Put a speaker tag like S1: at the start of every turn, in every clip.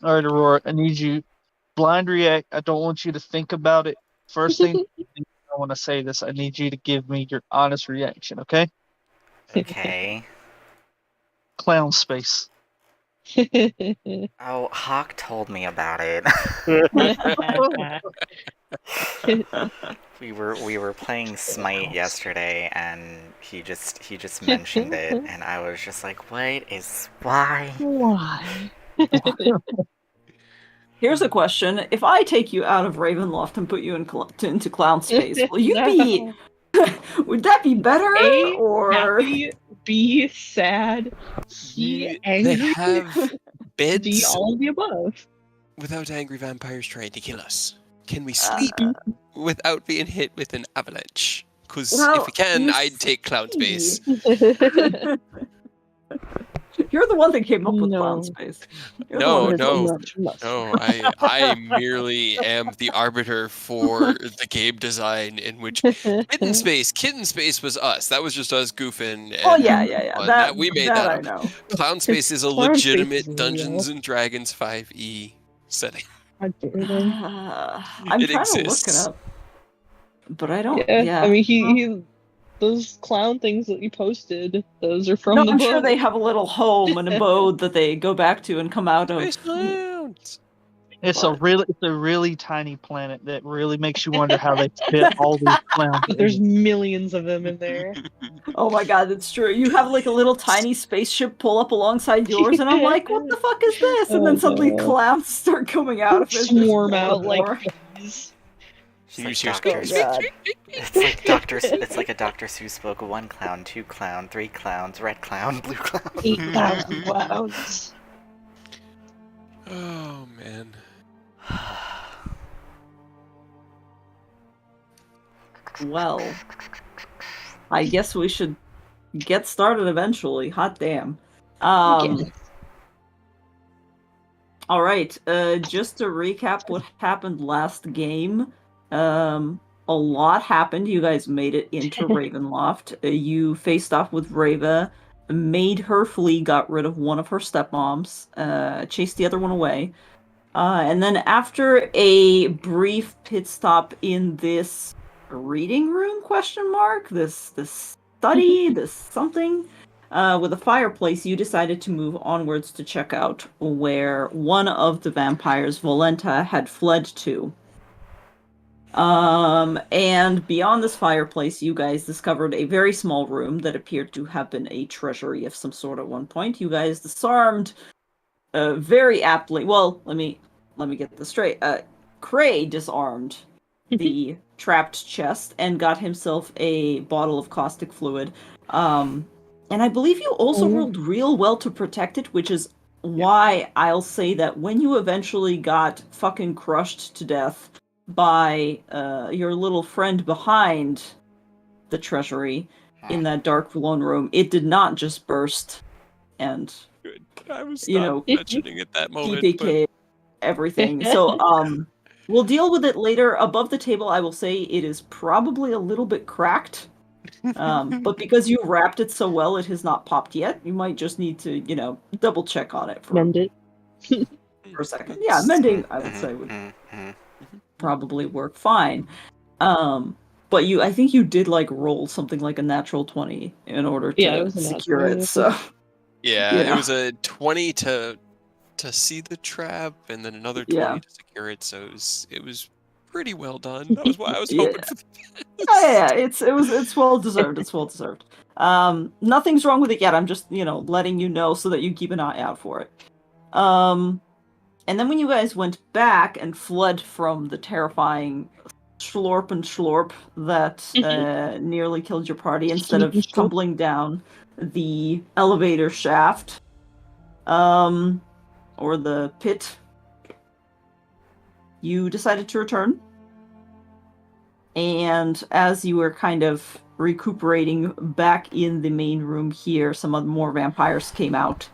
S1: All right, Aurora, I need you blind react. I don't want you to think about it. First thing I want to say this. I need you to give me your honest reaction, okay?
S2: Okay.
S1: Clown space.
S2: Oh, Hawk told me about it. we were playing Smite yesterday, and he just mentioned it, and I was just like, why?
S3: Why?
S4: Here's a question: if I take you out of Ravenloft and put you into clown space, will you be?
S3: No.
S4: Would that be better
S3: A,
S4: or?
S3: happy, B, sad, C, angry,
S5: They have
S3: D,
S5: beds
S3: all of the above.
S5: without angry vampires trying to kill us. Can we sleep without being hit with an avalanche? Because
S4: Well,
S5: if we can,
S4: you
S5: I'd take clown space.
S4: You're the one that came up with
S3: No.
S4: clown space. You're the
S5: No,
S4: one that
S5: no.
S4: told us.
S5: No, I merely am the arbiter for the game design in which Kitten Space was us. That was just us goofing.
S4: Oh
S5: and
S4: yeah.
S5: having fun.
S4: That
S5: we made
S4: that
S5: that
S4: I
S5: up.
S4: know.
S5: Clown Space is a
S3: Clown Space
S5: legitimate
S3: is
S5: Dungeons
S3: real.
S5: and Dragons 5e setting.
S3: How dare them.
S4: I'm
S5: It
S4: trying to look
S5: exists.
S4: it up, but I don't.
S3: Yeah,
S4: Yeah.
S3: I mean, he those clown things that you posted, those are from
S4: No,
S3: the
S4: I'm
S3: book.
S4: sure they have a little home, an abode that they go back to and come out of.
S5: Space clowns.
S1: It's
S4: What?
S1: a really tiny planet that really makes you wonder how they fit all these clowns.
S3: There's millions of them in there.
S4: Oh my god, that's true. You have like a little tiny spaceship pull up alongside yours, and I'm like, what the fuck is this? And then
S3: Oh,
S4: suddenly
S3: no.
S4: clouds start coming out of it. There's
S3: Swarm
S4: more
S3: out
S4: and
S3: like
S4: more.
S3: bees.
S2: It's like
S5: Use your
S2: Dr.
S4: Oh god.
S2: It's like a Dr. Seuss book. 1 clown, 2 clown, 3 clowns, red clown, blue clown.
S3: 8,000 clouds.
S5: Oh man.
S4: Well, I guess we should get started eventually. Hot damn.
S3: Yes.
S4: All right. Just to recap what happened last game. A lot happened. You guys made it into Ravenloft. You faced off with Rava, made her flee, got rid of one of her stepmoms, chased the other one away. And then after a brief pit stop in this reading room, this study, this something, with a fireplace, you decided to move onwards to check out where one of the vampires, Volenta, had fled to. And beyond this fireplace, you guys discovered a very small room that appeared to have been a treasury of some sort at one point. You guys disarmed very aptly. Well, let me get this straight. Cray disarmed the trapped chest and got himself a bottle of caustic fluid. And I believe you also rolled real well to protect it, which is why I'll say that when you eventually got fucking crushed to death by your little friend behind the treasury in that dark lone room, it did not just burst and
S5: Good. I was
S4: you
S5: not
S4: know,
S5: mentioning at that moment.
S4: PPK everything. So we'll deal with it later. Above the table, I will say it is probably a little bit cracked. But because you wrapped it so well, it has not popped yet. You might just need to, double check on it for
S3: Mend it.
S4: a second. Yeah, mending, I would say, would probably work fine. But I think you did roll something like a natural 20 in order to
S3: it was a
S4: secure
S3: natural,
S4: it. So
S5: Yeah,
S4: Yeah.
S5: it was a 20 to see the trap, and then another 20
S4: Yeah.
S5: to secure it. So it was pretty well done. That was why I was
S4: Yeah.
S5: hoping for the best.
S4: yeah, it's well deserved. It's well deserved. Nothing's wrong with it yet. I'm just letting you know so that you keep an eye out for it. And then when you guys went back and fled from the terrifying Schlorp and Schlorp that nearly killed your party, instead of tumbling down the elevator shaft, or the pit, you decided to return. And as you were kind of recuperating back in the main room here, some more vampires came out.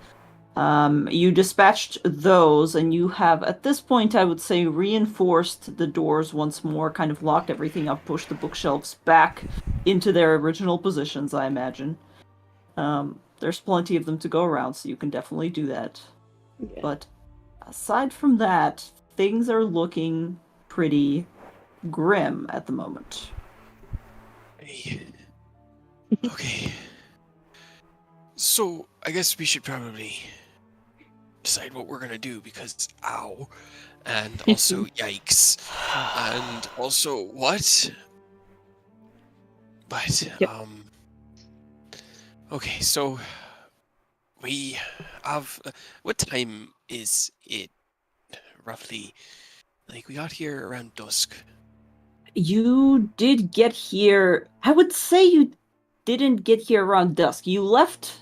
S4: You dispatched those, and you have, at this point, I would say, reinforced the doors once more, kind of locked everything up, pushed the bookshelves back into their original positions, I imagine. There's plenty of them to go around, so you can definitely do that.
S3: Yeah.
S4: But aside from that, things are looking pretty grim at the moment.
S5: Okay. So, I guess we should probably decide what we're gonna do because, ow. And also, yikes. And also, what? But,
S3: Yep.
S5: Okay, so we have. What time is it roughly? Like, we got here around dusk.
S4: You did get here. I would say you didn't get here around dusk. You left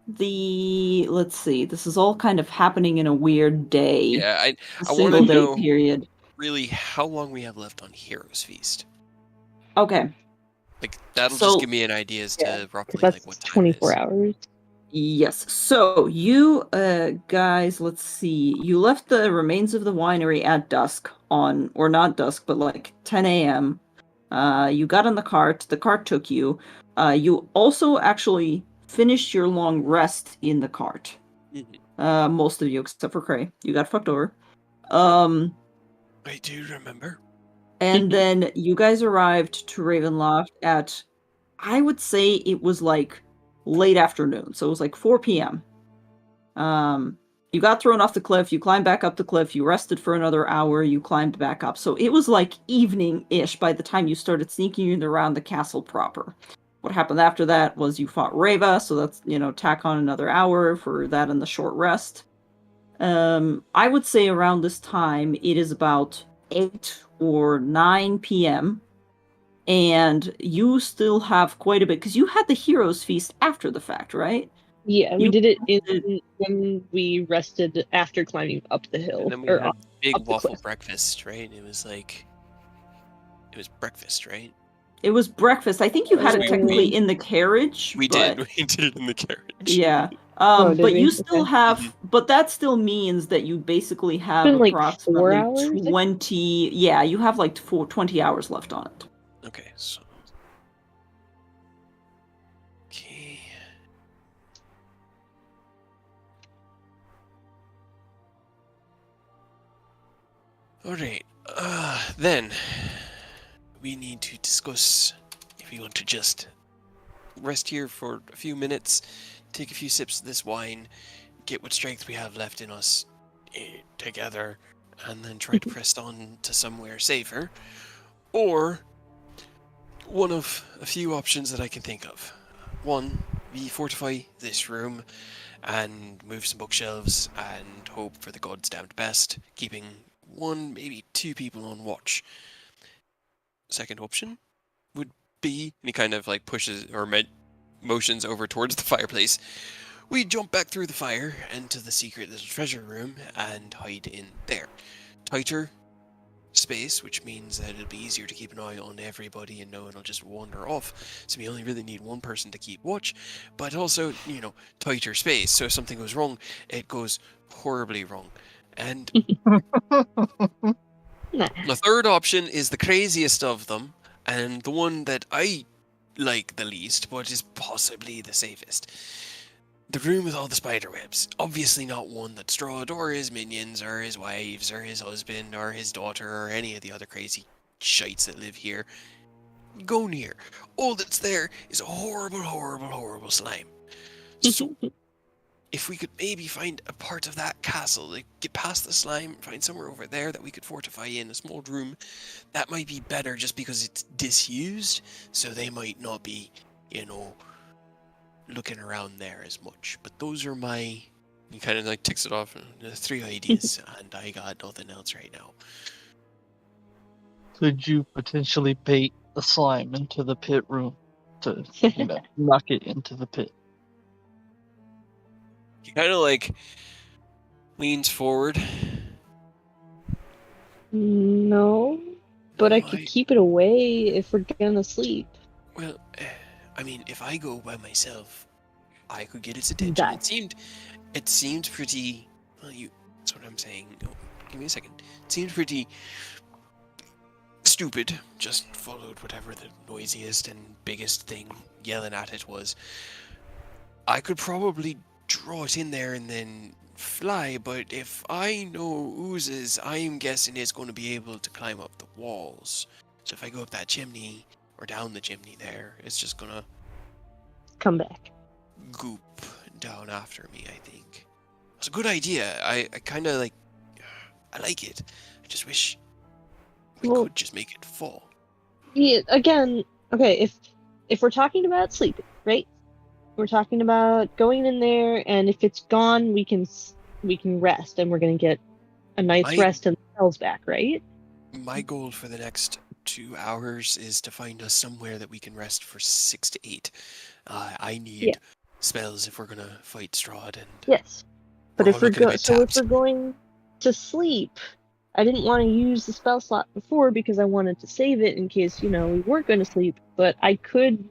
S4: the. Let's see. This is all kind of happening in a weird day.
S5: Yeah,
S4: A
S5: I want to
S4: single day
S5: know
S4: period.
S5: really how long we have left on Heroes Feast.
S4: Okay.
S5: Like, that'll
S4: So-
S5: just give me an idea as
S3: Yeah,
S5: to
S3: 'Cause
S5: roughly
S3: that's
S5: like what time
S3: 24
S5: it is.
S3: hours.
S4: Yes. So you guys, let's see. You left the remains of the winery at dusk on, or not dusk, but like 10 a.m. You got on the cart. The cart took you. You also actually finished your long rest in the cart.
S5: Mhm.
S4: Most of you except for Cray. You got fucked over. Um,
S5: I do remember.
S4: and then you guys arrived to Ravenloft at, I would say it was like late afternoon. So it was like 4 p.m. You got thrown off the cliff, you climbed back up the cliff, you rested for another hour, you climbed back up. So it was like evening-ish by the time you started sneaking around the castle proper. What happened after that was you fought Reva, so that's, tack on another hour for that and the short rest. I would say around this time, it is about 8 or 9 p.m. And you still have quite a bit, because you had the Heroes Feast after the fact, right?
S3: Yeah, we
S4: You
S3: did it when we rested after climbing up the hill.
S5: And then we
S3: or
S5: had big
S3: up the
S5: waffle
S3: cliff.
S5: breakfast, right? It was breakfast, right?
S4: It was breakfast. I think you had it
S5: We-
S4: technically
S5: we-
S4: in the carriage.
S5: We
S4: but,
S5: did. We did it in the carriage.
S4: Yeah.
S3: Oh, did
S4: but
S3: we?
S4: you still
S3: Okay.
S4: have,
S5: Mhm.
S4: but that still means that you basically have
S3: been like 4
S4: approximately
S3: hours?
S4: 20. Yeah, you have like 20 hours left on it.
S5: Okay, so. Okay. Alright, then. We need to discuss if we want to just rest here for a few minutes, take a few sips of this wine, get what strength we have left in us together, and then try to press on to somewhere safer. Or one of a few options that I can think of. One, we fortify this room and move some bookshelves and hope for the gods damned best, keeping one, maybe two people on watch. Second option would be, and he kind of like pushes or motions over towards the fireplace. We jump back through the fire into the secret little treasure room and hide in there. Tighter space, which means that it'll be easier to keep an eye on everybody and no one will just wander off. So we only really need one person to keep watch, but also, tighter space. So if something goes wrong, it goes horribly wrong. And
S3: Nah.
S5: the third option is the craziest of them, and the one that I like the least, but is possibly the safest. The room with all the spider webs. Obviously not one that Strahd or his minions or his wives or his husband or his daughter or any of the other crazy shites that live here go near. All that's there is a horrible, horrible, horrible slime. So if we could maybe find a part of that castle, like get past the slime, find somewhere over there that we could fortify in a small room, that might be better just because it's disused, so they might not be, looking around there as much. But those are my, he kind of like ticks it off, 3 ideas, and I got nothing else right now.
S1: Could you potentially bait the slime into the pit room to, knock it into the pit?
S5: He kind of like leans forward.
S3: No, but I could keep it away if we're gonna sleep.
S5: Well, I mean, if I go by myself, I could get its attention.
S3: Die.
S5: It seemed pretty. Well, that's what I'm saying. Oh, give me a second. It seemed pretty stupid. Just followed whatever the noisiest and biggest thing yelling at it was. I could probably draw it in there and then fly, but if I know oozes, I'm guessing it's going to be able to climb up the walls. So if I go up that chimney or down the chimney there, it's just gonna
S3: Come back.
S5: goop down after me, I think. It's a good idea. I kind of like... I like it. I just wish we
S3: Well-
S5: could just make it fall.
S3: Yeah, again, okay, if we're talking about sleeping, right? We're talking about going in there, and if it's gone, we can rest, and we're gonna get a night's
S5: My-
S3: rest and the spells back, right?
S5: My goal for the next 2 hours is to find us somewhere that we can rest for 6 to 8. I need
S3: Yeah.
S5: spells if we're gonna fight Strahd, and
S3: Yes. But
S5: We're
S3: if
S5: all
S3: we're
S5: looking a bit
S3: if
S5: tapped.
S3: we're going to sleep, I didn't want to use the spell slot before because I wanted to save it in case, we weren't going to sleep, but I could.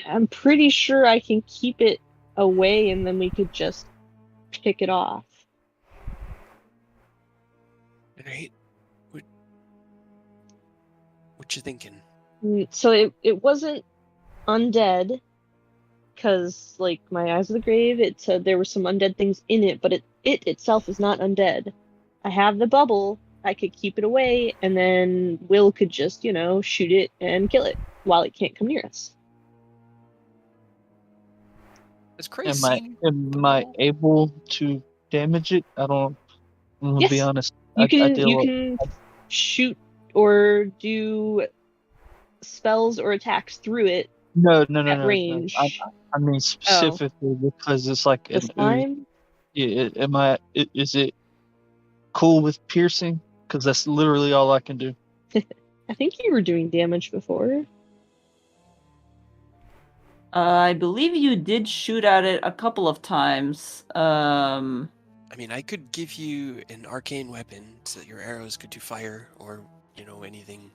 S3: I'm pretty sure I can keep it away and then we could just pick it off.
S5: Alright. What you thinking?
S3: So it wasn't undead, because like my Eyes of the Grave, it said there were some undead things in it, but it itself is not undead. I have the bubble. I could keep it away, and then Will could just, shoot it and kill it while it can't come near us.
S5: Has Chris
S1: Am I
S5: seen
S1: am I able to damage it? I don't. I'm gonna be
S3: Yes.
S1: honest.
S3: You
S1: I
S3: can
S1: deal.
S3: shoot or do spells or attacks through it at range.
S1: I mean specifically because it's like
S3: The
S1: an ooze.
S3: slime?
S1: Yeah. Is it cool with piercing? Because that's literally all I can do.
S3: I think you were doing damage before.
S4: I believe you did shoot at it a couple of times.
S5: I mean, I could give you an arcane weapon so that your arrows could do fire or, anything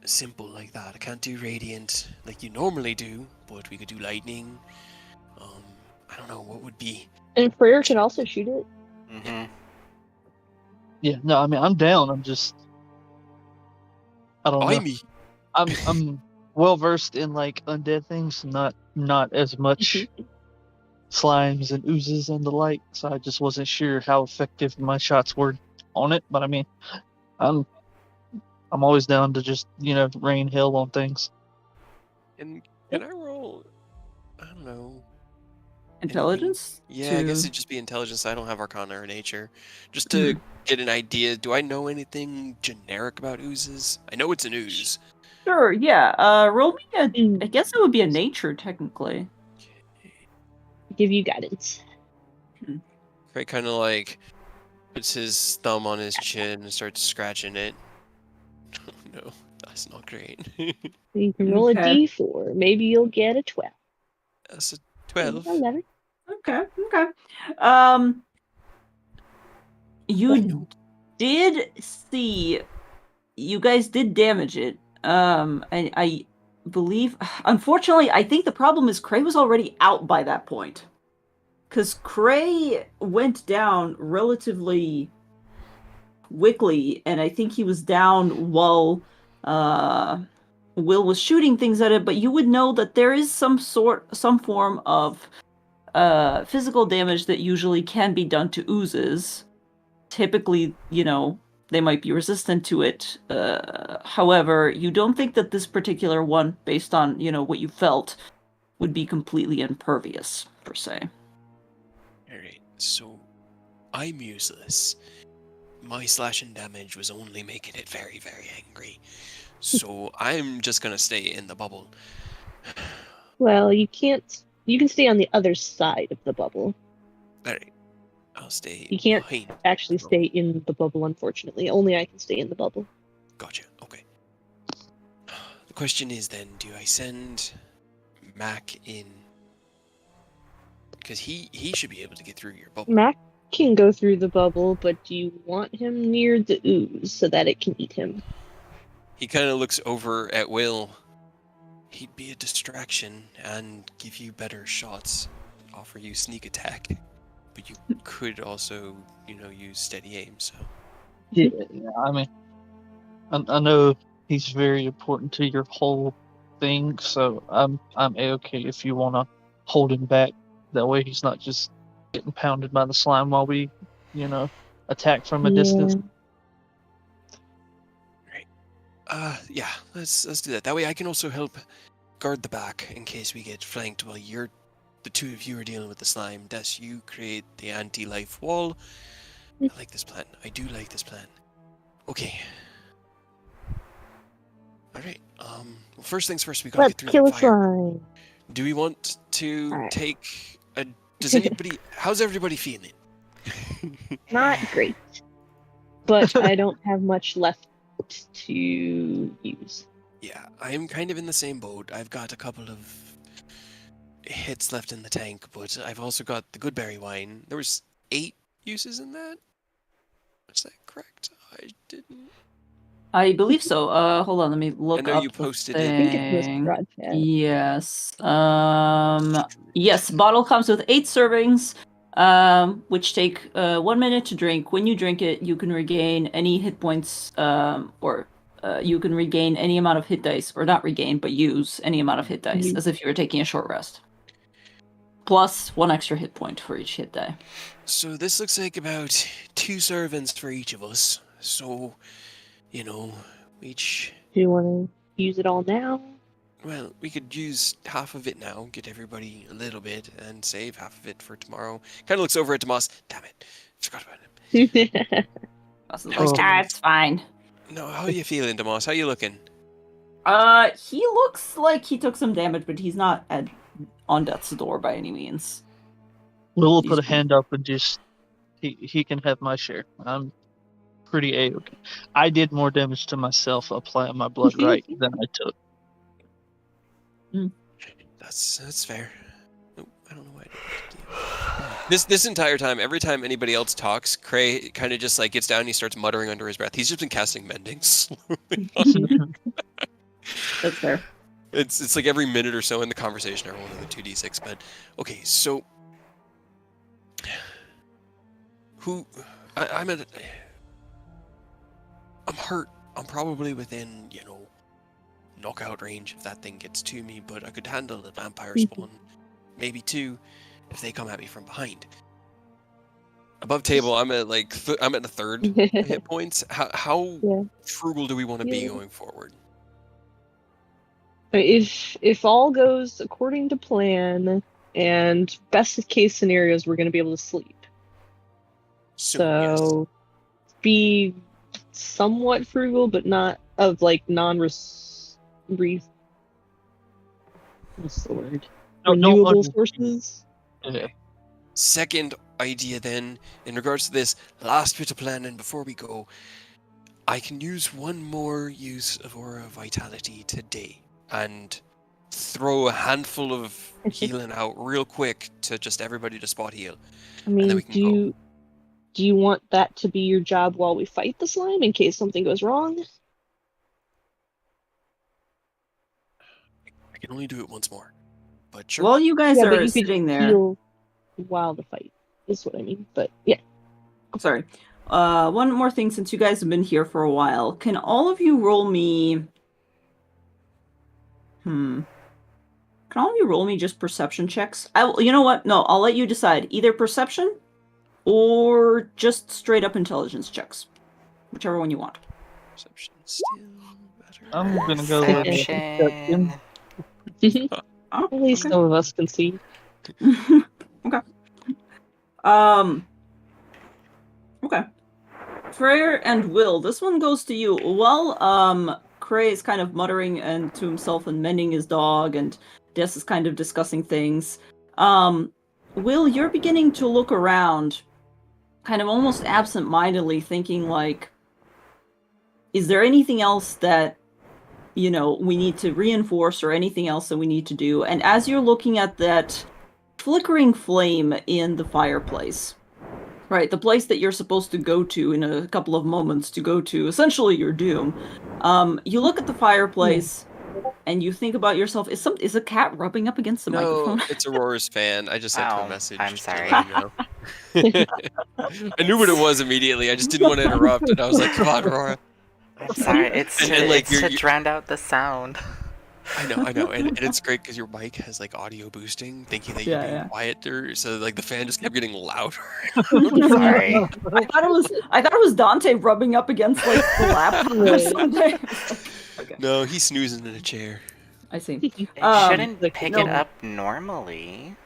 S5: simple like that. I can't do radiant like you normally do, but we could do lightning. I don't know what would be.
S3: And Freyr can also shoot it.
S2: Mm-hmm.
S1: Yeah. No. I mean I'm down. I'm just. I don't know.
S5: me.
S1: I'm well versed in like undead things, not as much slimes and oozes and the like. So I just wasn't sure how effective my shots were on it. But I mean, I'm always down to just rain hell on things.
S5: And can I roll? I don't know.
S4: Intelligence?
S5: Yeah, I guess
S4: to-
S5: it'd just be intelligence. I don't have Arcana or Nature. Just to get an idea, do I know anything generic about oozes? I know it's an ooze.
S4: Sure, yeah. Roll me a.
S3: Mm.
S4: I guess it would be a nature, technically.
S3: Give you guidance.
S5: Right, kind of like puts his thumb on his chin and starts scratching it. Oh no, that's not great.
S3: You can roll
S4: Okay.
S3: a d4. Maybe you'll get a 12.
S5: That's a 12.
S3: 11.
S4: Okay. You did see. You guys did damage it. I believe. Unfortunately, I think the problem is Cray was already out by that point. Because Cray went down relatively quickly, and I think he was down while Will was shooting things at it, but you would know that there is some form of physical damage that usually can be done to oozes. Typically, they might be resistant to it. However, you don't think that this particular one, based on, what you felt, would be completely impervious, per se.
S5: Alright, so I'm useless. My slashing damage was only making it very, very angry. So I'm just gonna stay in the bubble.
S3: Well, you can't. You can stay on the other side of the bubble.
S5: Alright, I'll stay
S3: You can't
S5: behind.
S3: actually stay in the bubble, unfortunately. Only I can stay in the bubble.
S5: Gotcha, okay. The question is then, do I send Mac in? Because he should be able to get through your bubble.
S3: Mac can go through the bubble, but do you want him near the ooze so that it can eat him?
S5: He kind of looks over at Will. He'd be a distraction and give you better shots, offer you sneak attack, but you could also, use steady aim. So
S1: Yeah. I mean, I know he's very important to your whole thing, so I'm a-okay if you wanna hold him back. That way he's not just getting pounded by the slime while we, attack from a distance.
S5: Yeah, let's do that. That way I can also help guard the back in case we get flanked while the two of you are dealing with the slime. Des, you create the anti-life wall. I like this plan. I do like this plan. Okay. Alright, well, first things first, we gotta
S3: Let's
S5: get through
S3: kill
S5: the
S3: a
S5: fire.
S3: slime.
S5: Do we want to
S3: Alright.
S5: take a... How's everybody feeling?
S3: Not great. But I don't have much left to use.
S5: Yeah, I am kind of in the same boat. I've got a couple of hits left in the tank, but I've also got the good berry wine. There was 8 uses in that? Is that correct? I didn't...
S4: I believe so. Hold on, let me look
S5: I know
S4: up
S5: you
S4: the
S5: posted it.
S3: I think it was
S4: thing.
S3: broad chat.
S4: Yes. Yes, bottle comes with 8 servings, which take 1 minute to drink. When you drink it, you can regain any hit points, or you can regain any amount of hit dice, or not regain, but use any amount of hit dice, as if you were taking a short rest. Plus 1 extra hit point for each hit die.
S5: So this looks like about 2 servants for each of us. So, each...
S3: Do you want to use it all now?
S5: Well, we could use half of it now, get everybody a little bit, and save half of it for tomorrow. Kind of looks over at Tomas. Damn it, forgot about him.
S4: That's
S1: Oh.
S4: like, it's fine.
S5: No, how are you feeling, Tomas? How you looking?
S4: He looks like he took some damage, but he's not on death's door by any means.
S1: We'll put a hand up and just he can have my share. I'm pretty A-okay. I did more damage to myself applying my blood right than I took.
S5: That's fair. Nope, I don't know why I did that. This entire time, every time anybody else talks, Cray kind of just like gets down and he starts muttering under his breath. He's just been casting mending slowly.
S4: That's fair.
S5: It's like every minute or so in the conversation, everyone in the 2d6. But okay, so I'm hurt. I'm probably within knockout range if that thing gets to me, but I could handle a vampire spawn, maybe 2, if they come at me from behind. Above table, I'm at I'm at the 3rd hit points. How frugal do we want to be going forward?
S3: If all goes according to plan, and best case scenarios, we're going to be able to sleep. So be somewhat frugal, but not of what's the word? Renewable sources.
S1: Yeah.
S5: Second idea then, in regards to this last bit of planning before we go, I can use 1 more use of Aura Vitality today and throw a handful of healing out real quick to just everybody to spot heal.
S3: I mean,
S5: and then we can
S3: do you want that to be your job while we fight the slime in case something goes wrong?
S5: I can only do it once more, but sure.
S4: While you guys
S3: but
S4: are
S3: you
S4: sitting
S3: could
S4: there,
S3: heal while the fight is what I mean. But yeah.
S4: sorry. One more thing, since you guys have been here for a while, can all of you roll me? Can all of you roll me just perception checks? You know what? No, I'll let you decide. Either perception or just straight up intelligence checks, whichever one you want.
S5: Perception still better.
S1: I'm gonna go with
S2: Perception.
S3: At least some of us can see.
S4: Okay. Okay. Freyr and Will, this one goes to you. While Cray is kind of muttering and to himself and mending his dog, and Des is kind of discussing things. Will, you're beginning to look around, kind of almost absent-mindedly, thinking like, is there anything else that we need to reinforce, or anything else that we need to do? And as you're looking at that flickering flame in the fireplace, right, the place that you're supposed to go to in a couple of moments to go to essentially your doom, you look at the fireplace and you think about yourself, is a cat rubbing up against the microphone?
S5: No, it's Aurora's fan. I just sent her a
S2: Oh,
S5: message.
S2: I'm
S5: to
S2: sorry.
S5: let you know. I knew what it was immediately. I just didn't want to interrupt, and I was like, "Come on, Aurora."
S2: I'm sorry. It's
S5: And
S2: to,
S5: then, like,
S2: it's to
S5: you're-
S2: drown out the sound.
S5: I know, and it's great because your mic has like audio boosting, thinking that you're being quieter, so like the fan just kept getting louder.
S2: Sorry.
S4: I thought it was Dante rubbing up against like the laptop or something. Okay.
S5: No, he's snoozing in a chair.
S4: I see.
S2: It shouldn't pick it up normally.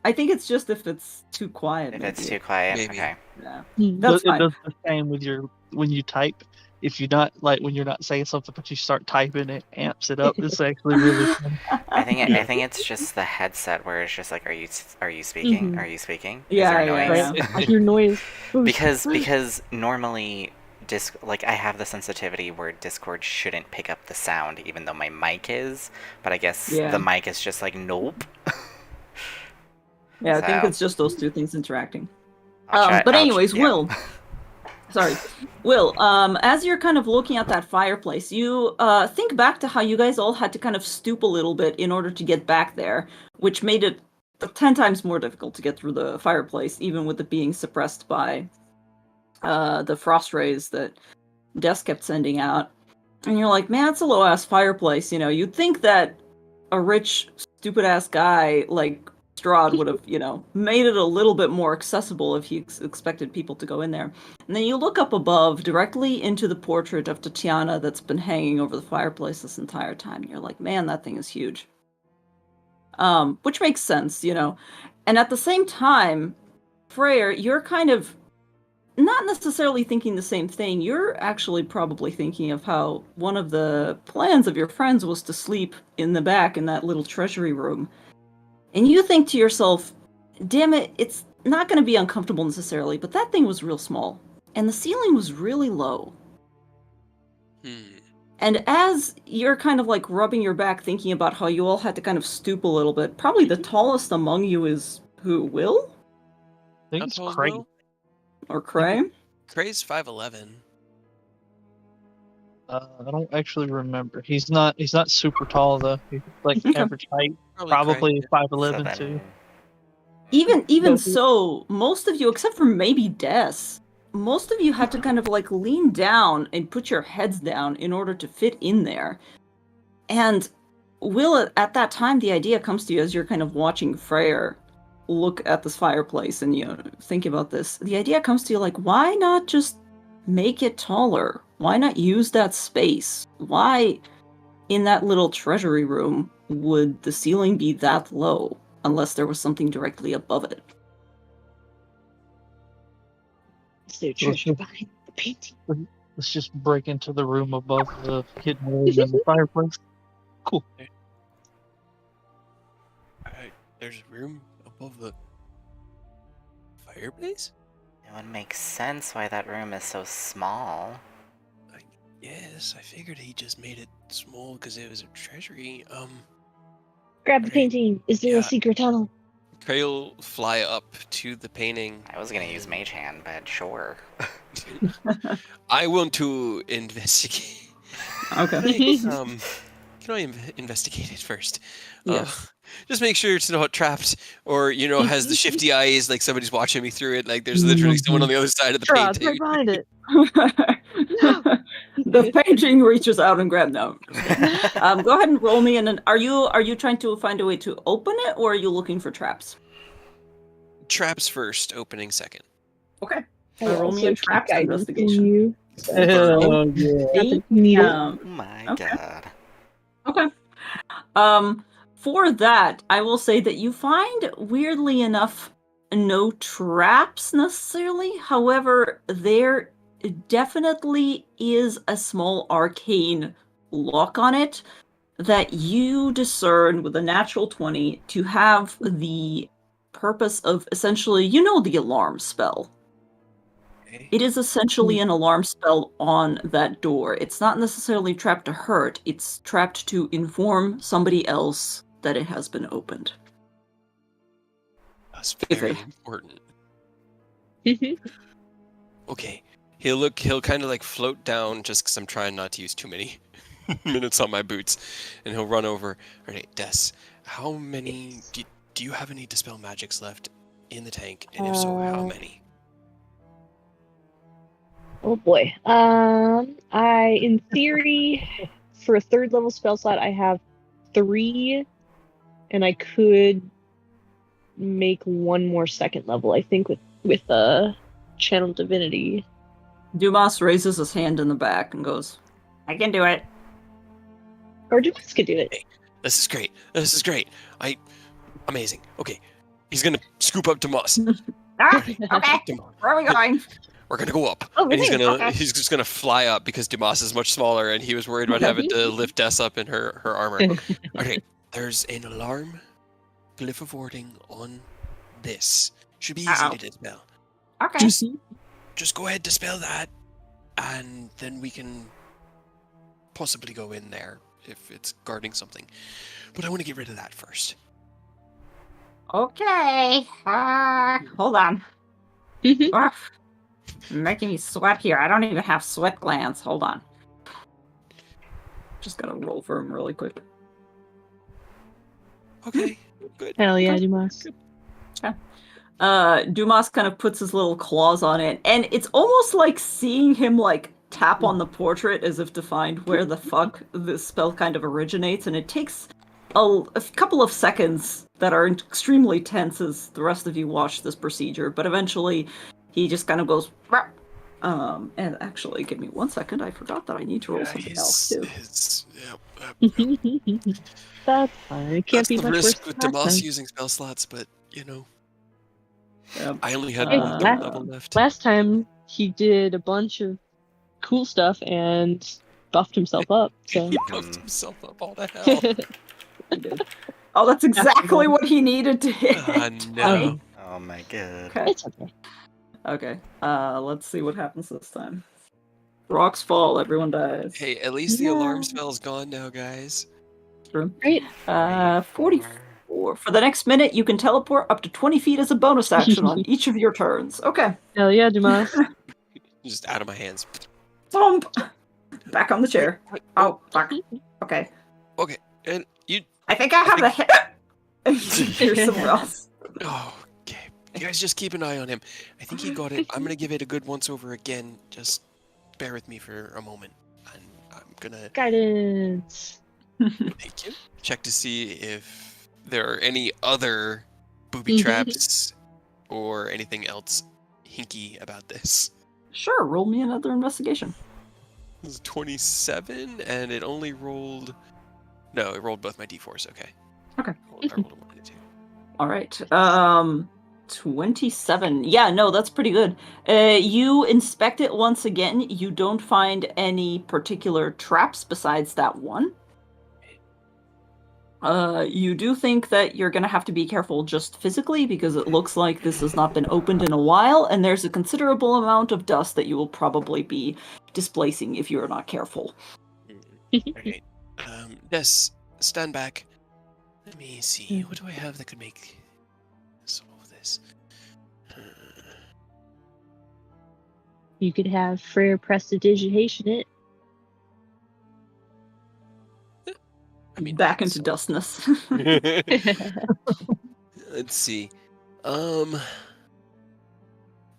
S4: I think it's just if it's too quiet.
S2: If it's too quiet,
S5: Maybe.
S2: okay.
S4: Yeah.
S1: It does the same with when you type. If you're not when you're not saying something, but you start typing, it amps it up. It's actually really fun.
S2: I think it's just the headset where it's just like, are you speaking?
S3: Mhm.
S2: Are you speaking?
S4: Yeah,
S2: Is there noise?
S3: Right? I hear noise.
S2: because normally I have the sensitivity where Discord shouldn't pick up the sound even though my mic is, but I guess the mic is just like nope.
S4: Yeah, I think it's just those two things interacting.
S2: Anyways,
S4: Will. Sorry. Will, as you're kind of looking at that fireplace, you think back to how you guys all had to kind of stoop a little bit in order to get back there, which made it 10 times more difficult to get through the fireplace, even with it being suppressed by the frost rays that Des kept sending out. And you're like, man, it's a low-ass fireplace, you know. You'd think that a rich, stupid-ass guy like Strahd would have, made it a little bit more accessible if he expected people to go in there. And then you look up above, directly into the portrait of Tatiana that's been hanging over the fireplace this entire time. And you're like, man, that thing is huge. Which makes sense, And at the same time, Freyr, you're kind of not necessarily thinking the same thing. You're actually probably thinking of how one of the plans of your friends was to sleep in the back in that little treasury room. And you think to yourself, damn it, it's not going to be uncomfortable necessarily, but that thing was real small. And the ceiling was really low. And as you're kind of like rubbing your back thinking about how you all had to kind of stoop a little bit, probably the tallest among you is who? Will?
S1: I think it's Cray.
S4: Or Cray?
S5: Cray's 5'11".
S1: I don't actually remember. He's not super tall though. He's like average height. Probably 5'11" too.
S4: Even so, most of you, except for maybe Des, most of you had to kind of like lean down and put your heads down in order to fit in there. And Will, at that time, the idea comes to you as you're kind of watching Freyr look at this fireplace and think about this. The idea comes to you like, why not just make it taller? Why not use that space? Why, in that little treasury room, would the ceiling be that low unless there was something directly above it?
S3: Is there treasure behind the painting?
S1: Let's just break into the room above the hidden room in the fireplace. Cool.
S5: There's a room above the fireplace?
S2: It would make sense why that room is so small.
S5: Yes, I figured he just made it small because it was a treasury.
S3: Grab the painting. Is there a secret tunnel?
S5: Cray'll fly up to the painting.
S2: I was gonna use Mage Hand, but sure.
S5: I want to investigate.
S4: Okay.
S5: Can I investigate it first?
S4: Yes.
S5: Just make sure it's not trapped or, has the shifty eyes, like somebody's watching me through it, like there's literally someone on the other side of the
S3: Strahd,
S5: painting.
S3: right behind it.
S4: The painting reaches out and grabs no. Go ahead and roll me and are you trying to find a way to open it or are you looking for traps?
S5: Traps first, opening second.
S4: Okay.
S3: Roll
S4: me a traps investigation.
S3: You.
S1: Hell yeah.
S2: Oh my god.
S4: Okay. For that, I will say that you find, weirdly enough, no traps necessarily. However, there definitely is a small arcane lock on it that you discern with a natural 20 to have the purpose of essentially, the alarm spell. It is essentially an alarm spell on that door. It's not necessarily trapped to hurt, it's trapped to inform somebody else that it has been opened.
S5: That's very important. Okay. He'll kind of like float down just because I'm trying not to use too many minutes on my boots. And he'll run over. Alright, Des, how many... Do you have any Dispel Magics left in the tank? And if so, how many?
S3: Oh boy. In theory, for a 3rd level spell slot, I have 3, and I could make one more second level, I think, with Channel Divinity.
S4: Dumas raises his hand in the back and goes, I can do it.
S3: Or Dumas could do it.
S5: Hey, this is great. This is great. Amazing. Okay. He's gonna scoop up Dumas.
S4: Okay, where are we going?
S5: We're gonna go up.
S3: Oh,
S5: and he's just gonna fly up because Dumas is much smaller and he was worried about having to lift Des up in her armor. Okay, there's an alarm glyph of warding on this. Should be easy to dispel.
S4: Okay.
S5: Just go ahead, dispel that, and then we can possibly go in there if it's guarding something. But I want to get rid of that first.
S4: Okay. Hold on. Making me sweat here. I don't even have sweat glands. Hold on. Just gotta roll for him really quick.
S5: Okay, good.
S3: Hell yeah, Dumas.
S4: Okay. Dumas kind of puts his little claws on it, and it's almost like seeing him like tap on the portrait as if to find where the fuck this spell kind of originates, and it takes a couple of seconds that are extremely tense as the rest of you watch this procedure, but eventually he just kind of goes, and actually, give me 1 second, I forgot that I need to roll something else too.
S3: That's fine. It can't be much worse.
S5: That's the risk with
S3: than last
S5: Demas
S3: time.
S5: using spell slots, but, you know.
S4: Yep.
S5: I only had
S3: Hey,
S5: one third level left.
S3: Last time, he did a bunch of cool stuff and buffed himself up, so...
S5: He buffed himself up all the hell.
S4: Oh, that's exactly what he needed to hit.
S5: No.
S2: Oh my god.
S4: Okay.
S3: It's okay.
S4: Okay. Let's see what happens this time. Rocks fall, everyone dies.
S5: Hey, at least the alarm spell's gone now, guys.
S3: Great.
S4: 44. For the next minute, you can teleport up to 20 feet as a bonus action on each of your turns. Okay.
S3: Hell yeah, Dumas.
S5: Just out of my hands.
S4: Thump! Back on the chair. Oh, fuck. Okay.
S5: Okay, and you...
S4: I think I have the hit. Here's somewhere else.
S5: Oh, okay. You guys just keep an eye on him. I think he got it. I'm gonna give it a good once-over again. Just bear with me for a moment. And I'm gonna...
S3: Guidance.
S5: Thank you. Check to see if there are any other booby traps or anything else hinky about this.
S4: Sure, roll me another investigation.
S5: This is 27, and it only rolled... No, it rolled both my d4s, okay.
S4: Okay.
S5: I rolled a 1 and a 2.
S4: Alright, 27. Yeah, no, that's pretty good. You inspect it once again. You don't find any particular traps besides that one. You do think that you're gonna have to be careful just physically because it looks like this has not been opened in a while, and there's a considerable amount of dust that you will probably be displacing if you're not careful.
S5: Okay. Des, stand back. Let me see. What do I have that could make solve this?
S3: You could have Freyr prestidigitation it.
S5: I mean,
S4: Back into dustness.
S5: Let's see. I don't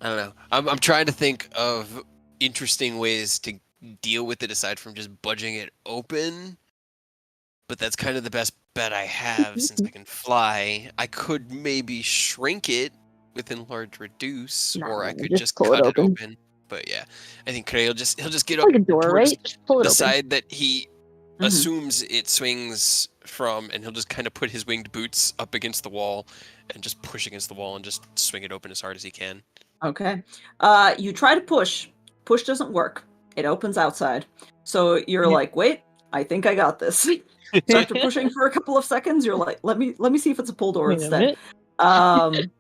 S5: know. I'm trying to think of interesting ways to deal with it aside from just budging it open. But that's kind of the best bet I have since I can fly. I could maybe shrink it with enlarge reduce, or I could just cut it open. But yeah, I think Cray he'll just get up
S3: like a door,
S5: towards
S3: right? Just pull it
S5: the
S3: open.
S5: side that he assumes it swings from, and he'll just kind of put his winged boots up against the wall and just push against the wall and just swing it open as hard as he can.
S4: Okay. You try to push. Push doesn't work. It opens outside. So you're like, wait, I think I got this. So after pushing for a couple of seconds, you're like, let me see if it's a pull door instead. And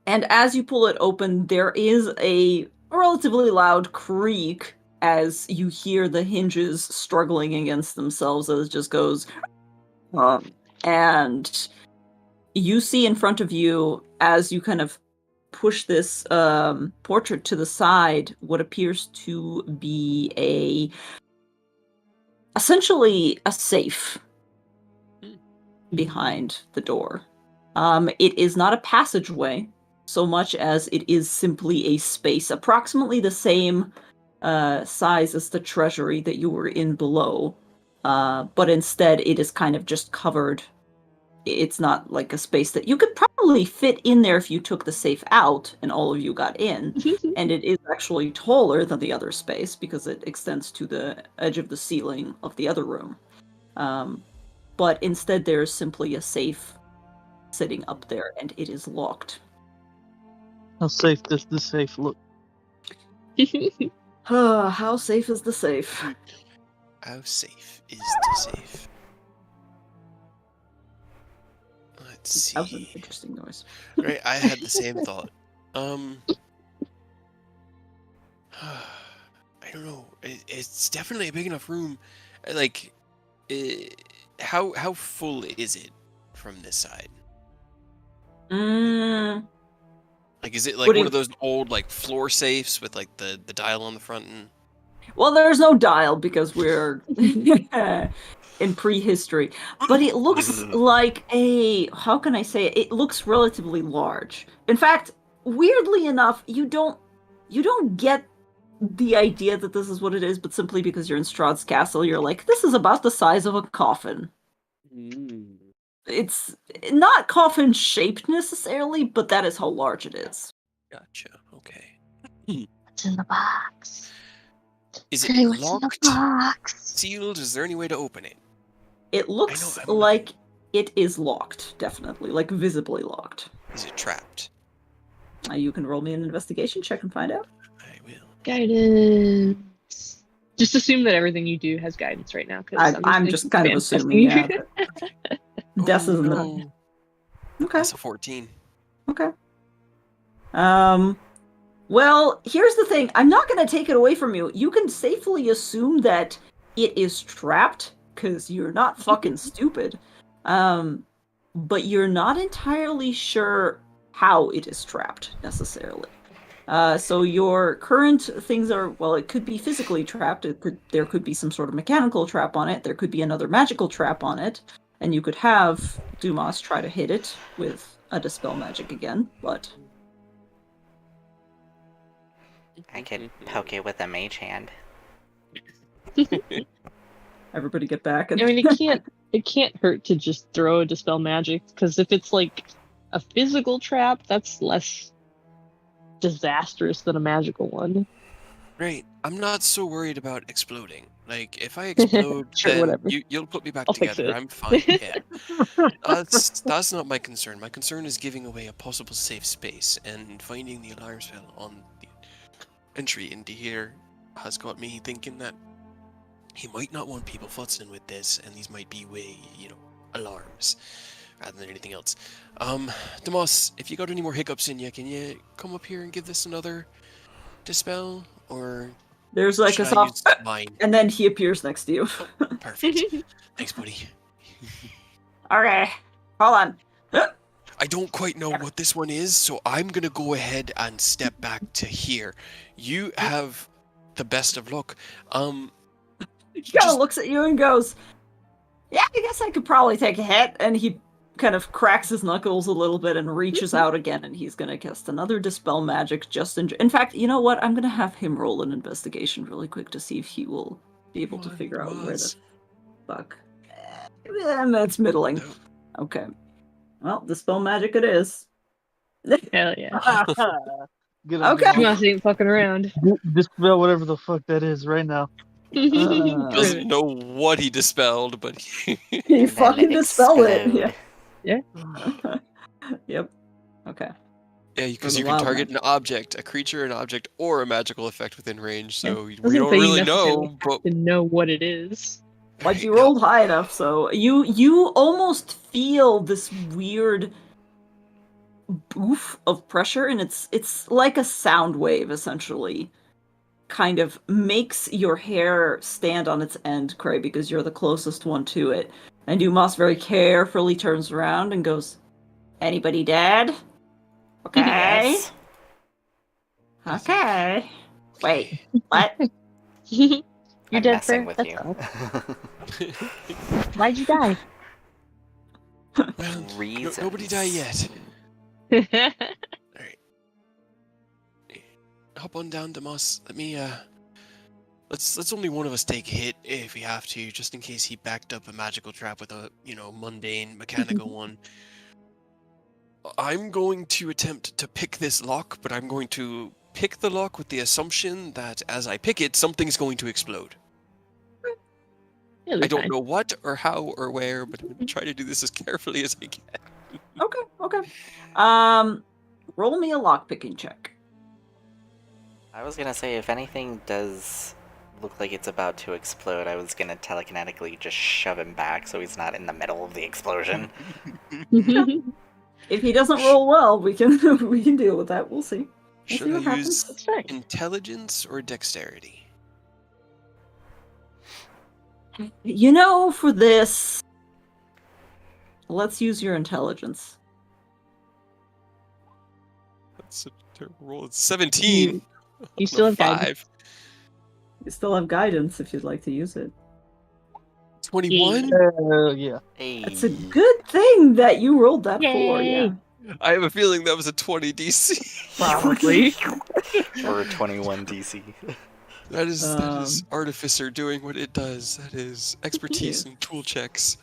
S4: as you pull it open, there is a relatively loud creak as you hear the hinges struggling against themselves as it just goes. And you see in front of you, as you kind of push this portrait to the side, what appears to be essentially a safe behind the door. It is not a passageway so much as it is simply a space, approximately the same size as the treasury that you were in below. but instead it is kind of just covered. It's not like a space that you could probably fit in there if you took the safe out and all of you got in. And it is actually taller than the other space because it extends to the edge of the ceiling of the other room. But instead there's simply a safe sitting up there, and it is locked.
S1: How safe does the safe look?
S4: How safe is the safe?
S5: How safe is the safe? Let's see.
S4: That was an interesting noise.
S5: Right, I had the same thought. I don't know. It's definitely a big enough room. Like, how full is it from this side? Like, is it like one of those old like floor safes with like the dial on the front?
S4: Well, there's no dial because we're in prehistory, but it looks like how can I say it? It looks relatively large. In fact, weirdly enough, you don't get the idea that this is what it is, but simply because you're in Strahd's castle, you're like, this is about the size of a coffin. It's not coffin shaped necessarily, but that is how large it is.
S5: Gotcha. Okay.
S3: What's in the box?
S5: Is it locked? Sealed? Is there any way to open it?
S4: It looks like it is locked, definitely. Like, visibly locked.
S5: Is it trapped?
S4: You can roll me an investigation check and find out.
S5: I will.
S3: Guidance. Just assume that everything you do has guidance right now.
S4: I'm just kind of assuming, yeah. Death is in the... Okay.
S5: That's a 14.
S4: Okay. Well, here's the thing. I'm not going to take it away from you. You can safely assume that it is trapped, because you're not fucking stupid. But you're not entirely sure how it is trapped, necessarily. So your current things are, well, it could be physically trapped. There could be some sort of mechanical trap on it. There could be another magical trap on it. And you could have Dumas try to hit it with a Dispel Magic again, but...
S2: I could poke it with a mage hand.
S4: Everybody get back.
S3: I mean, it can't hurt to just throw a Dispel Magic, because if it's like a physical trap, that's less disastrous than a magical one.
S5: Right. I'm not so worried about exploding. Like, if I explode,
S3: sure,
S5: then
S3: whatever.
S5: you'll put me back
S3: I'll fix
S5: together.
S3: it.
S5: I'm fine. Yeah. That's not my concern. My concern is giving away a possible safe space, and finding the alarm spell on the entry into here has got me thinking that he might not want people futzing with this, and these might be alarms rather than anything else. Demas, if you got any more hiccups in you, can you come up here and give this another dispel, or
S4: there's like a soft and then he appears next to you.
S5: Perfect. Thanks, buddy.
S4: Okay, hold on.
S5: I don't quite know what this one is, so I'm gonna go ahead and step back to here. You have the best of luck.
S4: He kind of looks at you and goes, yeah, I guess I could probably take a hit. And he kind of cracks his knuckles a little bit and reaches out again, and he's going to cast another Dispel Magic. In fact, you know what? I'm going to have him roll an investigation really quick to see if he will be able to figure out where the fuck. That's middling. Okay. Well, Dispel Magic it is.
S3: Hell yeah.
S4: Okay.
S3: Dumas ain't fucking around.
S1: Dispel whatever the fuck that is right now.
S5: Doesn't know what he dispelled, but
S4: he fucking dispelled it. Yeah.
S3: Yeah.
S4: Yep. Okay.
S5: Yeah, because you can target an object, a creature, an object, or a magical effect within range. So we don't
S3: say you
S5: really know, but
S3: to know what it is.
S4: But you rolled high enough, so you almost feel this weird boof of pressure, and it's like a sound wave, essentially. Kind of makes your hair stand on its end, Cray, because you're the closest one to it. And Dumas very carefully turns around and goes, anybody dead? Okay.
S2: Yes.
S4: Okay. Wait, what?
S3: You're
S2: I'm
S3: dead,
S2: messing
S3: sir.
S2: with
S3: That's
S2: you.
S3: all. Why'd you die?
S5: well,
S2: Reasons.
S5: nobody died yet. Alright. Hop on down, Demas. Let me let's only one of us take a hit if we have to, just in case he backed up a magical trap with a, mundane mechanical one. I'm going to attempt to pick this lock, but I'm going to pick the lock with the assumption that as I pick it, something's going to explode. I don't know what or how or where, but I'm going to try to do this as carefully as I can.
S4: Okay. Roll me a lockpicking check.
S2: I was gonna say, if anything does look like it's about to explode, I was gonna telekinetically just shove him back so he's not in the middle of the explosion.
S4: If he doesn't roll well, we can deal with that. We'll see.
S5: Should I use intelligence or dexterity?
S4: For this, let's use your intelligence.
S5: That's a terrible roll. It's 17.
S3: You still have
S5: 5.
S3: guidance.
S4: You still have guidance if you'd like to use it.
S5: 21?
S1: Yeah.
S2: Hey.
S4: It's a good thing that you rolled that 4, yeah.
S5: I have a feeling that was a 20 DC.
S1: Probably.
S2: Or a 21 DC.
S5: That is Artificer doing what it does. That is expertise in tool checks.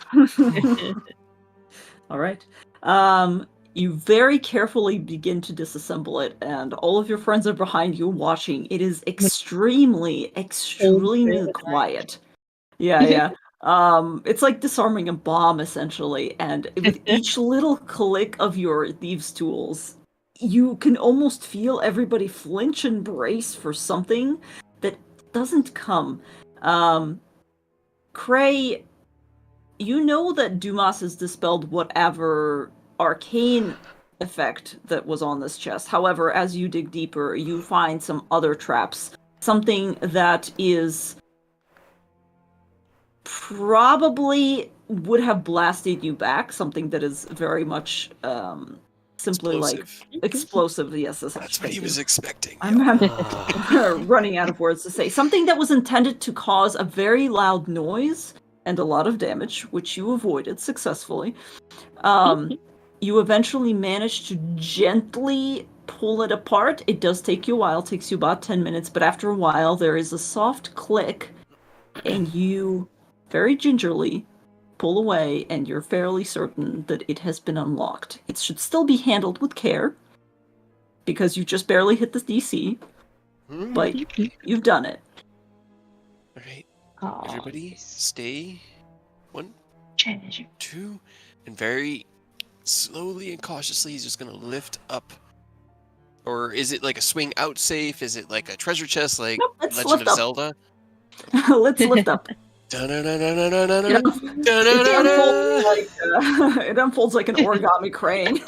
S4: All right. You very carefully begin to disassemble it, and all of your friends are behind you watching. It is extremely quiet. Yeah. It's like disarming a bomb, essentially, and with each little click of your thieves' tools, you can almost feel everybody flinch and brace for something that doesn't come. Cray, you know that Dumas has dispelled whatever arcane effect that was on this chest. However, as you dig deeper, you find some other traps. Something that is probably would have blasted you back. Something that is very much simply
S5: Explosive.
S4: like explosive. Yes,
S5: that's what he was expecting.
S4: I'm running out of words to say. Something that was intended to cause a very loud noise and a lot of damage, which you avoided successfully. You eventually manage to gently pull it apart. It does take you a while. It takes you about 10 minutes, but after a while, there is a soft click, and you very gingerly pull away, and you're fairly certain that it has been unlocked. It should still be handled with care, because you just barely hit the DC, but you've done it.
S5: All right. Everybody, stay. 1, 2, and very slowly and cautiously, he's just gonna lift up. Or is it like a swing out safe? Is it like a treasure chest, like Legend of Zelda?
S4: Let's lift up. It unfolds like an origami crane.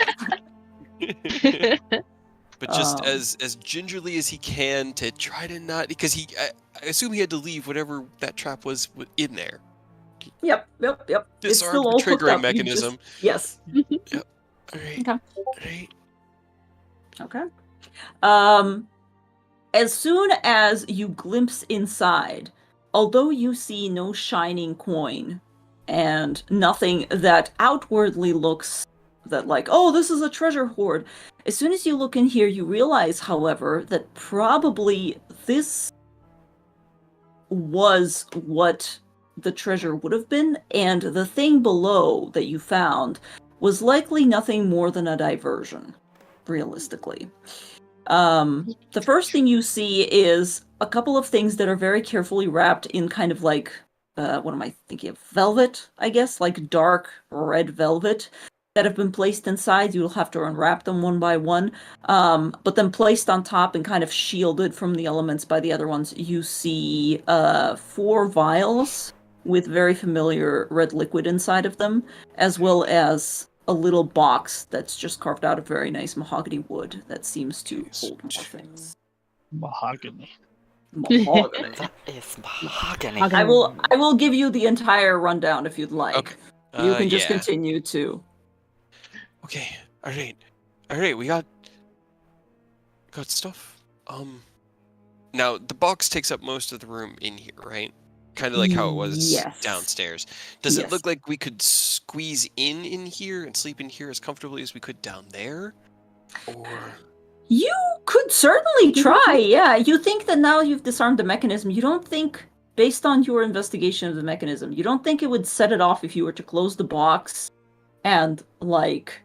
S5: But just as gingerly as he can to try to not, because I assume he had to leave whatever that trap was in there.
S4: Yep.
S5: Disarm the triggering mechanism.
S4: Yes.
S5: Yep. All right.
S4: Okay. As soon as you glimpse inside, although you see no shining coin and nothing that outwardly looks that like, oh, this is a treasure hoard, as soon as you look in here, you realize, however, that probably this was what the treasure would have been, and the thing below that you found was likely nothing more than a diversion, realistically. The first thing you see is a couple of things that are very carefully wrapped in kind of like, what am I thinking of? Velvet, I guess, like dark red velvet that have been placed inside. You'll have to unwrap them one by one, but then placed on top and kind of shielded from the elements by the other ones. You see 4 vials with very familiar red liquid inside of them, as well as a little box that's just carved out of very nice mahogany wood that seems to hold more things.
S1: Mahogany.
S2: That is mahogany.
S4: I will give you the entire rundown if you'd like.
S5: Okay.
S4: You can just continue to.
S5: Okay. All right. We got stuff. Now the box takes up most of the room in here, right? Kind of like how it was downstairs. Does it look like we could squeeze in here and sleep in here as comfortably as we could down there? Or
S4: you could certainly try, yeah. You think that now you've disarmed the mechanism, you don't think, based on your investigation of the mechanism, you don't think it would set it off if you were to close the box and, like,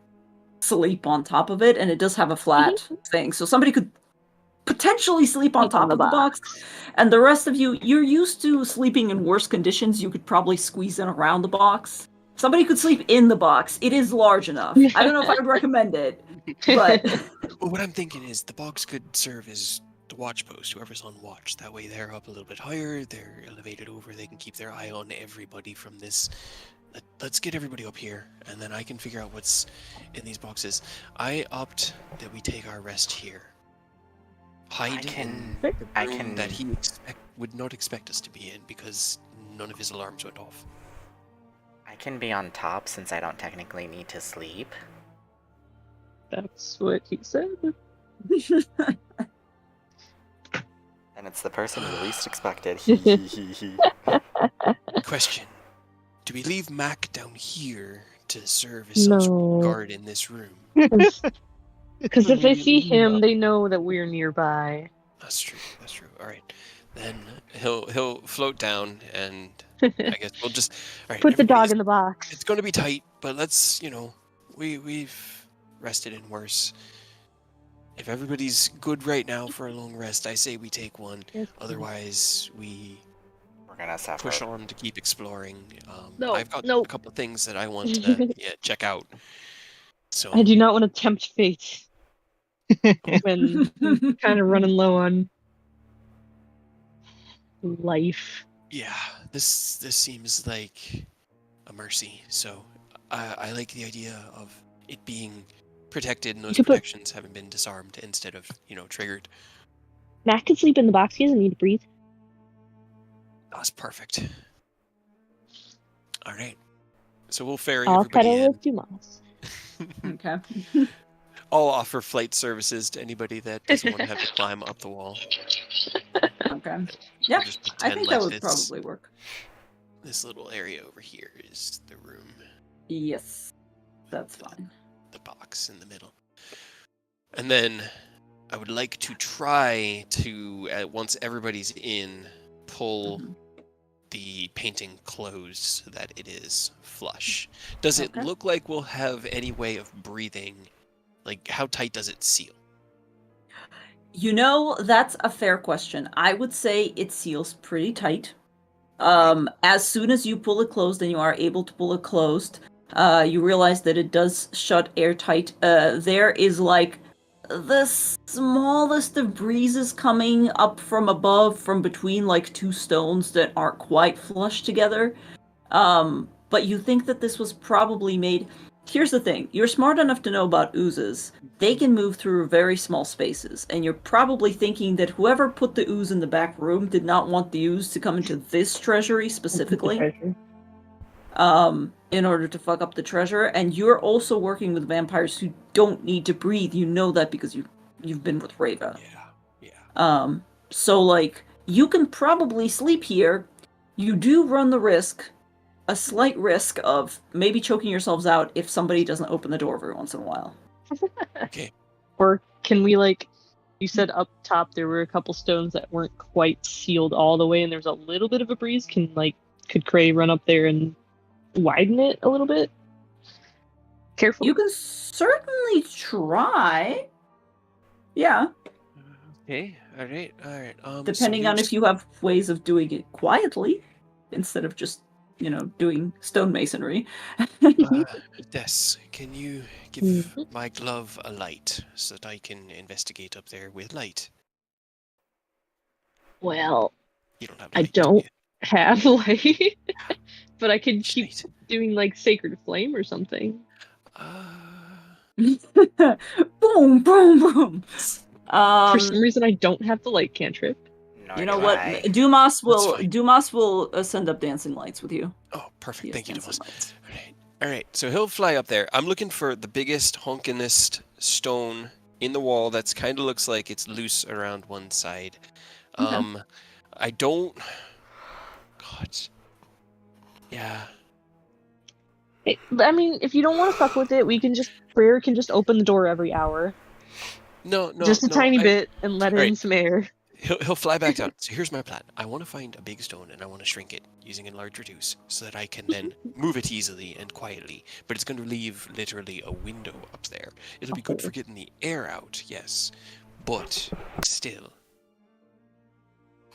S4: sleep on top of it, and it does have a flat thing, so somebody could potentially sleep on top of the box, and the rest of you, you're used to sleeping in worse conditions, you could probably squeeze in around the box. Somebody could sleep in the box. It is large enough. I don't know if I would recommend it, but...
S5: Well, what I'm thinking is the box could serve as the watch post, whoever's on watch. That way they're up a little bit higher, they're elevated over, they can keep their eye on everybody from this. Let's get everybody up here, and then I can figure out what's in these boxes. I opt that we take our rest here. Hide in the room that he would not expect us to be in, because none of his alarms went off.
S2: I can be on top since I don't technically need to sleep.
S3: That's what he said.
S2: And it's the person you least expected.
S5: Question. Do we leave Mac down here to serve as some sort of guard in this room?
S3: Because if they see him, they know that we're nearby.
S5: That's true. All right. Then he'll float down, and I guess we'll just... All right,
S3: put the dog in the box.
S5: It's going to be tight, but let's, we've rested in worse. If everybody's good right now for a long rest, I say we take one. Otherwise, we're
S2: gonna suffer.
S5: push on to keep exploring.
S3: I've
S5: got a couple of things that I want to check out. So
S3: I do not want to tempt fate when I'm kind of running low on life.
S5: Yeah, this seems like a mercy. So I like the idea of it being protected and those protections haven't been disarmed instead of, triggered.
S3: Mac can sleep in the box. He doesn't need to breathe.
S5: That's perfect. All right. So we'll ferry
S3: I'll
S5: everybody in.
S3: cuddle with Dumas.
S4: Okay.
S5: I'll offer flight services to anybody that doesn't want to have to climb up the wall.
S4: Okay. Yeah, I think that would probably work.
S5: This little area over here is the room.
S4: Yes, that's fine.
S5: The box in the middle. And then I would like to try to, once everybody's in, pull the painting closed so that it is flush. Does it look like we'll have any way of breathing? Like, how tight does it seal?
S4: That's a fair question. I would say it seals pretty tight. As soon as you pull it closed, and you are able to pull it closed, you realize that it does shut airtight. There is like the smallest of breezes coming up from above, from between like two stones that aren't quite flush together. But you think that this was probably made... Here's the thing. You're smart enough to know about oozes. They can move through very small spaces, and you're probably thinking that whoever put the ooze in the back room did not want the ooze to come into this treasury specifically. In order to fuck up the treasure, and you're also working with vampires who don't need to breathe. You know that because you've been with Reva.
S5: Yeah.
S4: So like you can probably sleep here. You do run the risk, a slight risk of maybe choking yourselves out if somebody doesn't open the door every once in a while.
S5: Okay.
S3: Or can we you said up top there were a couple stones that weren't quite sealed all the way, and there's a little bit of a breeze. Could Cray run up there and widen it a little bit? Careful.
S4: You can certainly try. Yeah.
S5: Okay. All right.
S4: Depending on if you have ways of doing it quietly instead of just, doing stonemasonry.
S5: Des, can you give my glove a light so that I can investigate up there with light?
S3: Well,
S5: You don't have
S3: I
S5: light,
S3: don't
S5: do
S3: have light, but I could keep
S5: Shite.
S3: doing sacred flame or something.
S4: Boom, boom, boom.
S3: For some reason, I don't have the light cantrip.
S2: Nor
S4: You know
S2: do
S4: what?
S2: I.
S4: Dumas will send up dancing lights with you.
S5: Oh, perfect. Thank you, Dumas.
S4: Lights.
S5: All right. So he'll fly up there. I'm looking for the biggest, honkinest stone in the wall that's kind of looks like it's loose around one side.
S4: Okay.
S5: I don't... God. Yeah.
S3: I mean, if you don't want to fuck with it, Prayer can just open the door every hour.
S5: No,
S3: Just a tiny bit, and let in some air.
S5: He'll fly back down. So here's my plan. I want to find a big stone and I want to shrink it using enlarge reduce so that I can then move it easily and quietly. But it's going to leave literally a window up there. It'll be good for getting the air out, yes. But still,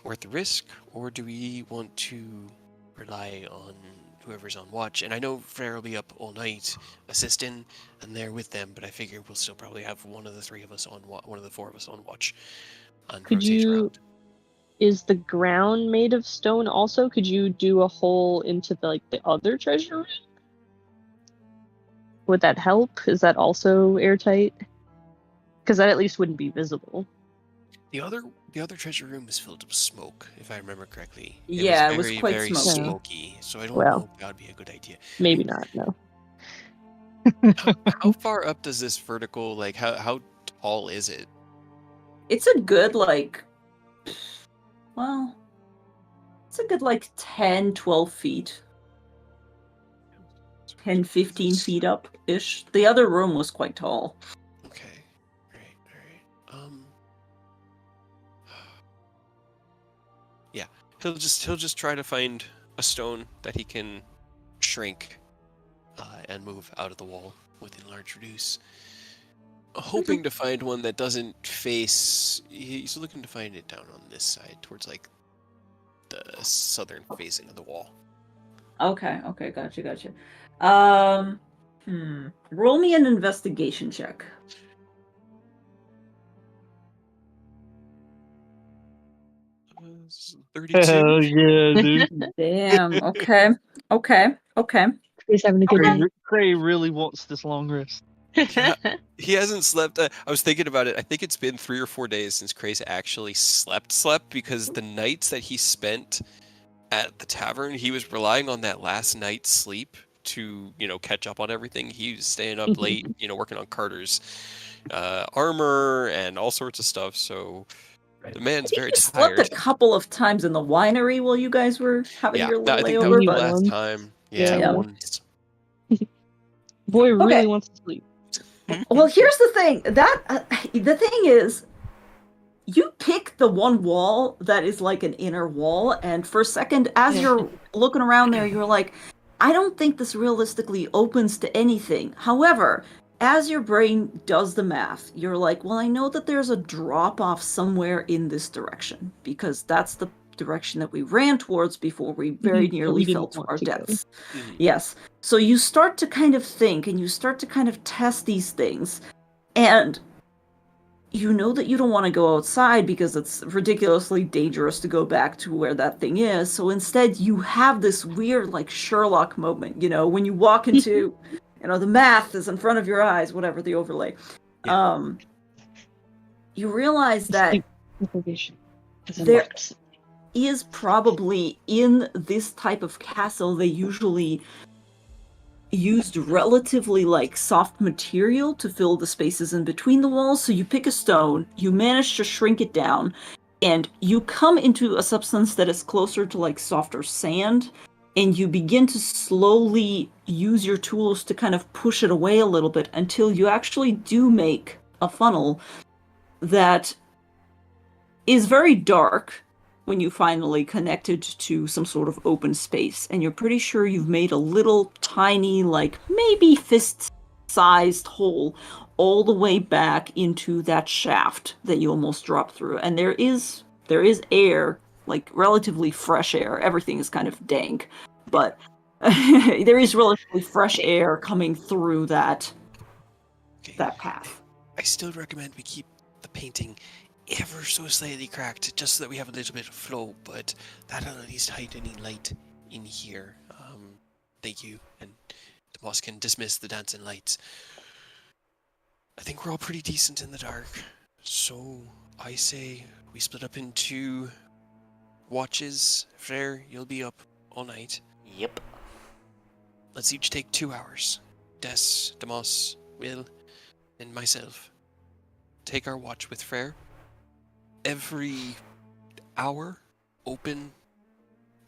S5: worth the risk, or do we want to rely on whoever's on watch? And I know Frere will be up all night assisting and there with them, but I figure we'll still probably have one of the four of us on watch.
S3: Could you? Is the ground made of stone also? Could you do a hole into the other treasure room? Would that help? Is that also airtight? Because that at least wouldn't be visible.
S5: The other treasure room is filled with smoke, if I remember correctly.
S4: It was quite
S5: very
S4: smoky.
S5: So I don't know if that would be a good idea.
S3: Maybe not. No.
S5: How far up does this vertical? Like, how tall is it?
S4: It's a good it's a good 10, 12 feet. 10, 15 feet up-ish. The other room was quite tall.
S5: Okay. All right. Yeah. He'll just try to find a stone that he can shrink and move out of the wall with enlarge reduce. Hoping to find one that doesn't face... He's looking to find it down on this side, towards the southern facing of the wall.
S4: Okay, gotcha. Roll me an investigation check.
S5: Uh, 32.
S1: Hell yeah, dude.
S4: Damn. Okay.
S3: He's having a good day.
S1: Cray really wants this long rest.
S5: Yeah, he hasn't slept. I was thinking about it. I think it's been 3 or 4 days since Craze actually slept because the nights that he spent at the tavern, he was relying on that last night's sleep to, catch up on everything. He was staying up late, working on Carter's armor and all sorts of stuff. So the man's very tired.
S4: Slept a couple of times in the winery while you guys were having your little
S5: I think
S4: layover.
S5: that was the last time. Yeah. Once.
S3: Boy really wants to sleep.
S4: Well, here's the thing. The thing is, you pick the one wall that is like an inner wall, and for a second, as you're looking around there, you're like, I don't think this realistically opens to anything. However, as your brain does the math, you're like, well, I know that there's a drop-off somewhere in this direction, because that's the direction that we ran towards before we very nearly fell to our deaths. Yes. So you start to kind of think, and you start to kind of test these things, and you know that you don't want to go outside because it's ridiculously dangerous to go back to where that thing is. So instead, you have this weird, Sherlock moment, when you walk into, the math is in front of your eyes, whatever the overlay. Yeah. You realize that there is probably in this type of castle, they usually used relatively soft material to fill the spaces in between the walls. So you pick a stone, you manage to shrink it down, and you come into a substance that is closer to softer sand, and you begin to slowly use your tools to kind of push it away a little bit until you actually do make a funnel that is very dark when you finally connect it to some sort of open space, and you're pretty sure you've made a little tiny, maybe fist-sized hole all the way back into that shaft that you almost dropped through. And there is air, relatively fresh air. Everything is kind of dank, but there is relatively fresh air coming through that path.
S5: I still recommend we keep the painting ever so slightly cracked, just so that we have a little bit of flow, but that'll at least hide any light in here. Thank you, and the boss can dismiss the dancing lights. I think we're all pretty decent in the dark, so I say we split up into watches. Frere, you'll be up all night.
S2: Yep.
S5: Let's each take 2 hours. Des, Demos, Will, and myself take our watch with Frere. Every hour, open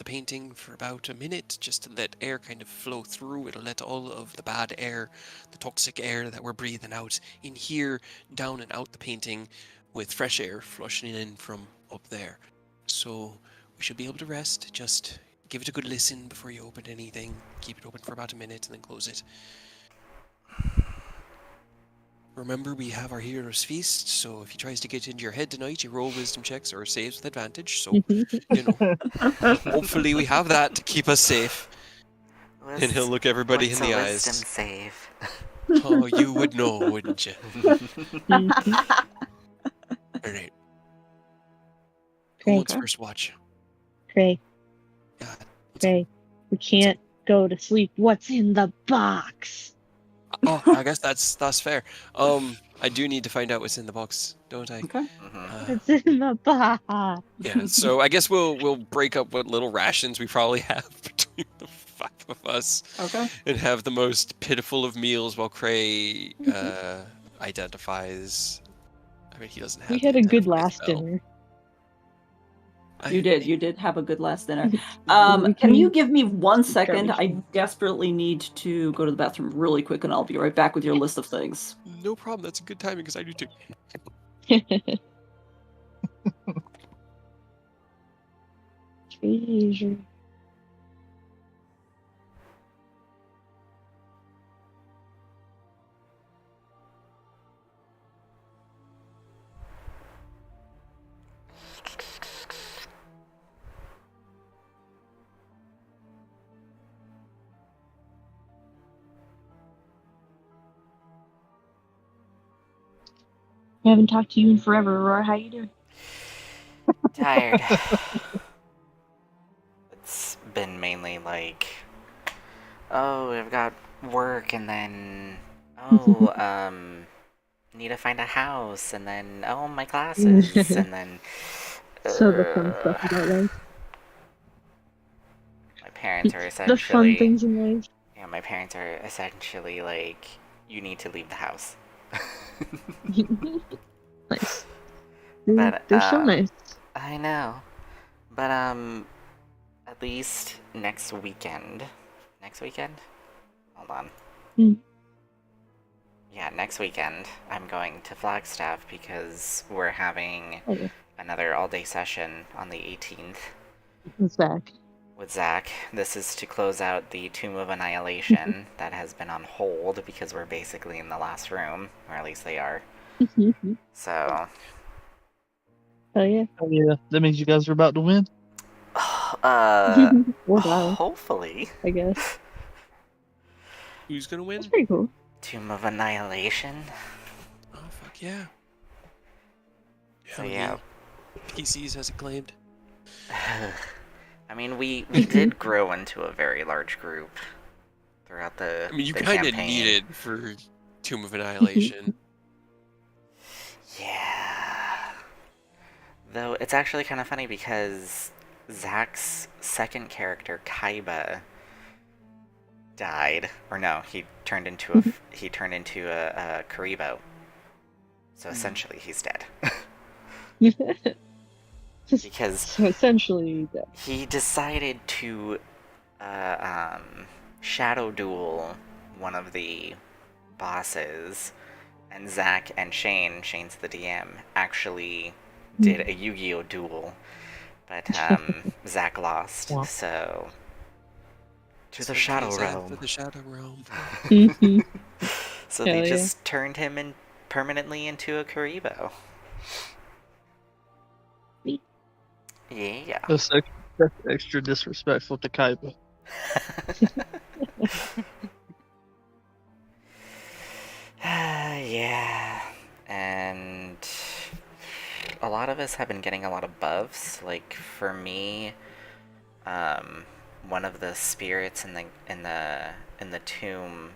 S5: the painting for about a minute, just to let air kind of flow through. It'll let all of the bad air, the toxic air that we're breathing out in here, down and out the painting, with fresh air flushing in from up there. So we should be able to rest. Just give it a good listen before you open anything. Keep it open for about a minute and then close it. Remember, we have our hero's feast, so if he tries to get into your head tonight, you roll wisdom checks or saves with advantage. So, hopefully we have that to keep us safe. And he'll look everybody in the eyes.
S2: Wisdom save.
S5: Oh, you would know, wouldn't you? Alright. Who wants first watch?
S3: Cray.
S5: Yeah.
S3: Cray. We can't go to sleep. What's in the box?
S5: Oh, I guess that's fair. I do need to find out what's in the box, don't I?
S4: Okay.
S3: What's in the box?
S5: Yeah, so I guess we'll break up what little rations we probably have between the 5 of us.
S4: Okay.
S5: And have the most pitiful of meals while Cray identifies. I mean, he doesn't have.
S3: We had a good last dinner.
S4: You did have a good last dinner. Can you give me 1 second? I desperately need to go to the bathroom really quick, and I'll be right back with your list of things.
S5: No problem. That's a good timing because I do too.
S3: Treasure. I haven't talked to you in forever, Aurora. How you doing?
S2: Tired. It's been mainly like, oh, I've got work, and then, need to find a house, and then, my classes, and then...
S3: So the fun stuff about life.
S2: My parents are essentially...
S3: The fun things in life.
S2: Yeah, my parents are essentially like, you need to leave the house.
S3: Nice.
S2: But,
S3: they're so nice.
S2: I know. But, at least next weekend... Next weekend? Hold on. Yeah, next weekend, I'm going to Flagstaff because we're having another all-day session on the 18th. With Zach. This is to close out the Tomb of Annihilation that has been on hold because we're basically in the last room, or at least they are. So...
S3: Oh yeah.
S1: Oh yeah. That means you guys are about to win?
S2: Hopefully.
S3: I guess.
S5: Who's gonna win?
S3: That's pretty cool.
S2: Tomb of Annihilation.
S5: Oh fuck yeah.
S2: So yeah.
S5: PCs has it claimed.
S2: I mean, we did grow into a very large group throughout the
S5: I mean, you
S2: kind
S5: of need it for Tomb of Annihilation.
S2: Yeah. Though it's actually kind of funny because Zach's second character, Kaiba, died. Or no, he turned into a Karibo. So essentially, he's dead. Because
S3: so essentially
S2: he decided to shadow duel one of the bosses, and Zach and Shane's the DM, actually did a Yu-Gi-Oh duel, but Zach lost, so to the Shadow Realm.
S5: To the Shadow Realm.
S2: So they just turned him permanently into a Karibo. Yeah.
S1: That's extra disrespectful to Kaiba.
S2: Yeah. And a lot of us have been getting a lot of buffs. Like for me, one of the spirits in the tomb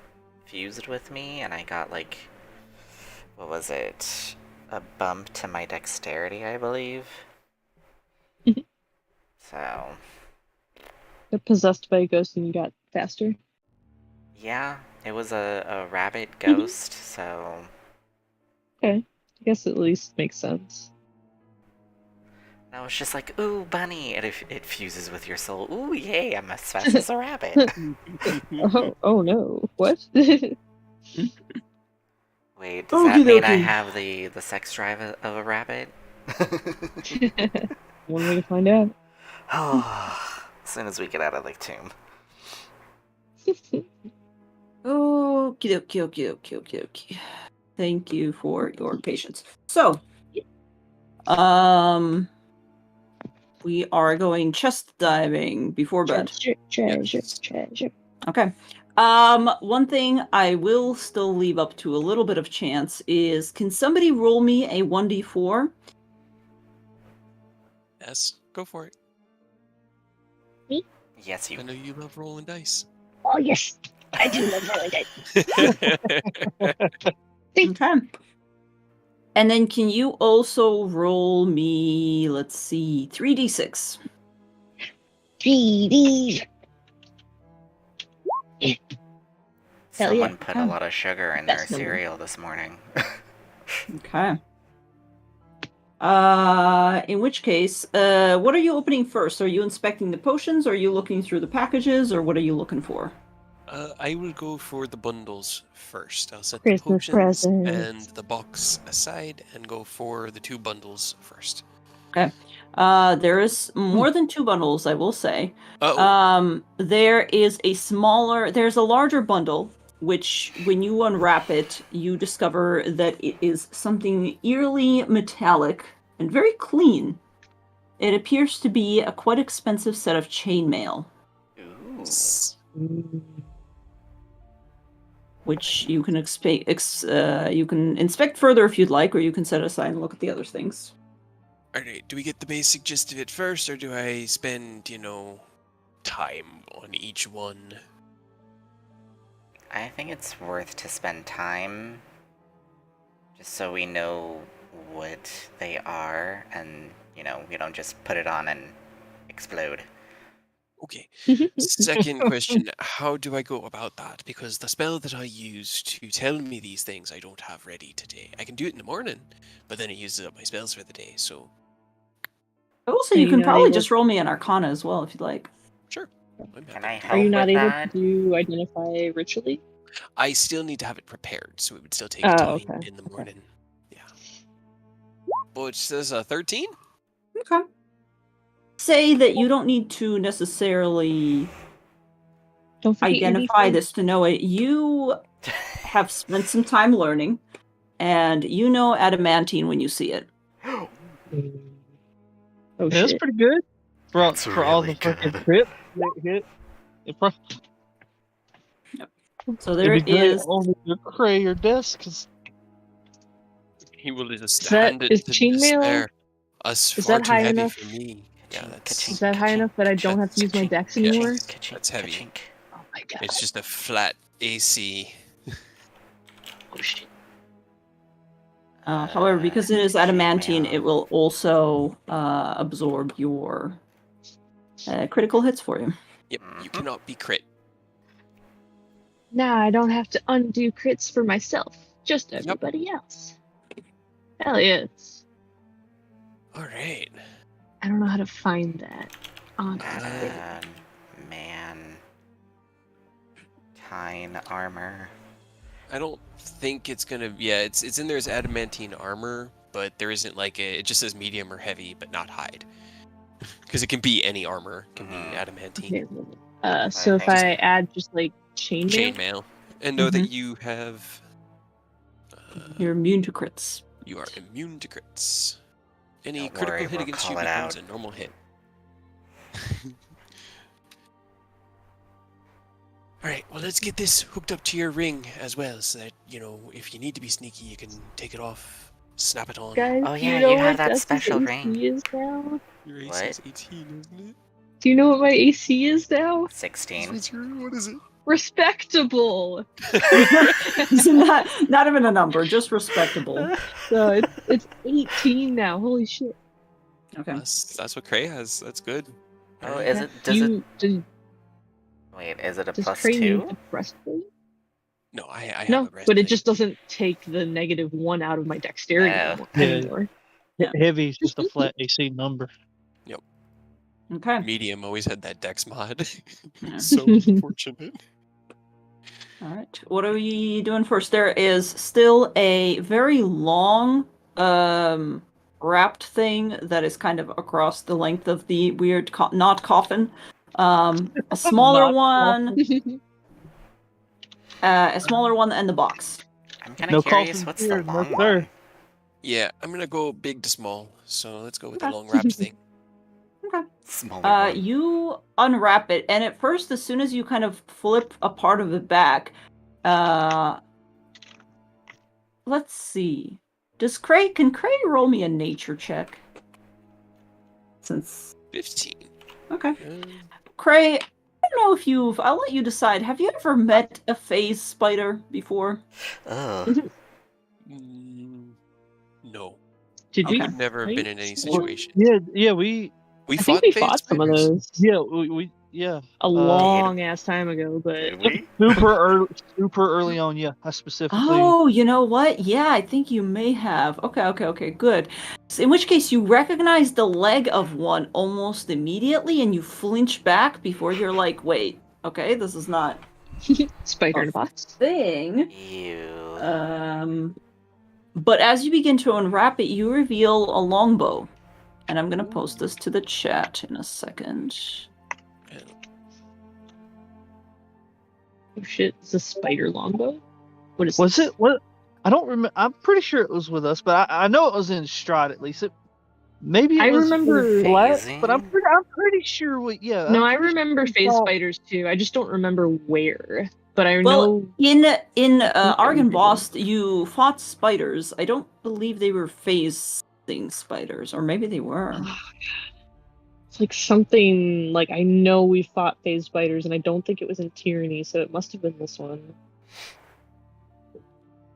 S2: fused with me, and I got like, what was it? A bump to my dexterity, I believe. So.
S3: Got possessed by a ghost and you got faster?
S2: Yeah, it was a rabbit ghost, so...
S3: Okay, I guess it at least makes sense.
S2: I was just like, ooh, bunny, and it fuses with your soul. Ooh, yay, I'm as fast as a rabbit.
S3: Oh no. What?
S2: Wait, does that
S4: Okie
S2: mean I
S4: dokie.
S2: have the sex drive of a rabbit?
S3: One way to find out.
S2: Oh, as soon as we get out of the tomb.
S4: Okie dokie. Thank you for your patience. So, we are going chest diving before bed.
S3: Treasure.
S4: Okay. One thing I will still leave up to a little bit of chance is, can somebody roll me a 1d4?
S5: Yes, go for it.
S2: Yes, you.
S5: I know you love rolling dice.
S3: Oh yes, I do love rolling dice.
S4: Okay. And then can you also roll me, let's see, 3d6?
S3: 3D.
S2: Someone put a
S4: Okay.
S2: lot of sugar in their cereal this morning.
S4: Okay. In which case, what are you opening first? Are you inspecting the potions? Are you looking through the packages? Or what are you looking for?
S5: I will go for the bundles first. I'll set
S3: Christmas
S5: the potions
S3: presents.
S5: and the box aside and go for the 2 bundles first.
S4: Okay. There is more than 2 bundles, I will say.
S5: Uh-oh.
S4: There's a larger bundle, which when you unwrap it, you discover that it is something eerily metallic and very clean. It appears to be a quite expensive set of chainmail,
S2: Ooh.
S4: which you can you can inspect further if you'd like, or you can set aside and look at the other things.
S5: Alright, do we get the basic gist of it first, or do I spend, time on each one?
S2: I think it's worth to spend time just so we know what they are and, we don't just put it on and explode.
S5: Okay. Second question, how do I go about that? Because the spell that I use to tell me these things I don't have ready today. I can do it in the morning, but then it uses up my spells for the day, so...
S4: Also, you can probably just roll me an Arcana as well, if you'd like.
S5: Sure.
S2: Can I help
S3: Are you not
S2: with
S3: able
S2: that?
S3: to identify ritually?
S5: I still need to have it prepared, so it would still take time in the morning. Yeah. But it says 13?
S4: Okay. Say that you don't need to necessarily identify this to know it. You have spent some time learning, and you know adamantine when you see it.
S1: Oh, that's pretty good for all the fucking crit hit.
S4: So there is
S1: only your cray or desk, because
S5: he will just hand it to despair. Us far too heavy for me. Yeah,
S3: is that high enough that I don't have to use my dex anymore?
S5: That's heavy.
S3: Oh my god.
S5: It's just a flat AC.
S3: Oh shit.
S4: However, because it is adamantine, it will also absorb your critical hits for you.
S5: Yep, you cannot be crit.
S3: Now I don't have to undo crits for myself, just everybody else. Hell yes.
S5: Alright.
S3: I don't know how to find that.
S2: Adamantine armor.
S5: I don't think it's gonna... Yeah, it's in there as adamantine armor, but there isn't it just says medium or heavy, but not hide. Because it can be any armor. It can be adamantine.
S3: Okay. So if I add just chainmail?
S5: Chainmail. And know that you have...
S4: You're immune to crits.
S5: You are immune to crits. Any
S2: Don't
S5: critical
S2: worry,
S5: hit
S2: we'll
S5: against
S2: call
S5: you
S2: it
S5: becomes
S2: out.
S5: a normal hit. Alright, well let's get this hooked up to your ring as well, so that, if you need to be sneaky, you can take it off, snap it on.
S3: Guys,
S2: Oh yeah, you have that special ring.
S3: Is now?
S5: Your AC is 18, isn't it?
S3: Do you know what my AC is now?
S2: 16.
S5: What is it?
S3: Respectable!
S4: not even a number, just respectable.
S3: So it's 18 now, holy shit.
S4: Okay.
S5: That's what Cray has, that's good.
S2: Oh,
S5: Alright.
S2: is it? Wait, is it a plus 2?
S5: No, I have
S3: No,
S5: a breastplate.
S3: but it just doesn't take the -1 out of my dexterity anymore.
S4: Yeah.
S1: Heavy is just a flat AC number.
S4: Okay.
S5: Medium always had that dex mod.
S4: Yeah.
S5: So unfortunate.
S4: All right. What are we doing first? There is still a very long wrapped thing that is kind of across the length of the weird not coffin. A smaller
S1: Not
S4: one. A smaller one and the box.
S2: I'm kind
S1: No
S2: of curious,
S1: coffin
S2: what's
S1: here,
S2: the
S1: no
S2: long
S1: sir.
S2: one?
S5: Yeah, I'm gonna go big to small. So let's go with the
S4: Okay.
S5: long wrapped thing.
S4: Okay.
S2: Smaller one.
S4: You unwrap it, and at first, as soon as you kind of flip a part of it back, let's see. Can Cray roll me a nature check? Since
S5: 15.
S4: okay. Cray, I don't know if I'll let you decide. Have you ever met a phase spider before?
S2: Ugh.
S5: No.
S3: Did
S4: Okay.
S3: we?
S5: I've never been in any
S3: Right?
S5: situation.
S1: Yeah, we
S5: We
S3: I think
S5: fought
S3: we
S5: phase
S3: fought some of
S5: spiders.
S3: those
S1: yeah we yeah.
S3: a long ass time ago, but
S2: Did we?
S1: Super early on. Yeah, I specifically.
S4: Oh, you know what? Yeah, I think you may have. Okay, good. So in which case, you recognize the leg of one almost immediately, and you flinch back before you're like, wait, okay, this is not
S3: spider in a box.
S4: thing.
S2: Ew.
S4: But as you begin to unwrap it, you reveal a longbow. And I'm going to post this to the chat in a second.
S3: Oh shit! It's a spider longbow. What is?
S1: Was
S3: this?
S1: it what? I don't remember. I'm pretty sure it was with us, but I know it was in Strahd at least. Maybe it
S3: I
S1: was
S3: remember
S1: flat, but I'm
S2: phasing?
S1: pretty sure we. Yeah.
S3: No,
S1: I'm
S3: I
S1: pretty sure
S3: remember
S1: we
S3: phase
S1: saw-
S3: spiders too. I just don't remember where. But I
S4: Well,
S3: know
S4: in
S3: that we
S4: Argon
S3: did
S4: Bost, you fought spiders. I don't believe they were phasing spiders, or maybe they were.
S3: it's like something like I know we fought phase spiders, and I don't think it was in Tyranny, so it must have been this one.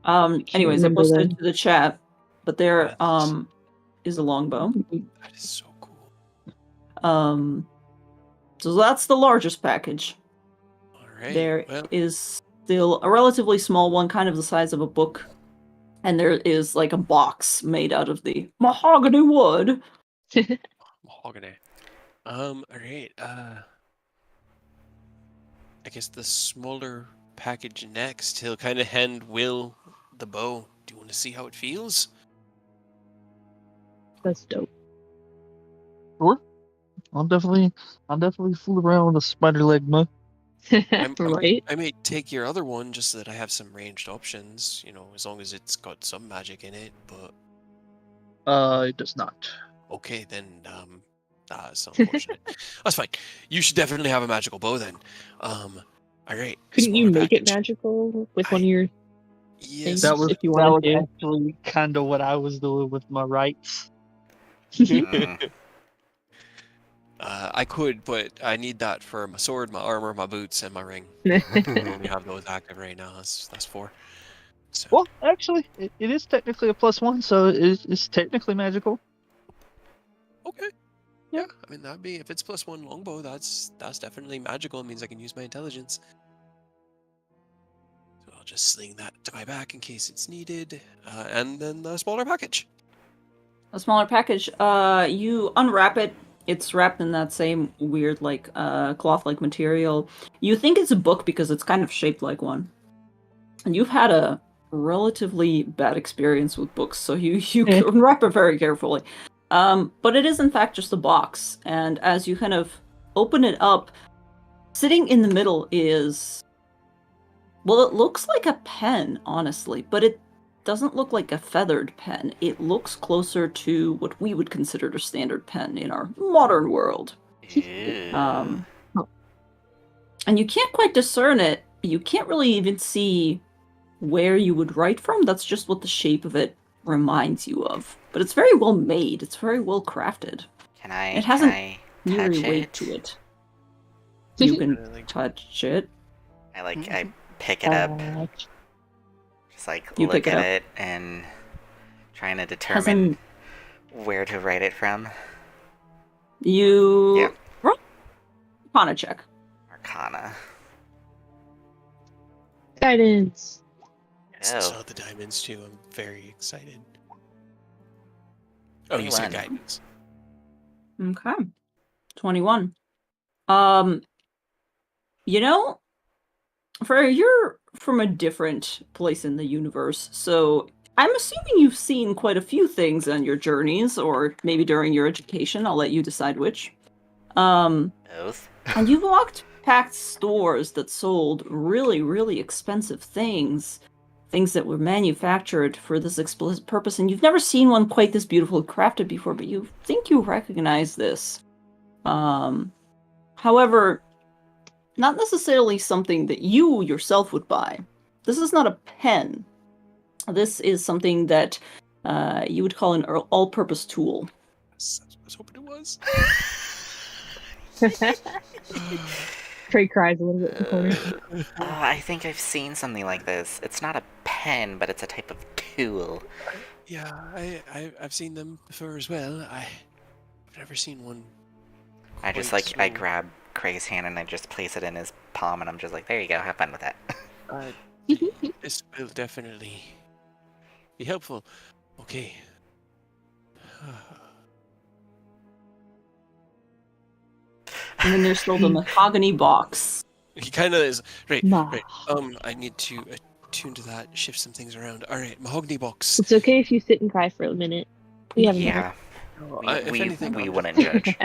S4: Anyways, I
S3: remember
S4: posted
S3: that.
S4: it to the chat, but there
S5: Yes.
S4: is a longbow.
S5: That is so cool.
S4: So that's the largest package.
S5: All right.
S4: There
S5: well,
S4: is still a relatively small one, kind of the size of a book, and there is like a box made out of the mahogany wood.
S5: mahogany. All right. I guess the smaller package next. He'll kind of hand Will the bow. Do you want to see how it feels?
S3: That's dope.
S1: Sure. I'll definitely fool around with a spider leg mo.
S3: Right?
S5: I might take your other one just so that I have some ranged options. You know, as long as it's got some magic in it. But
S1: It does not.
S5: okay, then that's unfortunate. That's fine. You should definitely have a magical bow then. All right.
S3: Couldn't you
S5: smaller
S3: make it
S5: package.
S3: magical with one of your
S5: Yes.
S1: That was
S3: if you wanted to?
S1: actually kind of what I was doing with my rights.
S2: Mm.
S5: I could, but I need that for my sword, my armor, my boots, and my ring. I only have those active right now. That's 4. So.
S1: Well, actually, it is technically a +1, so it's technically magical.
S5: Okay. Yeah, I mean that'd be if it's +1 longbow. That's definitely magical. It means I can use my intelligence. So I'll just sling that to my back in case it's needed, and then the smaller package.
S4: A smaller package. You unwrap it. It's wrapped in that same weird, like, cloth-like material. You think it's a book because it's kind of shaped like one. And you've had a relatively bad experience with books, so you unwrap it very carefully. But it is in fact just a box, and as you kind of open it up, sitting in the middle is... Well, it looks like a pen, honestly, but it doesn't look like a feathered pen. It looks closer to what we would consider a standard pen in our modern world.
S2: Ew.
S4: And you can't quite discern it. You can't really even see where you would write from. That's just what the shape of it reminds you of. But it's very well made. It's very well crafted. It hasn't
S2: touch
S4: weight
S2: it?
S4: to it. You can touch it.
S2: I pick it up. Just like
S4: You
S2: look
S4: pick it
S2: at
S4: up.
S2: it and trying to determine where to write it from.
S4: You
S2: Yep.
S4: roll Arcana check.
S2: Arcana.
S3: Guidance.
S5: Yes, I
S2: Oh.
S5: saw the diamonds too. I'm very excited. Oh, you said
S2: 21.
S5: guidance.
S4: Okay. 21. Freya, you're from a different place in the universe, so I'm assuming you've seen quite a few things on your journeys, or maybe during your education. I'll let you decide which.
S2: Both.
S4: And you've walked past stores that sold really, really expensive things that were manufactured for this explicit purpose, and you've never seen one quite this beautifully crafted before, but you think you recognize this. However, not necessarily something that you yourself would buy. This is not a pen. This is something that you would call an all-purpose tool.
S5: I was hoping it was.
S3: Trey cries a little bit in the corner.
S2: I think I've seen something like this. It's not a pen, but it's a type of tool.
S5: Yeah, I've seen them before as well. I've never seen one.
S2: I just
S5: quite
S2: I
S5: so-
S2: grab Craig's hand and I just place it in his palm, and I'm just like, there you go, have fun with that.
S5: This will definitely be helpful. Okay.
S4: And then there's still the mahogany box.
S5: He kind of is right.
S3: Nah.
S5: Right. I need to attune to that, shift some things around. All right, mahogany box.
S3: It's okay if you sit and cry for a minute. We have a minute.
S2: Yeah,
S5: If anything,
S2: we
S5: I'm
S2: wouldn't judge.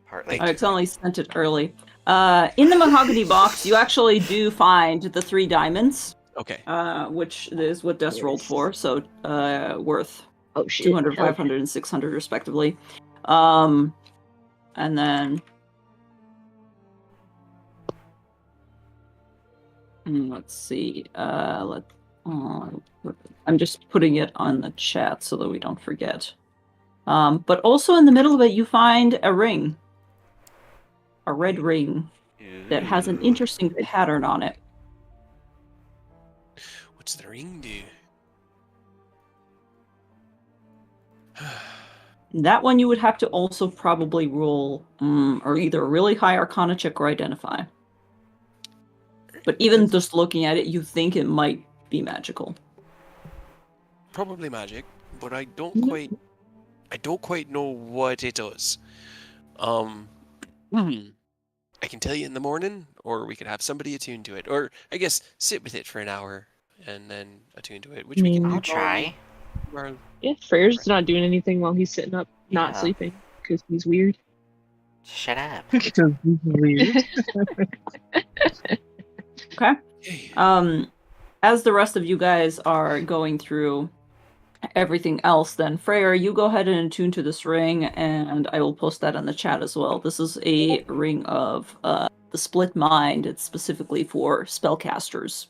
S2: Partly.
S4: It's only sent it early. In the mahogany box, you actually do find the 3 diamonds,
S5: Okay.
S4: which is what Des rolled for, so worth
S3: Oh shit.
S4: 200,
S3: Hell yeah.
S4: 500, and 600 respectively. And then let's see. I'm just putting it on the chat so that we don't forget. But also in the middle of it, you find a ring, a red ring that has an
S2: Ooh.
S4: interesting pattern on it.
S5: What's the ring do?
S4: That one you would have to also probably roll, or either a really high Arcana check or Identify. But even just looking at it, you think it might be magical.
S5: Probably magic, but I don't quite know what it does. I can tell you in the morning, or we could have somebody attune to it, or I guess sit with it for an hour and then attune to it, which we can
S2: I'll
S5: do.
S2: try.
S3: Yeah, Freyr's not doing anything while he's sitting up, not
S2: Yeah.
S3: sleeping, because he's weird.
S2: Shut up.
S1: Because he's weird.
S4: Okay.
S5: Okay.
S4: As the rest of you guys are going through everything else, then Freyr, you go ahead and attune to this ring, and I will post that in the chat as well. This is a ring of the split mind. It's specifically for spellcasters.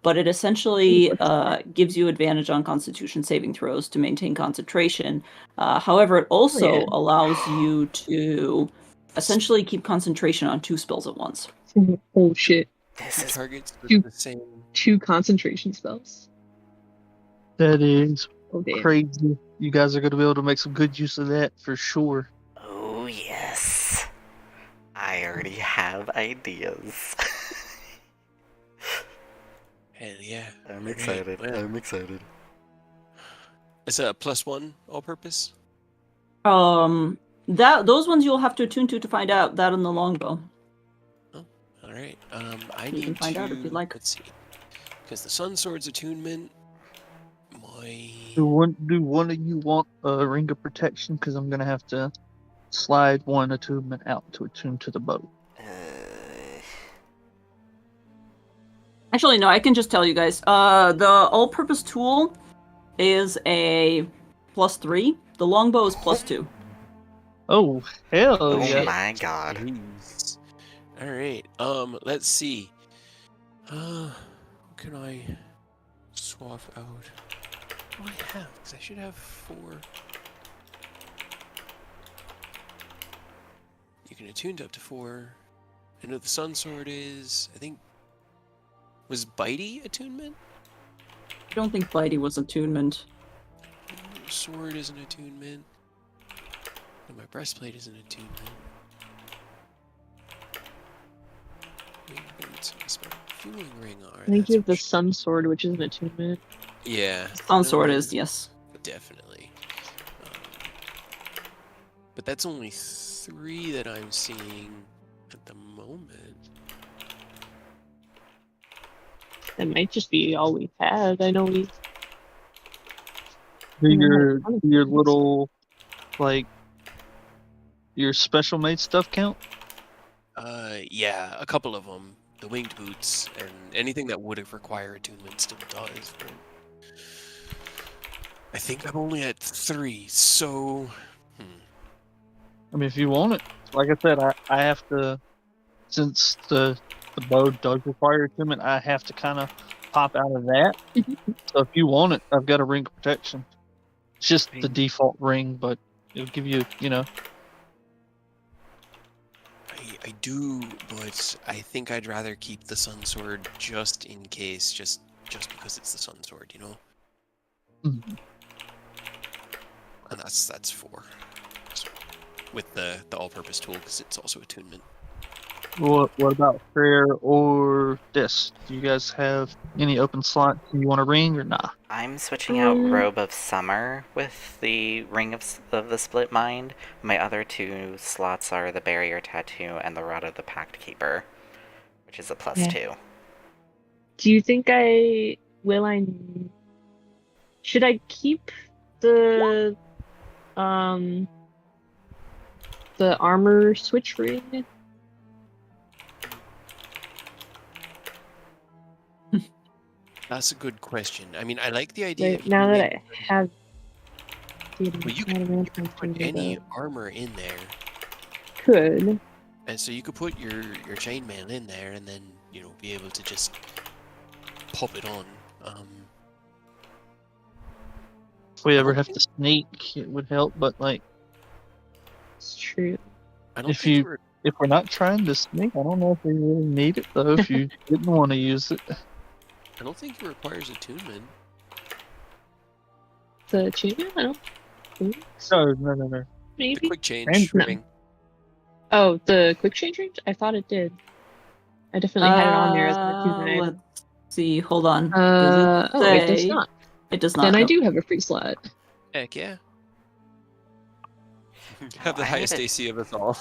S4: But it essentially gives you advantage on Constitution saving throws to maintain concentration. However, it also allows you to essentially keep concentration on 2 spells at once.
S3: Oh shit.
S2: This is
S5: Targets with
S3: You-
S5: the same.
S3: 2 concentration spells.
S1: That is
S3: Oh damn.
S1: crazy. You guys are going to be able to make some good use of that for sure.
S2: Oh, yes. I already have ideas.
S5: Hell yeah.
S2: I'm
S5: Alright,
S2: excited.
S5: well,
S2: I'm excited.
S5: It's a +1 all-purpose.
S4: Those ones you'll have to attune to find out. That and the longbow.
S5: All right. I
S4: You
S5: need
S4: can find
S5: to.
S4: out if you'd like.
S5: Let's see. Because the Sun Sword's attunement. My.
S1: Do one of you want a ring of protection? Because I'm going to have to slide one attunement out to attune to the bow.
S4: Actually, no, I can just tell you guys. The all-purpose tool is a +3. The longbow is +2.
S1: Oh, hell
S2: Oh
S1: yeah.
S2: my god.
S5: Jeez. All right. Let's see. What can I swap out? What do I have? Because I should have 4. You can attune to up to 4. I know the Sun Sword is. I think. Was Bitey attunement?
S4: I don't think Blighty was attunement.
S5: Sword is an attunement. And my breastplate is an attunement. Fueling ring.
S3: I think you have the sun sword, which is an attunement.
S5: Yeah.
S4: Sun sword is, yes.
S5: Definitely. But that's only 3 that I'm seeing at the moment.
S3: That might just be all we've had. I know we.
S1: Do
S3: I know we had a
S1: your
S3: ton of
S1: your
S3: things.
S1: little like your special made stuff count?
S5: Yeah, a couple of them. The winged boots and anything that would have required attunement still does. But I think I'm only at 3, so.
S1: I mean, if you want it, like I said, I have to, since the bow does require attunement, I have to kind of pop out of that. So if you want it, I've got a ring of protection. It's just the default ring, but it'll give you,
S5: I do, but I think I'd rather keep the sun sword just in case, just because it's the sun sword,
S1: Mhm.
S5: And that's 4. So, with the all-purpose tool, because it's also attunement.
S1: What about prayer or this? Do you guys have any open slots you want a ring or not?
S2: I'm switching out Robe of Summer with the Ring of the Split Mind. My other 2 slots are the Barrier Tattoo and the Rod of the Pact Keeper, which is a +2.
S3: Do you think should I keep the armor switch ring?
S5: That's a good question. I mean, I like the idea of
S3: Now that
S5: doing-
S3: I have
S5: Well, you can put any armor in there,
S3: could.
S5: and so you could put your chainmail in there, and then be able to just pop it on.
S1: If we ever have to sneak, it would help. But like,
S3: It's true.
S5: I don't
S1: if
S5: think
S1: we're not trying to sneak, I don't know if we really need it though. If you didn't want to use it,
S5: I don't think it requires attunement.
S3: The achievement? I don't think so.
S1: no.
S5: The
S3: Maybe.
S5: quick change
S3: No.
S5: ring.
S3: Oh, the quick change range? I thought it did. I definitely had it on there as an achievement item.
S4: Let's see. Hold on.
S3: It does not.
S4: It does not.
S3: Then I
S4: no.
S3: do have a free slot.
S5: Heck yeah. Have the highest AC of us all.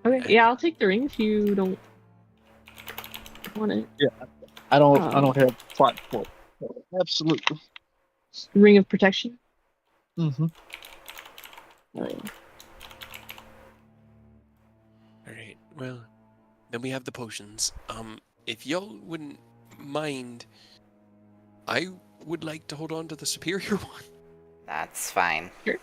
S3: Okay, yeah, I'll take the ring if you don't want it.
S1: yeah, I don't have slot for it. So, absolutely.
S3: Ring of protection.
S1: Mm-hmm.
S3: Oh, yeah.
S5: Alright, well, then we have the potions. If y'all wouldn't mind, I would like to hold on to the superior one.
S2: That's fine.
S3: Sure.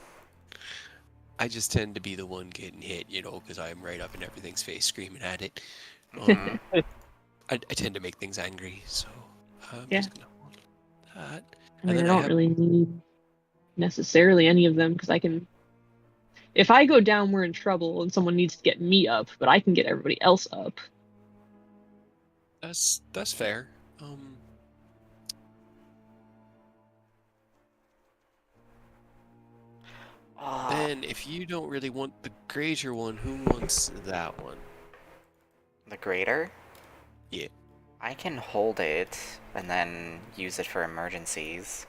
S5: I just tend to be the one getting hit, because I'm right up in everything's face screaming at it. I tend to make things angry, so I'm just gonna hold that.
S3: I mean, I don't really need necessarily any of them because I can. If I go down, we're in trouble, and someone needs to get me up, but I can get everybody else up.
S5: That's fair. Then, if you don't really want the greater one, who wants that one?
S2: The greater?
S5: Yeah.
S2: I can hold it and then use it for emergencies.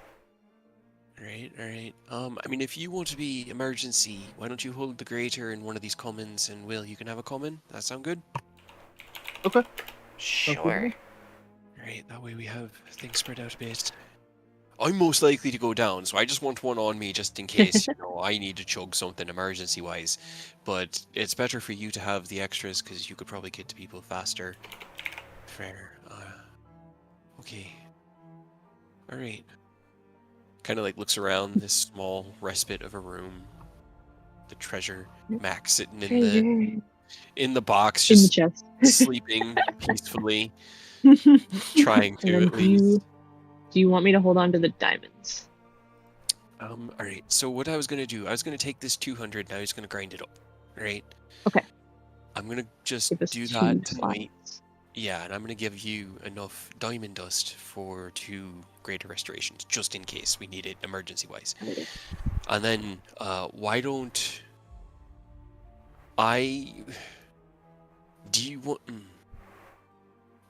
S5: Alright. I mean, if you want to be emergency, why don't you hold the greater in one of these commons, and Will, you can have a common? That sound good?
S1: Okay.
S2: Sure.
S5: Alright, that way we have things spread out a bit. I'm most likely to go down, so I just want one on me just in case, I need to chug something emergency-wise. But it's better for you to have the extras, because you could probably get to people faster. Fair. Okay. Alright. Kind of looks around this small respite of a room. The treasure Max sitting in the box, just
S3: in the chest.
S5: sleeping peacefully, trying to at least.
S3: Do you want me to hold on to the diamonds?
S5: Alright, so what I was going to do, I was going to take this 200, now I was going to grind it up. Alright?
S3: Okay.
S5: I'm going to just do that tonight. Yeah, and I'm going to give you enough diamond dust for 2 greater restorations, just in case we need it emergency-wise. And then, why don't I... Do you want...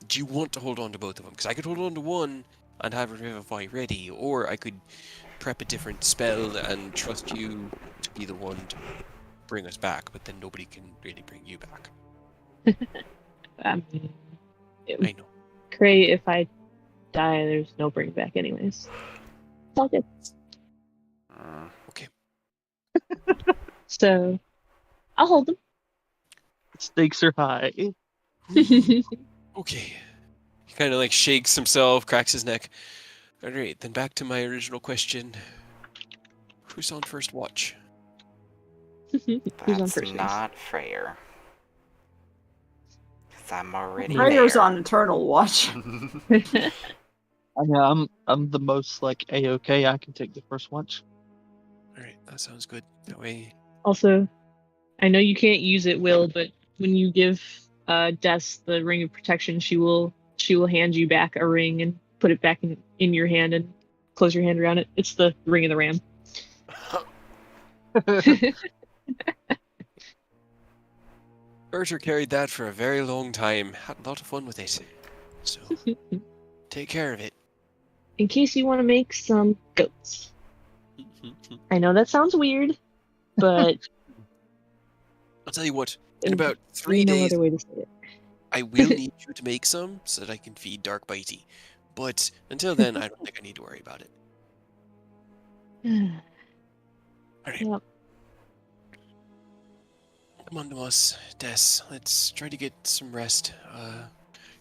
S5: do you want to hold on to both of them? Because I could hold on to one and have Revivify ready, or I could prep a different spell and trust you to be the one to bring us back, but then nobody can really bring you back.
S3: I
S5: know.
S3: Great, if I die, there's no bring back anyways. It's all good.
S5: Okay.
S3: So, I'll hold them.
S1: Stakes are high.
S5: Okay. He kind of like shakes himself, cracks his neck. Alright, then back to my original question. Who's on first watch?
S3: Who's on
S2: That's
S3: first
S2: not Freyr. Because I'm already
S4: Freyr's
S2: there.
S4: on eternal watch.
S1: I'm the most like A-okay. I can take the first watch.
S5: Alright, that sounds good. That way.
S3: Also, I know you can't use it, Will, but when you give Des the ring of protection, she will hand you back a ring and put it back in your hand and close your hand around it. It's the ring of the ram.
S5: Berger carried that for a very long time. Had a lot of fun with it. So, take care of it.
S3: In case you want to make some goats. I know that sounds weird, but
S5: I'll tell you what, in about 3
S3: no
S5: days,
S3: other way to say it.
S5: I will need you to make some so that I can feed Dark Bitey. But until then, I don't think I need to worry about it. Alright.
S3: Yep.
S5: Come on, Demas, Des, let's try to get some rest.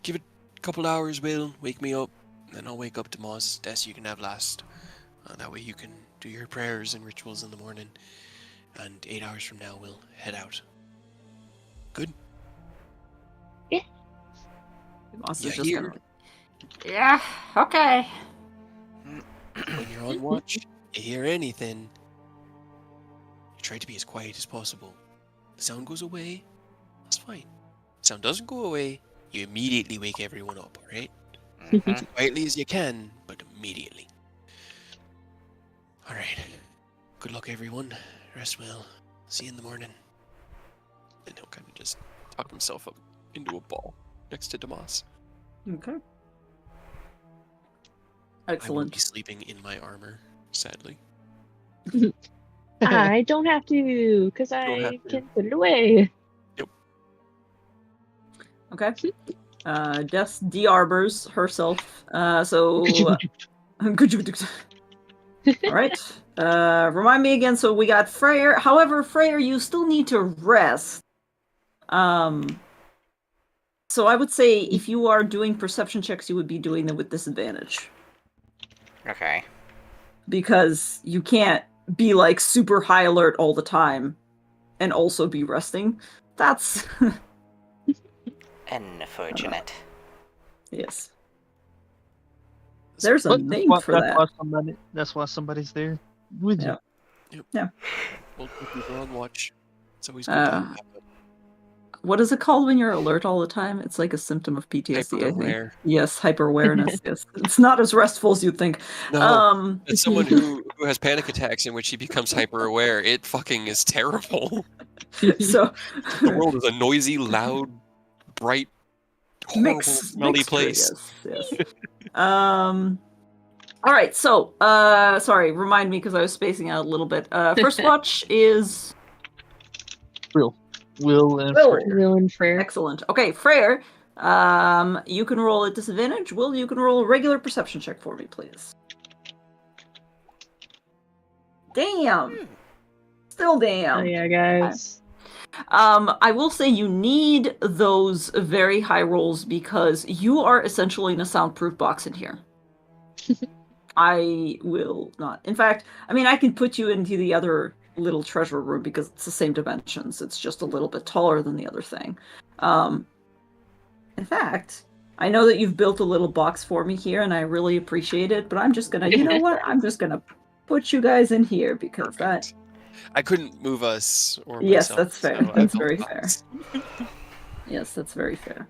S5: Give it a couple hours, Will. Wake me up, then I'll wake up Demas. Des, you can have last. That way you can do your prayers and rituals in the morning. And 8 hours from now, we'll head out. Good?
S3: Yeah.
S4: Moss
S5: Yeah,
S4: is just
S5: here.
S4: gonna... Yeah, okay.
S5: When you're on watch, you hear anything, you try to be as quiet as possible. The sound goes away, that's fine. The sound doesn't go away, you immediately wake everyone up, alright? As quietly as you can, but immediately. Alright. Good luck, everyone. Rest well. See you in the morning. And he'll kind of just tuck himself up into a ball next to Demas.
S4: Okay.
S5: I won't
S4: Excellent.
S5: be sleeping in my armor, sadly.
S3: I don't have to, because
S5: don't
S3: I
S5: have to.
S3: can put it away.
S4: Okay. Des de-arbors herself. So... Alright. Remind me again, so we got Freyr. However, Freyr, you still need to rest. So I would say if you are doing perception checks, you would be doing them with disadvantage.
S2: Okay.
S4: Because you can't be like super high alert all the time and also be resting. That's...
S2: Unfortunate.
S4: Yes. There's a name for that.
S1: That's why somebody's there with you.
S4: Yeah.
S5: Well, people on watch. It's always good to have backup.
S4: What is it called when you're alert all the time? It's like a symptom of PTSD, I think.
S5: Hyper-aware.
S4: Yes, hyper-awareness, yes. It's not as restful as you'd think.
S5: No, it's someone who has panic attacks in which he becomes hyper-aware. It fucking is terrible.
S4: So
S5: The world is a noisy, loud, bright, horrible, smelly place.
S4: Yes. All right, so, sorry, remind me because I was spacing out a little bit. First watch is...
S1: Will and
S4: Will.
S1: Freyr.
S3: Will and Freyr.
S4: Excellent. Okay, Freyr, you can roll at disadvantage. Will, you can roll a regular perception check for me, please. Damn. Still damn.
S3: Oh yeah, guys.
S4: I will say you need those very high rolls because you are essentially in a soundproof box in here. I will not. In fact, I mean, I can put you into the other little treasure room because it's the same dimensions. It's just a little bit taller than the other thing. In fact, I know that you've built a little box for me here, and I really appreciate it, but I'm just gonna, you know what? I'm just gonna put you guys in here because that...
S5: I couldn't move us or
S4: Yes,
S5: myself,
S4: that's fair.
S5: so I
S4: That's
S5: felt
S4: very
S5: box.
S4: Yes, that's very fair.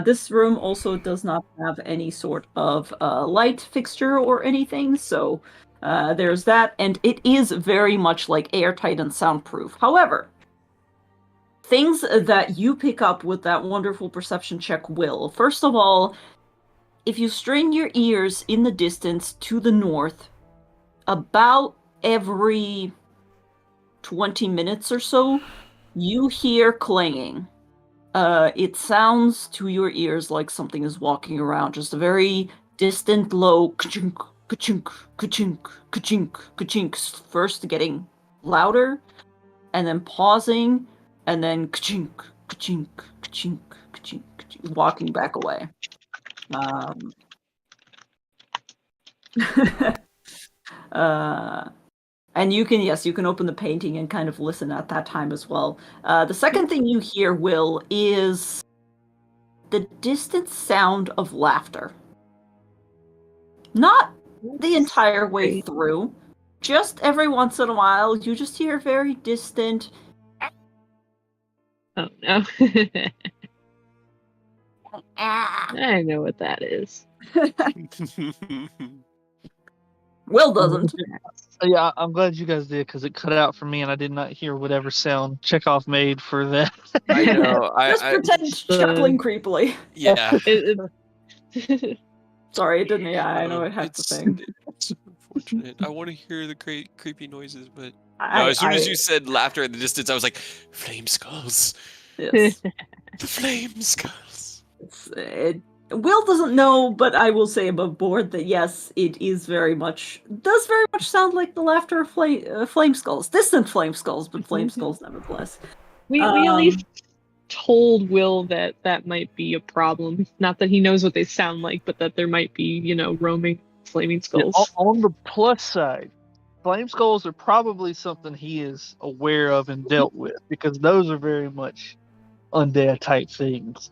S4: This room also does not have any sort of light fixture or anything, so there's that, and it is very much like airtight and soundproof. However, things that you pick up with that wonderful perception check will. First of all, if you strain your ears in the distance to the north, about every 20 minutes or so, you hear clanging. It sounds to your ears like something is walking around, just a very distant, low ka-chink, ka-chink, ka-chink, ka-chink, ka-chink, first getting louder, and then pausing, and then ka-chink, ka-chink, ka-chink, ka-chink, ka-chink, walking back away. And you can open the painting and kind of listen at that time as well. The second thing you hear, Will, is the distant sound of laughter. Not the entire way through. Just every once in a while, you just hear very distant.
S3: Oh no. I know what that is.
S4: Will doesn't.
S1: Yeah, I'm glad you guys did, because it cut out for me and I did not hear whatever sound Chekhov made for that.
S5: I know.
S4: Just pretend chuckling creepily.
S5: Yeah.
S4: Sorry, it didn't. Yeah, I know it had the thing.
S5: It's unfortunate. I want to hear the creepy noises, but no, as soon as you said laughter in the distance, I was like, flame skulls.
S4: Yes.
S5: The flame skulls.
S4: Will doesn't know, but I will say above board that yes, it does very much sound like the laughter of flame skulls. Distant flame skulls, but flame skulls nevertheless.
S3: We at least told Will that might be a problem. Not that he knows what they sound like, but that there might be, roaming flaming skulls.
S1: Yeah, on the plus side, flame skulls are probably something he is aware of and dealt with, because those are very much undead type things.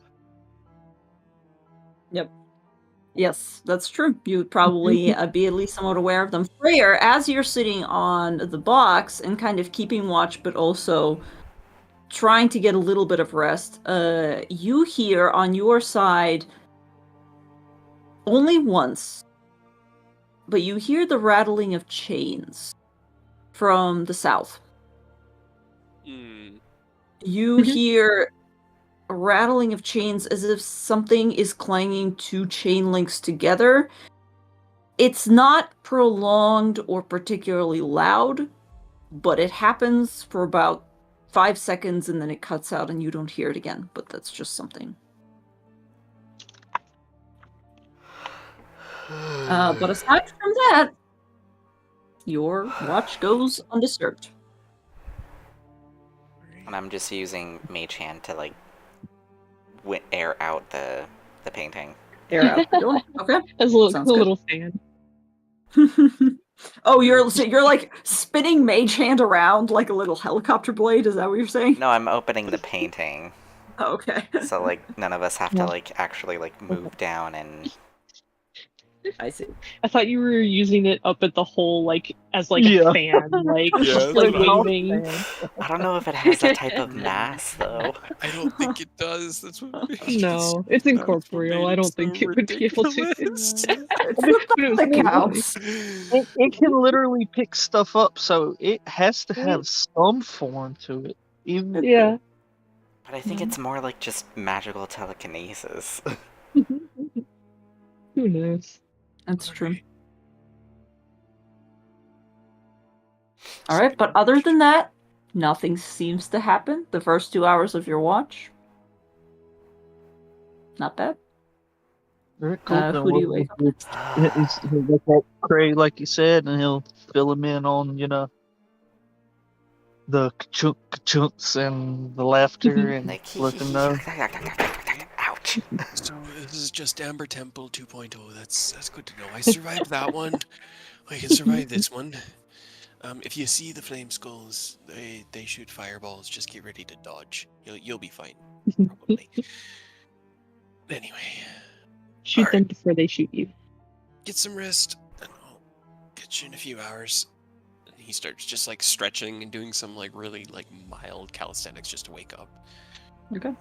S4: Yep. Yes, that's true. You would probably be at least somewhat aware of them. Freyr, as you're sitting on the box and kind of keeping watch, but also trying to get a little bit of rest, you hear on your side only once, but you hear the rattling of chains from the south. You hear a rattling of chains as if something is clanging two chain links together. It's not prolonged or particularly loud, but it happens for about 5 seconds and then it cuts out and you don't hear it again, but that's just something. But aside from that, your watch goes undisturbed.
S2: And I'm just using Mage Hand to air out the painting.
S4: Air out the door. Okay.
S3: As a little fan.
S4: Oh, you're like spinning Mage Hand around like a little helicopter blade. Is that what you're saying?
S2: No, I'm opening the painting.
S4: Oh, okay.
S2: So none of us have to actually move down and.
S4: I see.
S3: I thought you were using it up at the hole as a fan, waving.
S2: I don't know if it has that type of mass though.
S5: I don't think it does. That's what.
S3: No, it's incorporeal. I don't think it would be able to.
S1: It can literally pick stuff up, so it has to have some form to it.
S3: Yeah.
S2: But I think it's more like just magical telekinesis.
S3: Who knows?
S4: That's true. Alright, but other than that, nothing seems to happen the first 2 hours of your watch. Not bad.
S1: Very cool.
S4: Who do you wake up next?
S1: He'll wake up Craig, like you said, and he'll fill him in on, the chunks and the laughter and let them know.
S2: Ouch.
S5: So this is just Amber Temple 2.0. That's good to know. I survived that one. I can survive this one. If you see the flame skulls, they shoot fireballs. Just get ready to dodge. You'll be fine, probably. Anyway,
S3: shoot them before they shoot you.
S5: Get some rest, and I'll catch you in a few hours. And he starts just stretching and doing some really mild calisthenics just to wake up.
S4: Okay.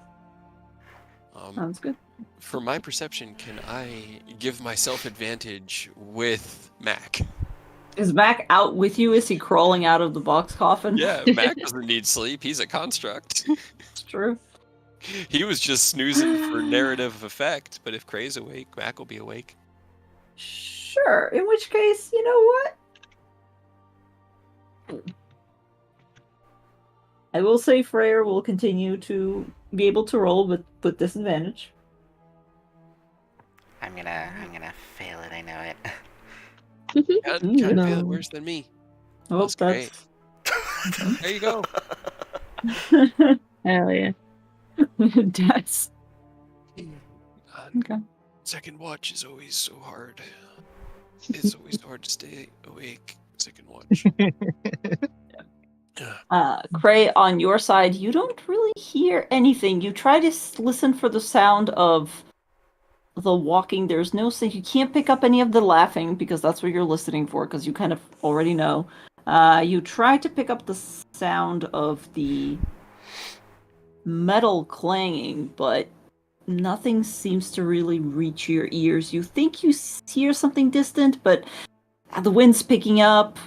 S4: Sounds good.
S5: For my perception, can I give myself advantage with Mac?
S4: Is Mac out with you? Is he crawling out of the box coffin?
S5: Yeah, Mac doesn't need sleep. He's a construct.
S4: True.
S5: He was just snoozing for narrative effect, but if Cray's awake, Mac will be awake.
S4: Sure. In which case, you know what? I will say Freyr will continue to be able to roll with disadvantage.
S2: I'm gonna fail it. I know it.
S5: Can't feel it worse than me.
S4: Oh,
S5: That's great. There you go.
S3: Hell yeah.
S4: That's okay.
S5: Second watch is always so hard. It's always hard to stay awake. Second watch.
S4: Cray, on your side, you don't really hear anything. You try to listen for the sound of the walking. There's no sound. You can't pick up any of the laughing because that's what you're listening for, because you kind of already know. You try to pick up the sound of the metal clanging, but nothing seems to really reach your ears. You think you hear something distant, but the wind's picking up.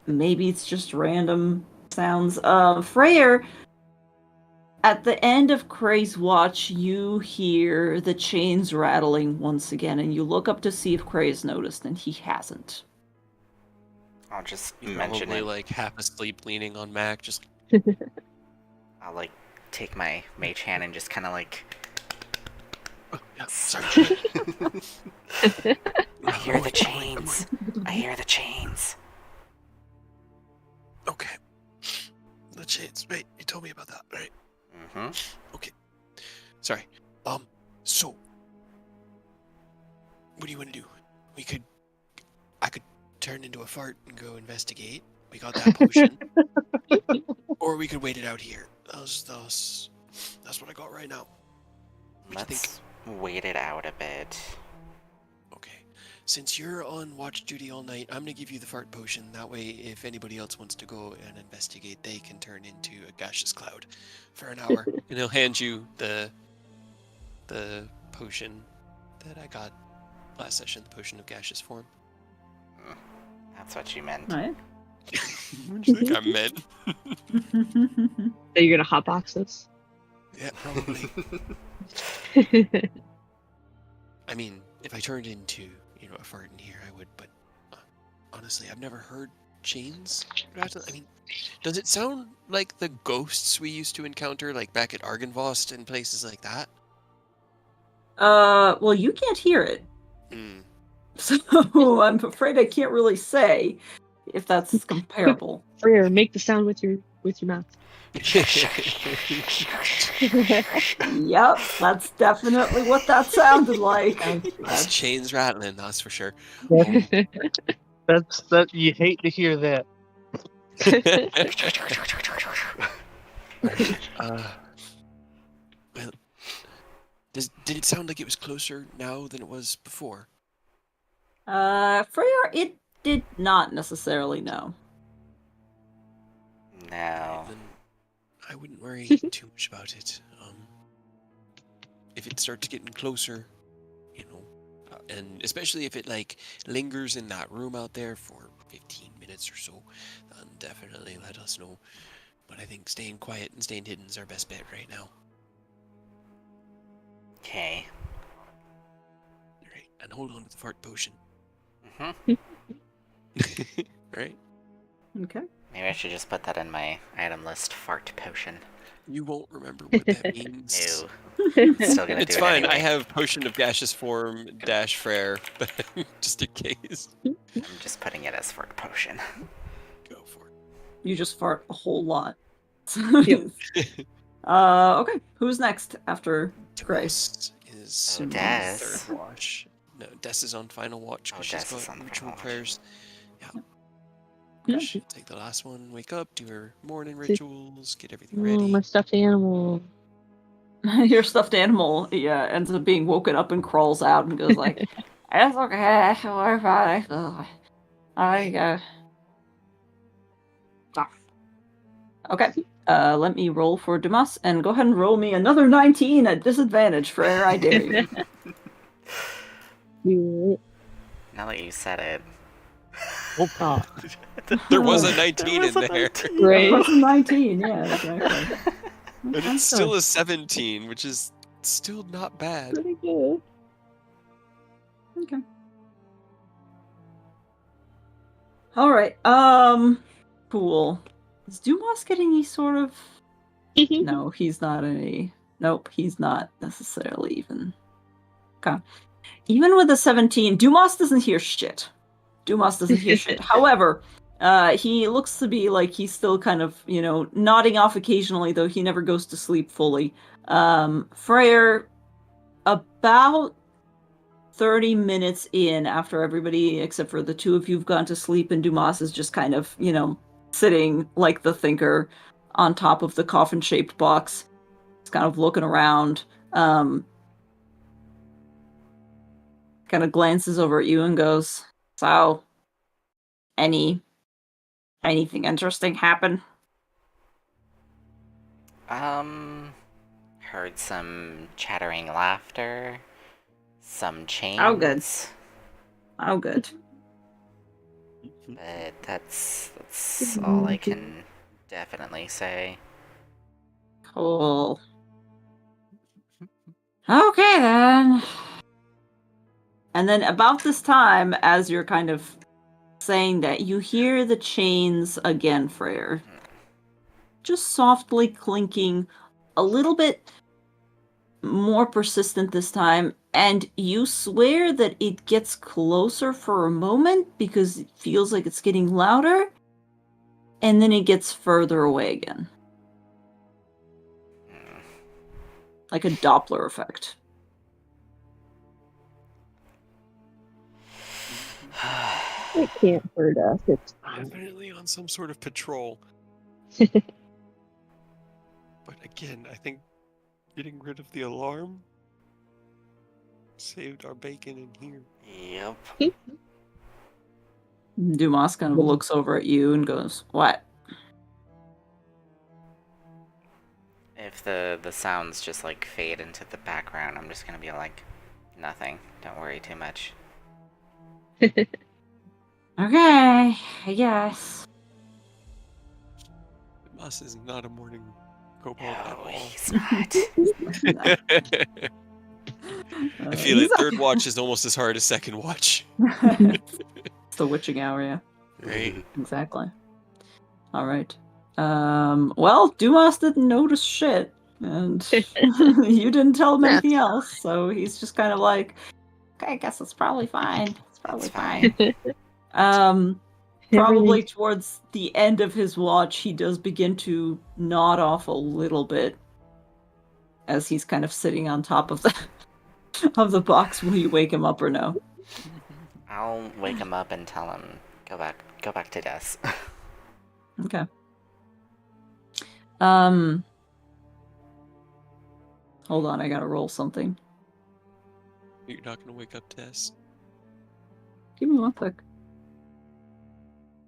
S4: Maybe it's just random sounds. Freyr, at the end of Cray's watch, you hear the chains rattling once again, and you look up to see if Cray has noticed, and he hasn't.
S2: I'll just
S5: You're
S2: mention
S5: probably
S2: it.
S5: like half asleep, leaning on Mac. Just
S2: I'll like take my mage hand and just kind of like.
S5: yeah, sorry.
S2: I hear the chains. I hear the chains.
S5: Okay. The chains. Right, you told me about that, right?
S2: Mm-hmm.
S5: Okay. Sorry. So what do you want to do? I could turn into a fart and go investigate. We got that potion. Or we could wait it out here. That's what I got right now. What do you think?
S2: Let's wait it out a bit.
S5: Okay. Since you're on watch duty all night, I'm gonna give you the fart potion. That way, if anybody else wants to go and investigate, they can turn into a gaseous cloud for an hour. And he'll hand you the potion that I got last session, the potion of gaseous form.
S2: That's what you meant.
S4: Right.
S5: What do you think I meant?
S3: So you're gonna hotbox this?
S5: Yeah, probably. I mean, if I turned into, a fart in here, I would, but honestly, I've never heard chains rattle. I mean, does it sound like the ghosts we used to encounter, like back at Argynvost and places like that?
S4: Well, you can't hear it. So I'm afraid I can't really say if that's comparable.
S3: Freyr, make the sound with your mouth.
S4: Yep, that's definitely what that sounded like.
S5: That's chains rattling, that's for sure.
S1: That's you hate to hear that.
S5: Well, did it sound like it was closer now than it was before?
S4: Freyr, it did not necessarily know.
S2: No.
S5: Then I wouldn't worry too much about it. If it starts getting closer, and especially if it lingers in that room out there for 15 minutes or so, then definitely let us know. But I think staying quiet and staying hidden is our best bet right now.
S2: Okay.
S5: Alright, and hold on to the fart potion.
S2: Mm-hmm.
S5: Right?
S4: Okay.
S2: Maybe I should just put that in my item list. Fart potion.
S5: You won't remember what that means.
S2: No. Still gonna
S5: It's
S2: do
S5: fine.
S2: it anyway.
S5: I have potion of gaseous form - Freyr, but just in case.
S2: I'm just putting it as fart potion.
S5: Go for it.
S4: You just fart a whole lot.
S3: Yep.
S4: Okay. Who's next after Grace?
S5: Is
S2: Oh,
S5: on
S2: Des.
S5: third watch. No, Des is on final watch because
S2: Oh,
S5: she's
S2: Des is
S5: got
S2: on
S5: ritual
S2: final watch.
S5: prayers.
S4: Yeah.
S5: She'll take the last one, wake up, do her morning rituals, get everything
S3: Oh,
S5: ready.
S3: my stuffed animal.
S4: Your stuffed animal, ends up being woken up and crawls out and goes like, "It's okay, we're fine. Okay. Let me roll for Dumas, and go ahead and roll me another 19 at disadvantage, Freyr, I dare you.
S2: Now that you said it.
S3: Oh,
S5: There was a 19 in there.
S3: Great.
S4: It was a 19, yeah, exactly.
S5: And it's still a 17, which is still not bad.
S3: Pretty good.
S4: Okay. Alright, cool. Is Dumas getting any sort of... No, he's not any... Nope, he's not necessarily even... Okay. Even with a 17, Dumas doesn't hear shit. Dumas doesn't hear shit. However, he looks to be like he's still kind of, nodding off occasionally, though he never goes to sleep fully. Freyr, about 30 minutes in, after everybody except for the two of you have gone to sleep, and Dumas is just kind of, sitting like the thinker on top of the coffin-shaped box. He's kind of looking around, kind of glances over at you and goes, "So, anything interesting happen?"
S2: Heard some chattering laughter, some chains.
S4: Oh, good. Oh, good.
S2: But that's all I can definitely say.
S4: Cool. Okay, then. And then about this time, as you're kind of saying that, you hear the chains again, Freyr. Just softly clinking, a little bit more persistent this time, and you swear that it gets closer for a moment because it feels like it's getting louder, and then it gets further away again. Like a Doppler effect.
S3: It can't hurt us. It's
S5: Definitely on some sort of patrol. But again, I think getting rid of the alarm saved our bacon in here.
S2: Yep.
S4: Dumas kind of looks over at you and goes, "What?"
S2: If the sounds just like fade into the background, I'm just gonna be like, nothing. Don't worry too much.
S4: Okay, I guess.
S5: Dumas is not a morning kobold at
S2: No,
S5: all.
S2: he's not.
S5: I feel it. Third watch is almost as hard as second watch.
S4: It's the witching hour, yeah.
S5: Right.
S4: Exactly. Alright. Well, Dumas didn't notice shit, and you didn't tell him anything else, so he's just kind of like, okay, I guess it's probably fine. It's probably fine. Probably towards the end of his watch, he does begin to nod off a little bit as he's kind of sitting on top of the box. Will you wake him up or no?
S2: I'll wake him up and tell him go back to desk.
S4: Okay. Hold on, I gotta roll something.
S5: You're not gonna wake up Tess.
S4: Give me one sec.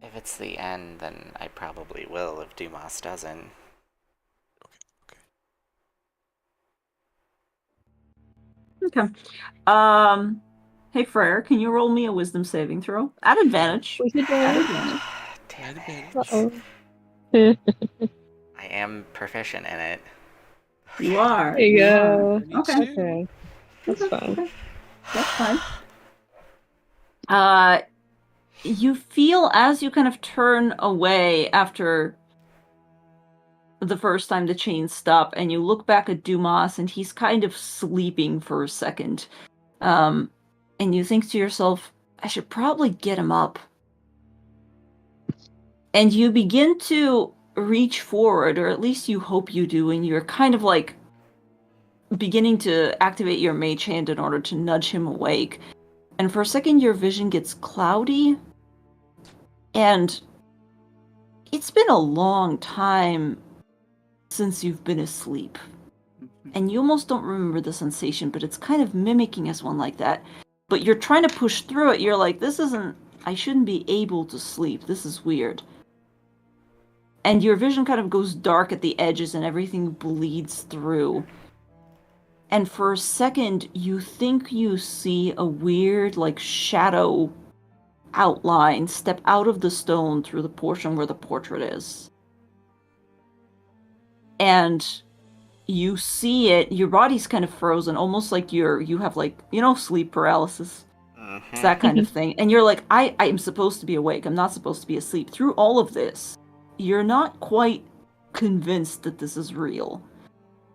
S2: If it's the end, then I probably will if Dumas doesn't.
S4: Okay. Hey Freyr, can you roll me a wisdom saving throw? At advantage. At advantage.
S2: Damn it.
S3: Uh-oh.
S2: I am proficient in it.
S4: You are.
S3: There you go.
S4: Okay.
S3: That's fine.
S4: Okay. That's fine. You feel as you kind of turn away after the first time the chains stop, and you look back at Dumas, and he's kind of sleeping for a second. And you think to yourself, I should probably get him up. And you begin to reach forward, or at least you hope you do, and you're kind of like beginning to activate your mage hand in order to nudge him awake. And for a second, your vision gets cloudy. And it's been a long time since you've been asleep. And you almost don't remember the sensation, but it's kind of mimicking as one like that. But you're trying to push through it. You're like, I shouldn't be able to sleep. This is weird. And your vision kind of goes dark at the edges and everything bleeds through. And for a second, you think you see a weird, shadow outline step out of the stone through the portion where the portrait is. And you see it, your body's kind of frozen, almost like you have like, sleep paralysis. It's that kind of thing. And you're like, I am supposed to be awake. I'm not supposed to be asleep. Through all of this, you're not quite convinced that this is real.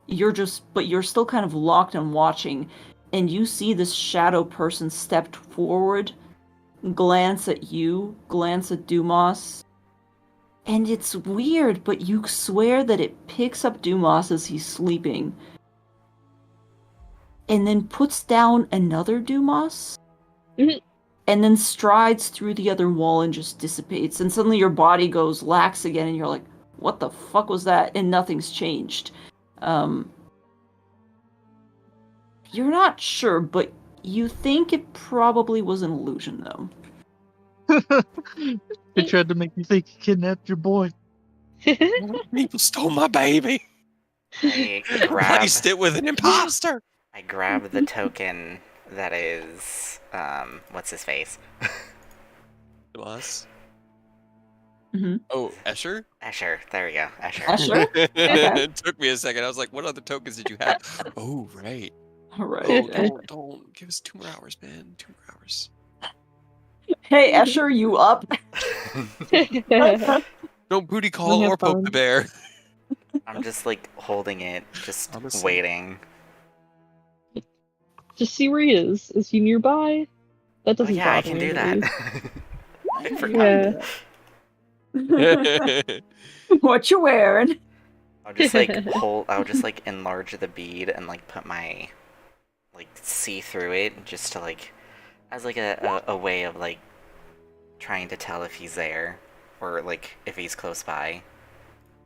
S4: But you're still kind of locked and watching, and you see this shadow person step forward, glance at you, glance at Dumas. And it's weird, but you swear that it picks up Dumas as he's sleeping, and then puts down another Dumas, and then strides through the other wall and just dissipates. And suddenly your body goes lax again, and you're like, what the fuck was that? And nothing's changed. You're not sure, but you think it probably was an illusion, though.
S1: They tried to make you think you kidnapped your boy.
S5: People stole my baby.
S2: I
S5: Replaced it with an imposter.
S2: I grab the token that is, what's his face?
S5: Us.
S4: Mm-hmm.
S5: Oh, Escher?
S2: Escher, there we go, Escher.
S4: Escher? Okay.
S5: It took me a second. I was like, what other tokens did you have? Oh, right.
S4: All right.
S5: Oh, don't. Give us 2 more hours, man. 2 more hours.
S4: Hey, Escher, you up?
S5: Don't booty call or poke the bear.
S2: I'm just like holding it, just waiting.
S3: Just see where he is. Is he nearby? That doesn't
S2: yeah, I
S3: bother
S2: can
S3: me,
S2: do
S3: at
S2: that. I
S3: least.
S2: forgot.
S3: Yeah.
S4: What you wearing?
S2: I'll just like enlarge the bead and like put my see through it just to like as like a way of like trying to tell if he's there or like if he's close by.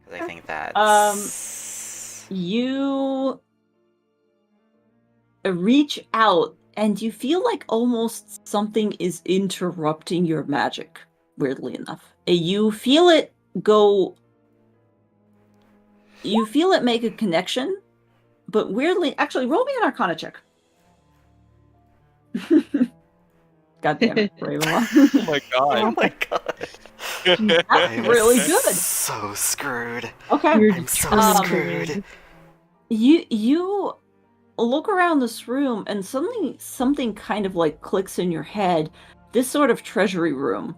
S2: Because I think that's
S4: you reach out and you feel like almost something is interrupting your magic, weirdly enough. You feel it go... You feel it make a connection, but weirdly... Actually, roll me an Arcana check. God damn it, Ravenlock.
S5: Oh my god.
S2: Oh my god.
S4: That's really good.
S2: So screwed.
S4: Okay.
S2: I'm so screwed.
S4: You look around this room and suddenly something kind of like clicks in your head. This sort of treasury room.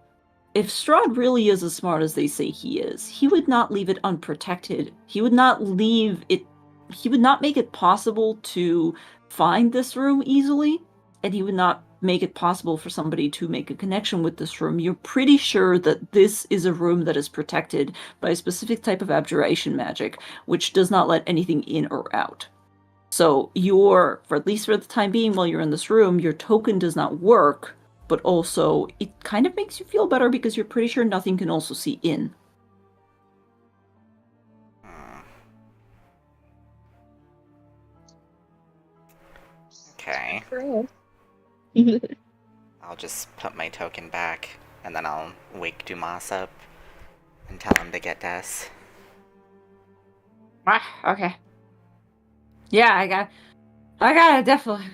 S4: If Strahd really is as smart as they say he is, he would not leave it unprotected. He would not leave it... He would not make it possible to find this room easily, and he would not make it possible for somebody to make a connection with this room. You're pretty sure that this is a room that is protected by a specific type of abjuration magic, which does not let anything in or out. So for at least for the time being while you're in this room, your token does not work, but also it kind of makes you feel better because you're pretty sure nothing can also see in.
S2: Okay. I'll just put my token back, and then I'll wake Dumas up and tell him to get Des.
S4: Okay. Yeah, I got it, definitely.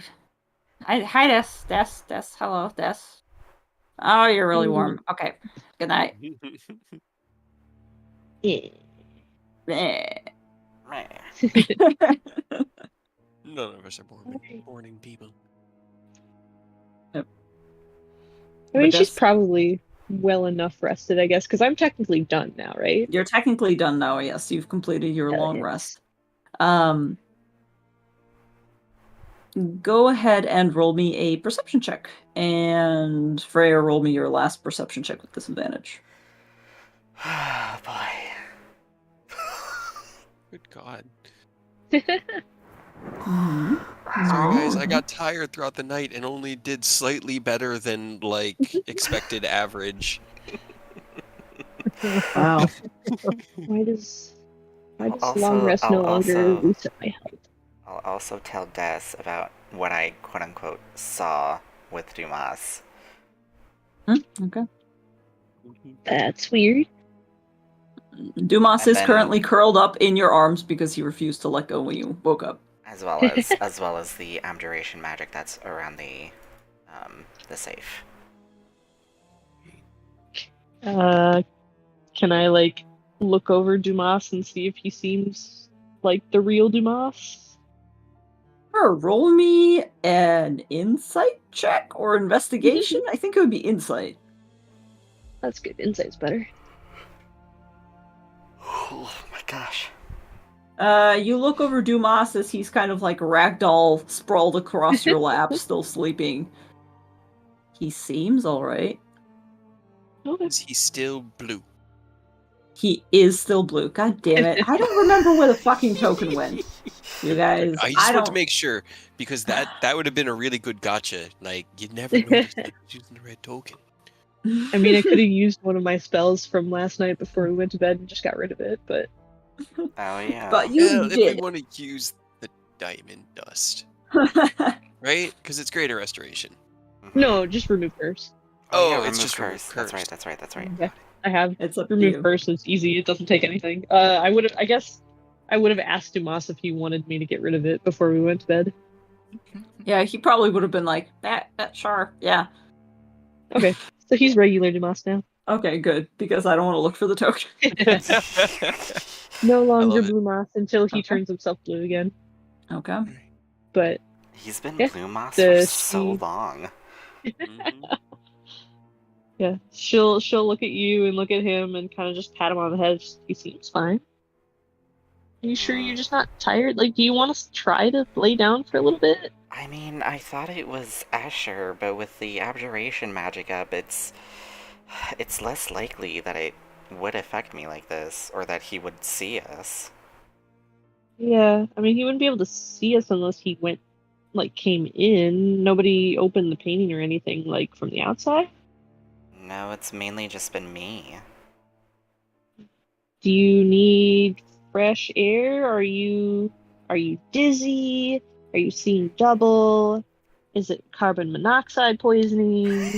S4: Hi, Des, hello, Des. Oh, you're really warm. Okay, good night.
S5: None of us are boring people.
S3: I mean, she's probably well enough rested, I guess, because I'm technically done now, right?
S4: You're technically done now, yes. You've completed your long rest. Go ahead and roll me a perception check. And Freya, roll me your last perception check with disadvantage.
S2: Oh, boy.
S5: Good God.
S4: Mm-hmm.
S5: Sorry, guys, I got tired throughout the night and only did slightly better than, like, expected average.
S4: Wow.
S3: Why does long rest no longer reset my health?
S2: I'll also tell Des about what I quote-unquote saw with Dumas.
S4: Okay.
S3: That's weird.
S4: Dumas is currently curled up in your arms because he refused to let go when you woke up.
S2: As well as the abjuration magic that's around the safe.
S3: Can I look over Dumas and see if he seems like the real Dumas?
S4: Sure, roll me an insight check or investigation. I think it would be insight.
S3: That's good. Insight's better.
S2: Oh my gosh.
S4: You look over Dumas as he's kind of like ragdoll sprawled across your lap, still sleeping. He seems alright.
S3: Okay.
S5: Is he still blue?
S4: He is still blue. God damn it. I don't remember where the fucking token went. You guys,
S5: I just want to
S4: don't...
S5: make sure, because that would have been a really good gotcha. Like, you'd never noticed that he was using the red token.
S3: I mean, I could have used one of my spells from last night before we went to bed and just got rid of it, but...
S2: Oh yeah.
S4: But you
S5: Well, if
S4: did.
S5: we want to use the diamond dust, right? Because it's greater restoration.
S3: No, just remove curse.
S5: Oh,
S2: yeah,
S5: it's
S2: remove
S5: just remove
S2: curse.
S5: curse.
S2: That's right.
S3: Okay. I have
S4: It's up to
S3: remove
S4: you.
S3: curse. It's easy. It doesn't take anything. I guess I would have asked Dumas if he wanted me to get rid of it before we went to bed.
S4: Yeah, he probably would have been like, sure, yeah.
S3: Okay, so he's regular Dumas now.
S4: Okay, good, because I don't want to look for the token.
S3: No longer
S5: love it.
S3: Blue Moss until he
S4: Okay.
S3: turns himself blue again.
S4: Okay.
S3: But
S2: He's been
S3: Yeah,
S2: blue moss
S3: the
S2: for so
S3: she-
S2: long.
S5: Mhm.
S3: yeah, she'll look at you and look at him and kind of just pat him on the head. He seems fine. Are you sure you're just not tired? Like, do you want us to try to lay down for a little bit?
S2: I mean, I thought it was Asher, but with the abjuration magic up, it's less likely that it would affect me like this, or that he would see us.
S3: Yeah, I mean, he wouldn't be able to see us unless he came in. Nobody opened the painting or anything, like, from the outside.
S2: No, it's mainly just been me.
S3: Do you need fresh air? Are you dizzy? Are you seeing double? Is it carbon monoxide poisoning?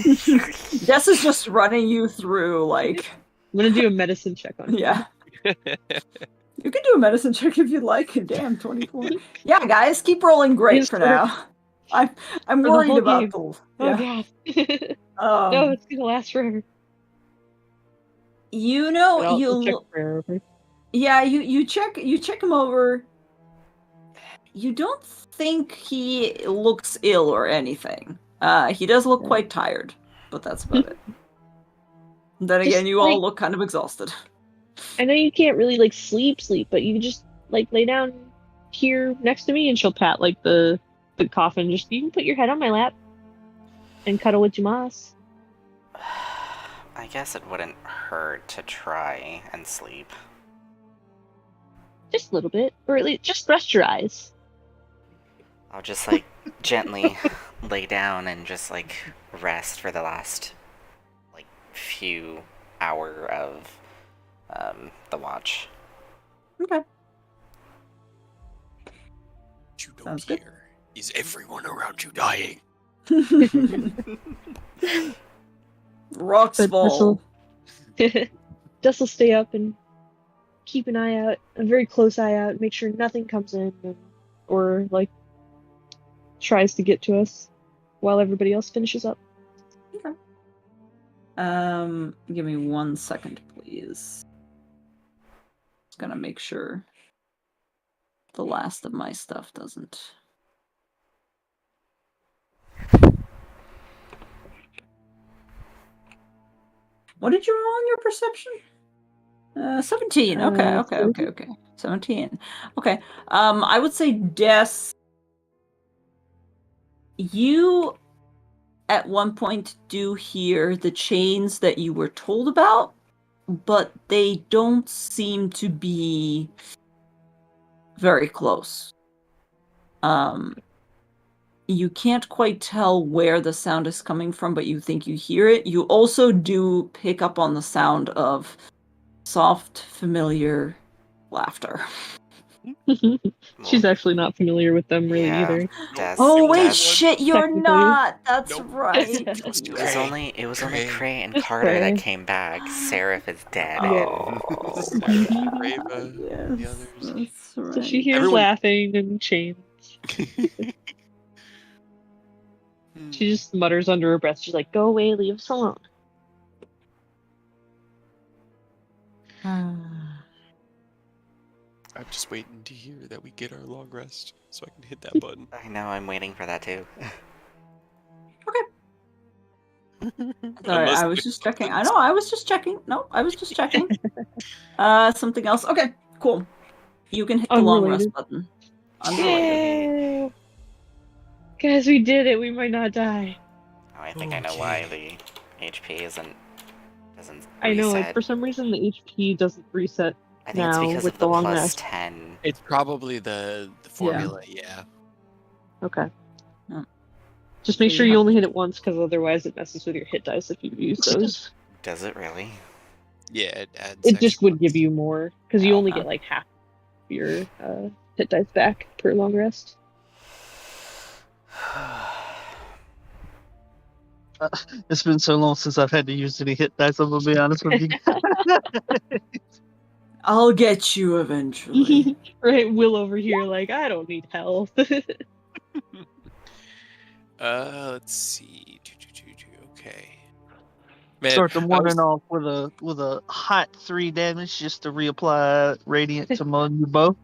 S4: Jess is just running you through, like...
S3: I'm gonna do a medicine check on you.
S4: Yeah. You can do a medicine check if you'd like. Damn, 24. Yeah, guys, keep rolling great
S3: Yes,
S4: for
S3: for-
S4: now. I'm
S3: for the
S4: worried
S3: whole
S4: about
S3: game.
S4: the...
S3: Oh
S4: Yeah.
S3: god. No, it's gonna last forever.
S4: You know,
S3: But I'll
S4: you...
S3: check for air over.
S4: Yeah, you check him over. You don't think he looks ill or anything. He does look quite tired, but that's about it. Then again,
S3: Just,
S4: you all look kind of exhausted.
S3: I know you can't really sleep, but you just lay down here next to me, and she'll pat the coffin. Just you can put your head on my lap and cuddle with Jamas.
S2: I guess it wouldn't hurt to try and sleep.
S3: Just a little bit, or at least just rest your eyes.
S2: I'll just gently lay down and just rest for the last few hour of the watch.
S4: Okay.
S5: You don't
S4: Sounds good.
S5: hear. Is everyone around you dying?
S4: Rocks
S3: But
S4: fall.
S3: Dess will stay up and keep an eye out, a very close eye out, make sure nothing comes in or tries to get to us while everybody else finishes up.
S4: Okay. Give me 1 second, please. Just gonna make sure the last of my stuff doesn't. What did you roll on your perception? 17. Okay. 17. Okay. I would say Des, you at one point do hear the chains that you were told about, but they don't seem to be very close. You can't quite tell where the sound is coming from, but you think you hear it. You also do pick up on the sound of soft, familiar laughter.
S3: She's actually not familiar with them really
S2: Yeah.
S3: either.
S2: Des,
S4: Oh wait,
S2: Des-
S4: shit, you're
S3: Technically.
S4: not! That's
S5: Nope.
S4: right.
S2: It was only Cray and
S3: Just
S2: Carter that
S3: Cray.
S2: came back. Seraph is dead.
S3: Yeah.
S5: Rava, the
S4: Yes,
S5: others.
S4: that's right.
S3: So she hears
S5: Everyone-
S3: laughing and chains. She just mutters under her breath. She's like, "Go away, leave us alone."
S5: I'm just waiting to hear that we get our long rest so I can hit that button.
S2: I know, I'm waiting for that too.
S4: Sorry, I was just checking. I know, I was just checking. No, I was just checking. Something else. Okay, cool. You can hit the long rest button.
S3: Unrelated. Guys, we did it. We might not die.
S2: Oh, I think I know why the HP doesn't reset.
S3: I know, like, for some reason the HP doesn't reset.
S2: I think it's because
S3: with
S2: of the
S3: long
S2: plus
S3: rest.
S2: 10.
S5: It's probably the formula, yeah.
S3: Okay.
S4: Yeah.
S3: Just make sure you only hit it once, because otherwise it messes with your hit dice if you use those.
S2: Does it really?
S5: Yeah, it adds.
S3: It just would give you more, because you only get like half your hit dice back per long rest.
S1: It's been so long since I've had to use any hit dice, I'm gonna be honest with you.
S4: I'll get you eventually.
S3: Right, Will over here, like, I don't need health.
S5: Let's see. Okay. Man,
S1: Start the morning off with a hot 3 damage just to reapply radiant to my new bow.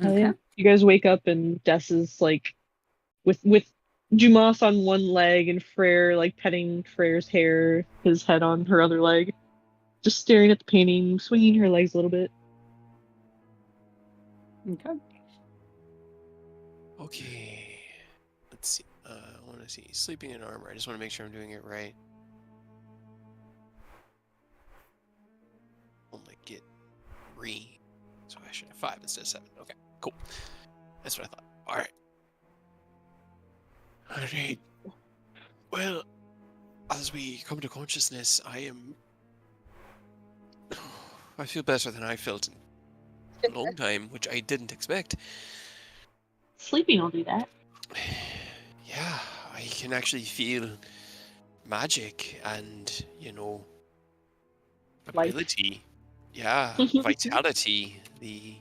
S3: Okay. Yeah. You guys wake up and Des is like with Jumas on one leg and Freyr like petting Freyr's hair, his head on her other leg, just staring at the painting, swinging her legs a little bit.
S5: Okay. Let's see. I want to see. Sleeping in armor. I just want to make sure I'm doing it right. Only get 3. So I should have 5 instead of 7. Okay, cool. That's what I thought. Alright. Alright. Well, as we come to consciousness, I feel better than I felt in a long time, which I didn't expect.
S3: Sleeping will do that.
S5: Yeah, I can actually feel magic and, ability. Yeah, vitality, the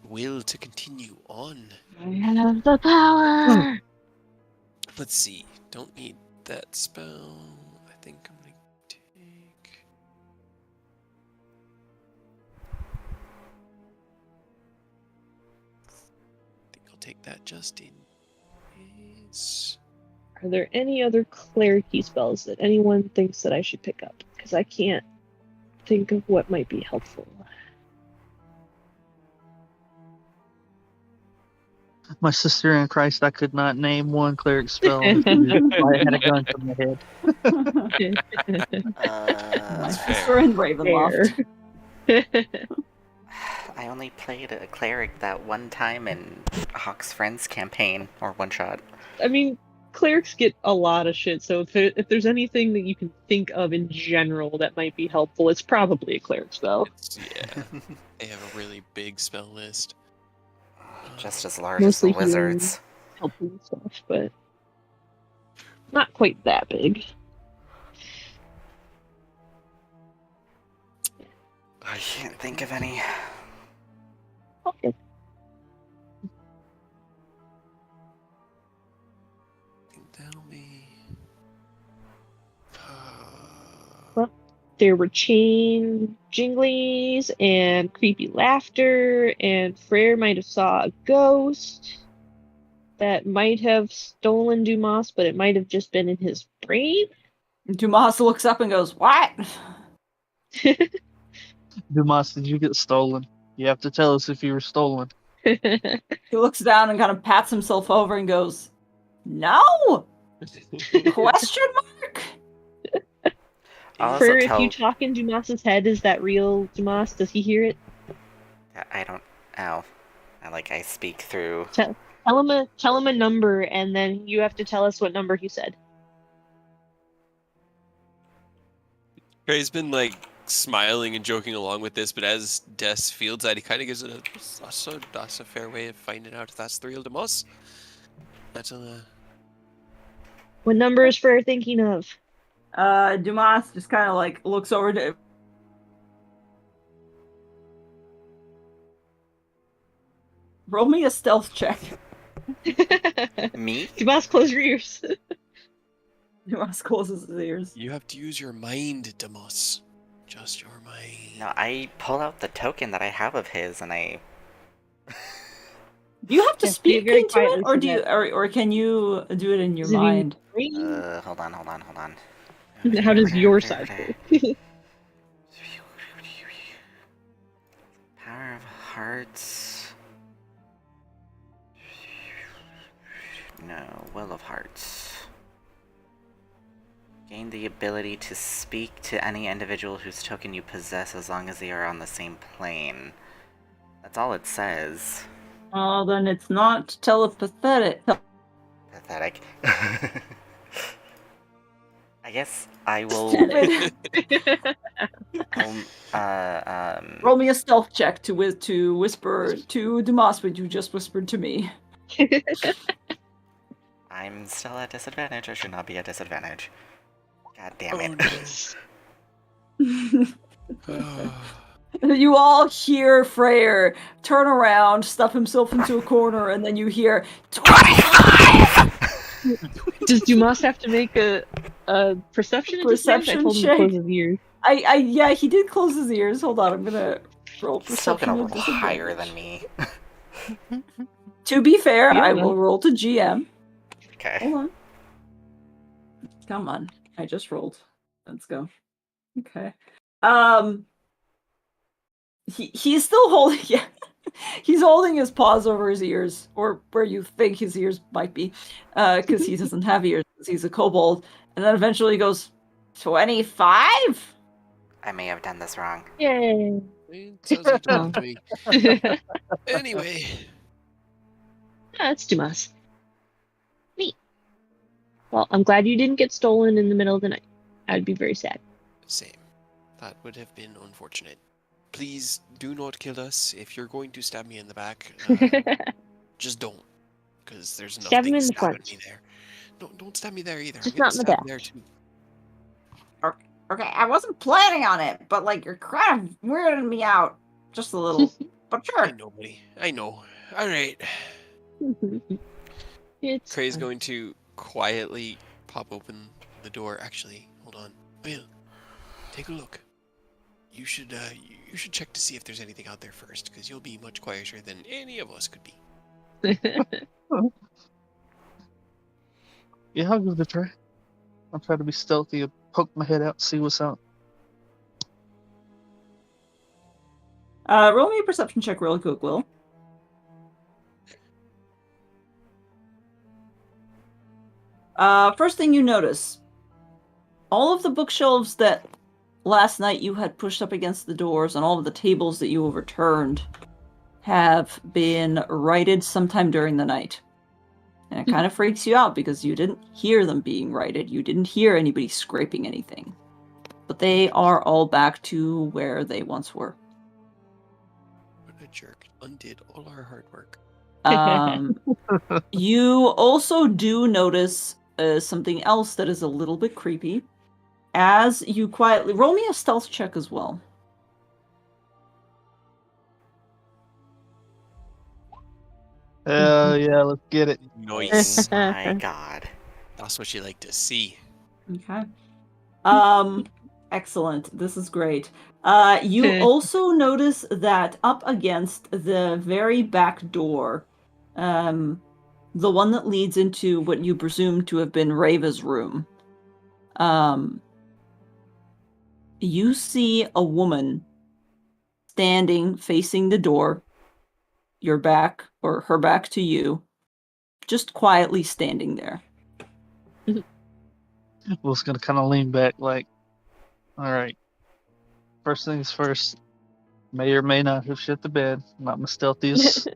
S5: will to continue on.
S3: I have the power!
S5: Let's see, don't need that spell. I think I'm gonna take... I'll take that just in case.
S3: Are there any other cleric-y spells that anyone thinks that I should pick up? Because I can't think of what might be helpful.
S1: My sister in Christ, I could not name one cleric spell. I had a gun to my head.
S4: My sister in Ravenloft.
S2: I only played a cleric that one time in Hawk's Friends campaign, or one shot.
S3: I mean, clerics get a lot of shit, so if there's anything that you can think of in general that might be helpful, it's probably a cleric spell.
S5: Yeah, they have a really big spell list.
S2: Just as large as the wizards.
S3: Helpful stuff, but not quite that big.
S2: I can't think of any.
S3: Okay.
S5: That'll be...
S3: Well, there were chain jinglies and creepy laughter, and Freyr might have saw a ghost that might have stolen Dumas, but it might have just been in his brain.
S4: Dumas looks up and goes, "What?"
S1: Dumas, did you get stolen? You have to tell us if you were stolen.
S4: He looks down and kind of pats himself over and goes, "No?" Question mark?
S3: Freyr, if you talk in Dumas's head, is that real Dumas? Does he hear it?
S2: I don't. Ow. I speak through.
S3: Tell him a number, and then you have to tell us what number he said.
S5: He's been smiling and joking along with this, but as Des fields that, he kind of gives it that's a fair way of finding out if that's the real Dumas. That's
S3: What number is Freyr thinking of?
S4: Dumas just kind of looks over to... Roll me a stealth check.
S2: Me?
S3: Dumas, close your ears.
S4: Dumas closes his ears.
S5: You have to use your mind, Dumas. adjust your mind.
S2: No, I pull out the token that I have of his, and I.
S4: Do you have to
S3: Yeah,
S4: speak
S3: very
S4: into it,
S3: quietly
S4: or
S3: for
S4: do you,
S3: that.
S4: or can you do it in your
S3: Does it mean
S4: mind?
S2: Hold on.
S3: How does your side work?
S2: Power of Hearts. No, Will of Hearts. Gain the ability to speak to any individual whose token you possess as long as they are on the same plane. That's all it says.
S4: Oh, then it's not telepathic.
S2: Pathetic. I guess I will.
S4: Stupid. Roll me a stealth check to whisper to Dumas what you just whispered to me.
S2: I'm still at disadvantage. I should not be at disadvantage. God damn it.
S5: Oh,
S4: You all hear Freyr turn around, stuff himself into a corner, and then you hear 25!
S3: Does Dumas have to make a perception at disadvantage? I told him to close his ears.
S4: Yeah, he did close his ears. Hold on, I'm gonna roll
S2: He's still
S4: perception
S2: gonna
S4: at
S2: roll
S4: disadvantage.
S2: higher than me.
S4: To be fair,
S3: Yeah.
S4: I will roll to GM.
S2: Okay.
S4: Hold on. Come on. I just rolled. Let's go. Okay. He's still holding he's holding his paws over his ears, or where you think his ears might be, because he doesn't have ears, because he's a kobold, and then eventually he goes, 25?
S2: I may have done this wrong.
S3: Yay.
S5: it sounds like
S3: Oh.
S5: to me. Anyway,
S3: That's Dumas. Neat. Well, I'm glad you didn't get stolen in the middle of the night. I'd be very sad.
S5: same. That would have been unfortunate. Please do not kill us. If you're going to stab me in the back, just don't. Because there's enough
S3: Stab him
S5: things
S3: in the
S5: stabbing
S3: front.
S5: me there. No, don't stab me there either.
S3: Just
S5: I'm getting
S3: not in the
S5: stabbed
S3: back.
S5: there too.
S4: Okay, I wasn't planning on it, but like you're kind of weirding me out just a little. But
S5: I
S4: sure.
S5: know, buddy. I know. Alright.
S3: It's
S5: Cray's
S3: fine.
S5: going to quietly pop open the door. Actually, hold on. Will, take a look. You should check to see if there's anything out there first, because you'll be much quieter than any of us could be.
S1: Yeah, I'll give it a try. I'll try to be stealthy and poke my head out, see what's out.
S4: Roll me a perception check real quick, Will. First thing you notice, all of the bookshelves that last night you had pushed up against the doors and all of the tables that you overturned have been righted sometime during the night. And it kind of freaks you out because you didn't hear them being righted. You didn't hear anybody scraping anything. But they are all back to where they once were.
S5: What a jerk. Undid all our hard work.
S4: You also do notice something else that is a little bit creepy. As you quietly... Roll me a stealth check as well.
S1: Yeah, let's get it.
S5: Nice.
S2: My god.
S5: That's what you like to see.
S4: Okay. Excellent. This is great. You also notice that up against the very back door, the one that leads into what you presume to have been Rava's room, you see a woman standing facing the door, your back, or her back to you, just quietly standing there.
S1: Will's gonna kind of lean back, like, all right. First things first. May or may not have shit the bed. Not my stealthiest.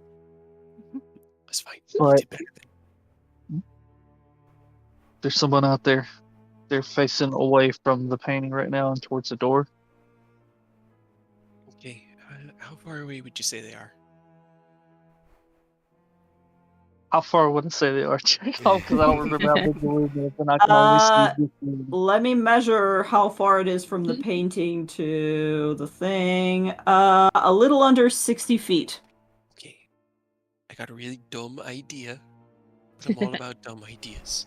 S5: That's fine.
S1: But-
S5: You did better than
S1: There's someone out there. They're facing away from the painting right now and towards the door.
S5: Okay. How far away would you say they are?
S1: How far would I say they are? Check off because I don't remember how big the room is, and I can only see this room.
S4: Let me measure how far it is from the painting to the thing. A little under 60 feet.
S5: Okay. I got a really dumb idea, but I'm all about dumb ideas.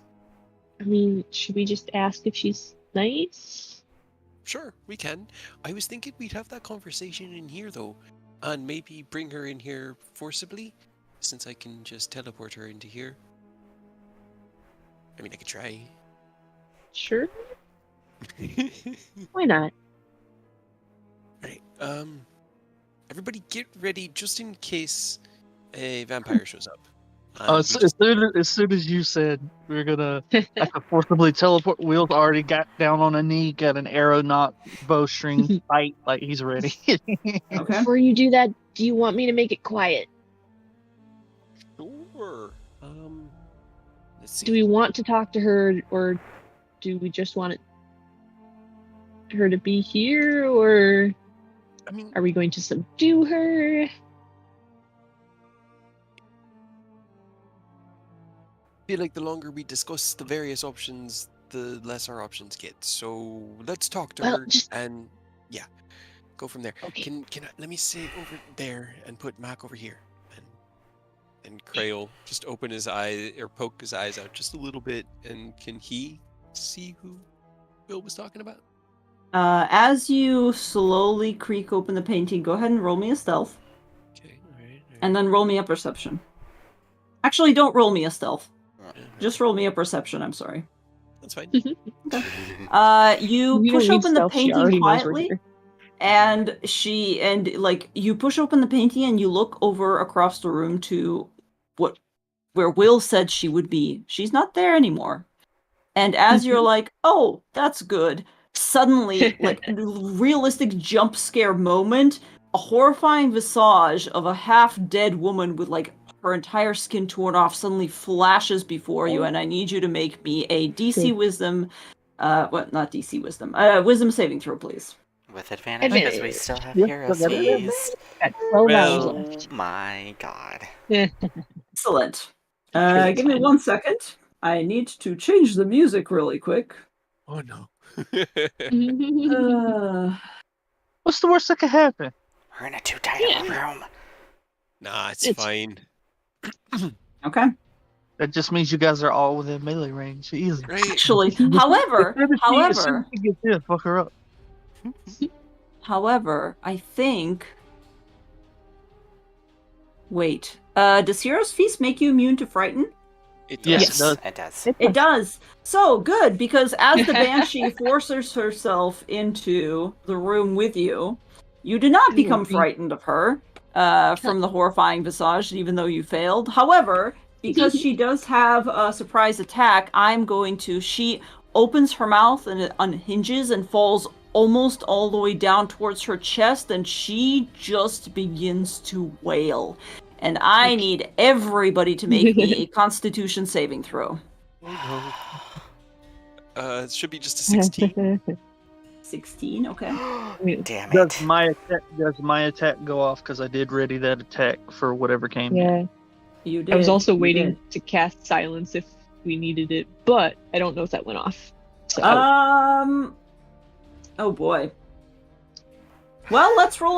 S3: I mean, should we just ask if she's nice?
S5: Sure, we can. I was thinking we'd have that conversation in here, though, and maybe bring her in here forcibly, since I can just teleport her into here. I mean, I could try.
S3: Sure. Why not?
S5: Right. Everybody get ready, just in case a vampire shows up.
S1: As soon as you said we're gonna have to forcibly teleport, Will's already got down on a knee, got an arrow knot, bowstring fight, like he's ready.
S4: Okay.
S3: Before you do that, do you want me to make it quiet?
S5: Sure. Let's see.
S3: Do we want to talk to her, or do we just want her to be here, or
S5: I mean,
S3: are we going to subdue her?
S5: I feel like the longer we discuss the various options, the less our options get. So let's talk to her and go from there.
S3: Okay.
S5: Can let me sit over there and put Mac over here, and Krail just open his eye or poke his eyes out just a little bit, and can he see who Bill was talking about?
S4: As you slowly creak open the painting, go ahead and roll me a stealth.
S5: Okay, all right.
S4: And then roll me a perception. Actually, don't roll me a stealth.
S5: All right.
S4: Just roll me a perception, I'm sorry.
S5: That's fine.
S4: You push open the painting quietly,
S3: here.
S4: and you push open the painting and you look over across the room to where Will said she would be. She's not there anymore. And as you're like, oh, that's good, suddenly, like a realistic jump scare moment, a horrifying visage of a half-dead woman with like her entire skin torn off suddenly flashes before you, and I need you to make me a DC Wisdom, not DC Wisdom, Wisdom saving throw, please.
S2: With advantage, because we still have hero fees.
S3: Got 12 hours
S2: Oh
S3: left.
S2: my god.
S4: Excellent. Give me 1 second. I need to change the music really quick.
S5: Oh no.
S1: What's the worst that could happen?
S2: We're in a too tight of a room.
S5: Nah, it's fine.
S4: Okay.
S1: That just means you guys are all within melee range. Easy.
S5: Right.
S4: Actually, however,
S1: Fuck her up.
S4: However, I think. Wait. Does Hero's Feast make you immune to frighten?
S5: It does.
S1: Yes,
S2: It does.
S4: It does. So good, because as the Banshee forces herself into the room with you, you do not become frightened of her from the horrifying visage, even though you failed. However, because she does have a surprise attack, she opens her mouth and it unhinges and falls almost all the way down towards her chest, and she just begins to wail. And I need everybody to make me a Constitution saving throw.
S5: It should be just a 16.
S4: 16, okay.
S2: Damn
S1: Does
S2: it.
S1: my attack go off? Because I did ready that attack for whatever came.
S3: Yeah.
S4: You did.
S3: I was also
S4: You
S3: waiting
S4: did.
S3: to cast silence if we needed it, but I don't know if that went off. So.
S4: Oh boy. Well, let's roll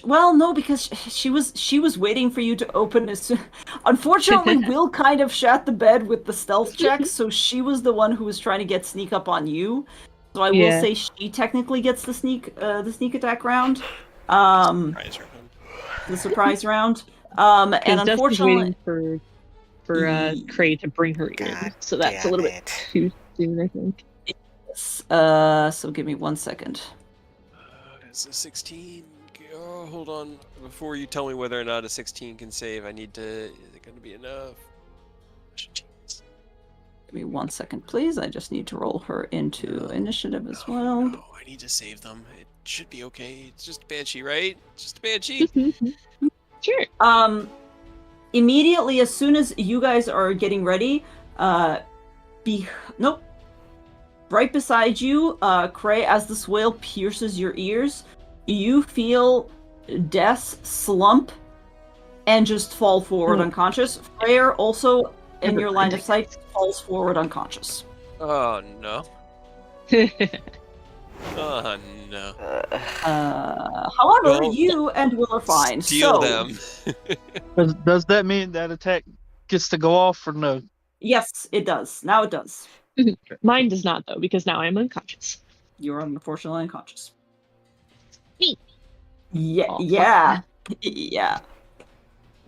S4: Well, no, because she was waiting for you to open as soon. Unfortunately, Will kind of shat the bed with the stealth check, so she was the one who was trying to get sneak up on you. So I will say she technically gets the sneak attack round. The surprise round. And unfortunately,
S3: waiting for Cray to bring her in, so that's a little bit too soon, I think.
S5: Yes.
S4: So give me 1 second.
S5: It's a 16. Oh, hold on. Before you tell me whether or not a 16 can save, I need to. Is it going to be enough?
S4: Give me 1 second, please. I just need to roll her into initiative as well.
S5: No, I need to save them. It should be okay. It's just a banshee, right? It's just a banshee.
S3: Sure.
S4: Immediately, as soon as you guys are getting ready, right beside you, Cray, as this wail pierces your ears, you feel Death slump and just fall forward unconscious. Freyr also, in your line of sight, falls forward unconscious.
S5: Oh no. Oh no.
S4: However, you and Will are fine.
S5: Steal them.
S1: Does that mean that attack gets to go off or no?
S4: Yes, it does. Now it does.
S3: Mine does not, though, because now I'm unconscious.
S4: You're unfortunately unconscious.
S3: Me.
S4: Yeah,
S3: Oh,
S4: yeah, yeah.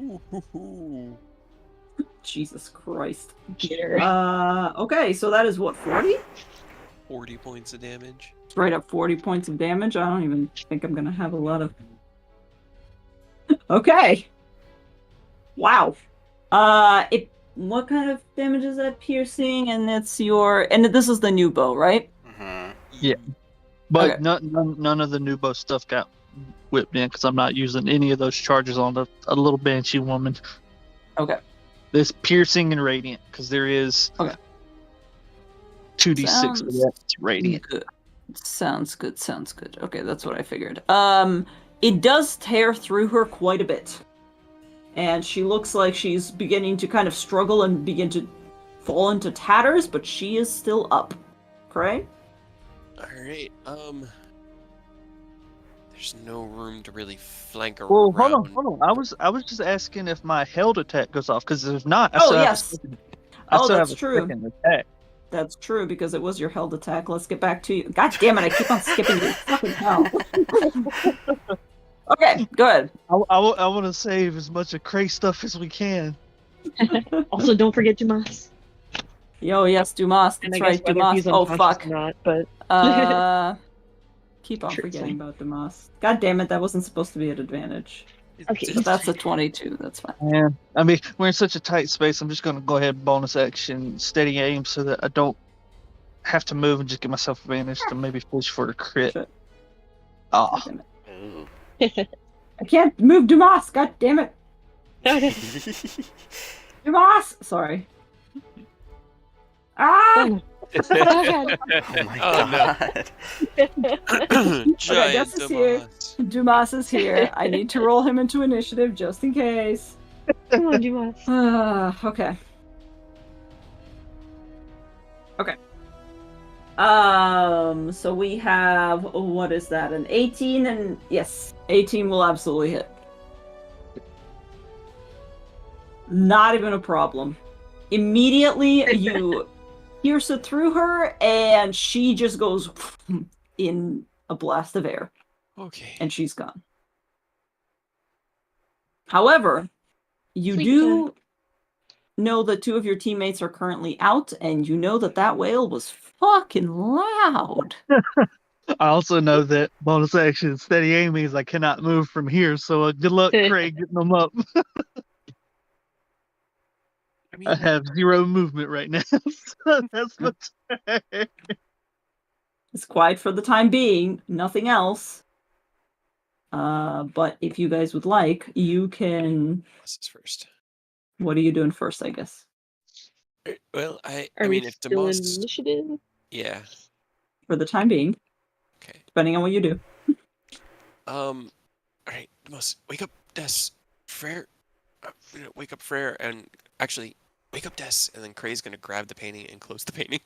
S5: Ooh.
S4: Jesus Christ.
S3: Get her.
S4: Okay, so that is what, 40?
S5: 40 points of damage.
S4: Right up 40 points of damage. I don't even think I'm gonna have a lot of... Okay. Wow. What kind of damage is that? Piercing, and it's your... And this is the new bow, right?
S2: Mm-hmm.
S1: Yeah. But
S4: Okay.
S1: none of the new bow stuff got whipped in because I'm not using any of those charges on a little banshee woman.
S4: Okay.
S1: This piercing and radiant because there is
S4: Okay.
S1: 2d6 for that. It's radiant.
S4: Good. Sounds good. Okay, that's what I figured. It does tear through her quite a bit. And she looks like she's beginning to kind of struggle and begin to fall into tatters, but she is still up. Correct?
S5: Alright, there's no room to really flank around.
S1: Well, hold on. I was just asking if my held attack goes off because if not, I still have
S4: yes. That's true.
S1: second attack.
S4: That's true, because it was your held attack. Let's get back to you. God damn it, I keep on skipping you. Fucking hell. Okay, go ahead.
S1: I want to save as much of Cray stuff as we can.
S3: Also, don't forget Dumas.
S4: Yo, yes, Dumas.
S3: And
S4: That's
S3: I guess
S4: right,
S3: whether
S4: Dumas.
S3: he's
S4: Oh,
S3: unconscious
S4: fuck.
S3: or not, but
S4: Keep on
S3: Sure,
S4: forgetting
S3: same.
S4: about Dumas. God damn it, that wasn't supposed to be an advantage.
S3: Okay.
S4: But that's a 22, that's fine.
S1: Yeah, I mean we're in such a tight space. I'm just gonna go ahead and bonus action, steady aim, so that I don't have to move and just give myself advantage to maybe push for a crit.
S4: Shit.
S1: Ah,
S4: God damn it.
S2: Ooh.
S4: I can't move Dumas, god damn it.
S3: Okay.
S4: Dumas! Sorry. Ah!
S3: Oh god.
S2: Oh my
S5: Oh, no.
S2: god.
S5: Giant
S4: Gus is here.
S5: Damas.
S4: Dumas is here. I need to roll him into initiative just in case.
S3: Come on, Dumas.
S4: Okay. So we have, what is that, an 18, and yes, 18 will absolutely hit. Not even a problem. Immediately, you pierce it through her, and she just goes in a blast of air,
S5: Okay.
S4: and she's gone. However, you
S3: Sleep
S4: do know that 2 of your teammates are currently out, and you know that whale was fucking loud.
S1: I also know that bonus action steady aim means I cannot move from here. So good luck, Craig, getting them up.
S5: I mean,
S1: I have 0 movement right now. So that's my turn.
S4: It's quiet for the time being, nothing else. But if you guys would like, you can...
S5: this is first.
S4: What are you doing first, I guess?
S5: Well, I
S3: Are
S5: mean,
S3: we
S5: if
S3: still in
S5: Damas...
S3: initiative?
S5: Yeah.
S4: For the time being,
S5: Okay.
S4: depending on what you do.
S5: Alright, Damas, wake up, Des. Frere. Wake up, Frere, and actually, wake up, Des. And then Cray's gonna grab the painting and close the painting.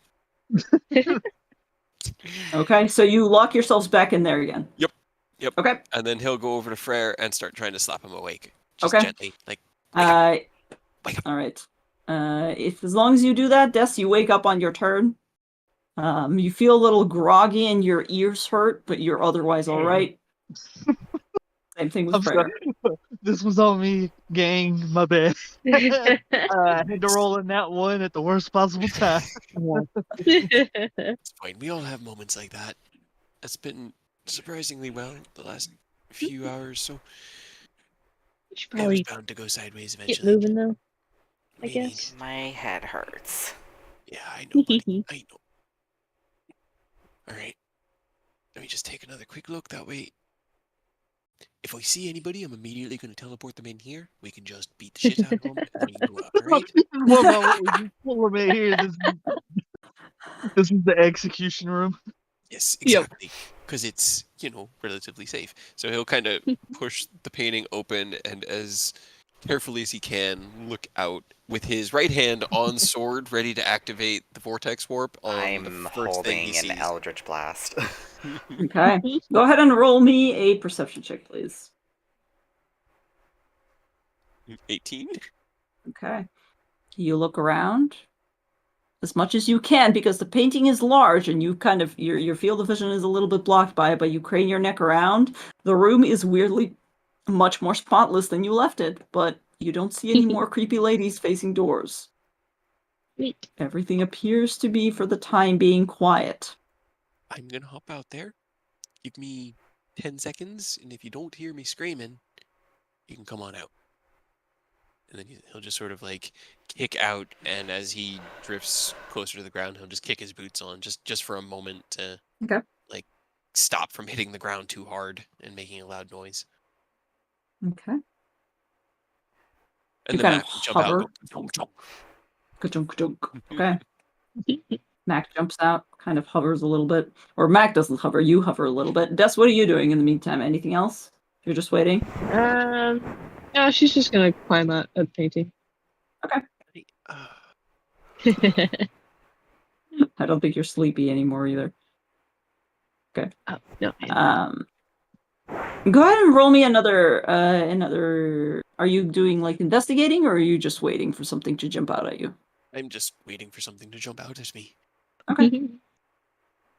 S4: Okay, so you lock yourselves back in there again.
S5: Yep.
S4: Okay.
S5: And then he'll go over to Frere and start trying to slap him awake. Just
S4: Okay.
S5: gently, like, wake up. Wake up.
S4: All right. If as long as you do that, Des, you wake up on your turn. You feel a little groggy and your ears hurt, but you're otherwise all right. Same thing with
S1: I'm
S4: Frere.
S1: sorry. This was on me, gang. My bad. I had to roll in that one at the worst possible time.
S5: It's fine. We all have moments like that. It's been surprisingly well the last few hours, so
S3: We should
S5: it was
S3: probably
S5: bound to go sideways
S3: get
S5: eventually.
S3: moving though. I
S5: Meaning-
S3: guess.
S2: My head hurts.
S5: Yeah, I know, buddy. I know. Alright. Let me just take another quick look. That way, if I see anybody, I'm immediately going to teleport them in here. We can just beat the shit out of them, and then we can go out, alright?
S1: What we just pull him in here. This is the execution room.
S5: Yes,
S3: Yep.
S5: exactly. Because it's, relatively safe. So he'll kind of push the painting open and as carefully as he can look out with his right hand on sword ready to activate the vortex warp on
S2: I'm
S5: the first thing he
S2: holding an
S5: sees.
S2: Eldritch Blast.
S4: Okay. Go ahead and roll me a perception check, please.
S5: 18?
S4: Okay. You look around. as much as you can, because the painting is large and you kind of your field of vision is a little bit blocked by it, but you crane your neck around. The room is weirdly much more spotless than you left it, but you don't see any more creepy ladies facing doors.
S3: Sweet.
S4: Everything appears to be, for the time being, quiet.
S5: I'm gonna hop out there. Give me 10 seconds, and if you don't hear me screaming, you can come on out. And then he'll just sort of like kick out, and as he drifts closer to the ground, he'll just kick his boots on, just for a moment to like stop from hitting the ground too hard and making a loud noise.
S4: Okay.
S5: And
S4: you
S5: then
S4: kind
S5: Mac
S4: of
S5: will jump out.
S4: hover.
S5: Go, chonk,
S4: Ka-chunk. Okay. Mac jumps out, kind of hovers a little bit. Or Mac doesn't hover, you hover a little bit. Des, what are you doing in the meantime? Anything else? You're just waiting?
S3: No, she's just gonna climb a painting.
S4: Okay.
S1: Uh,
S4: I don't think you're sleepy anymore either. Okay.
S3: Oh, no.
S4: Go ahead and roll me another. Are you doing like investigating, or are you just waiting for something to jump out at you?
S5: I'm just waiting for something to jump out at me.
S4: Okay.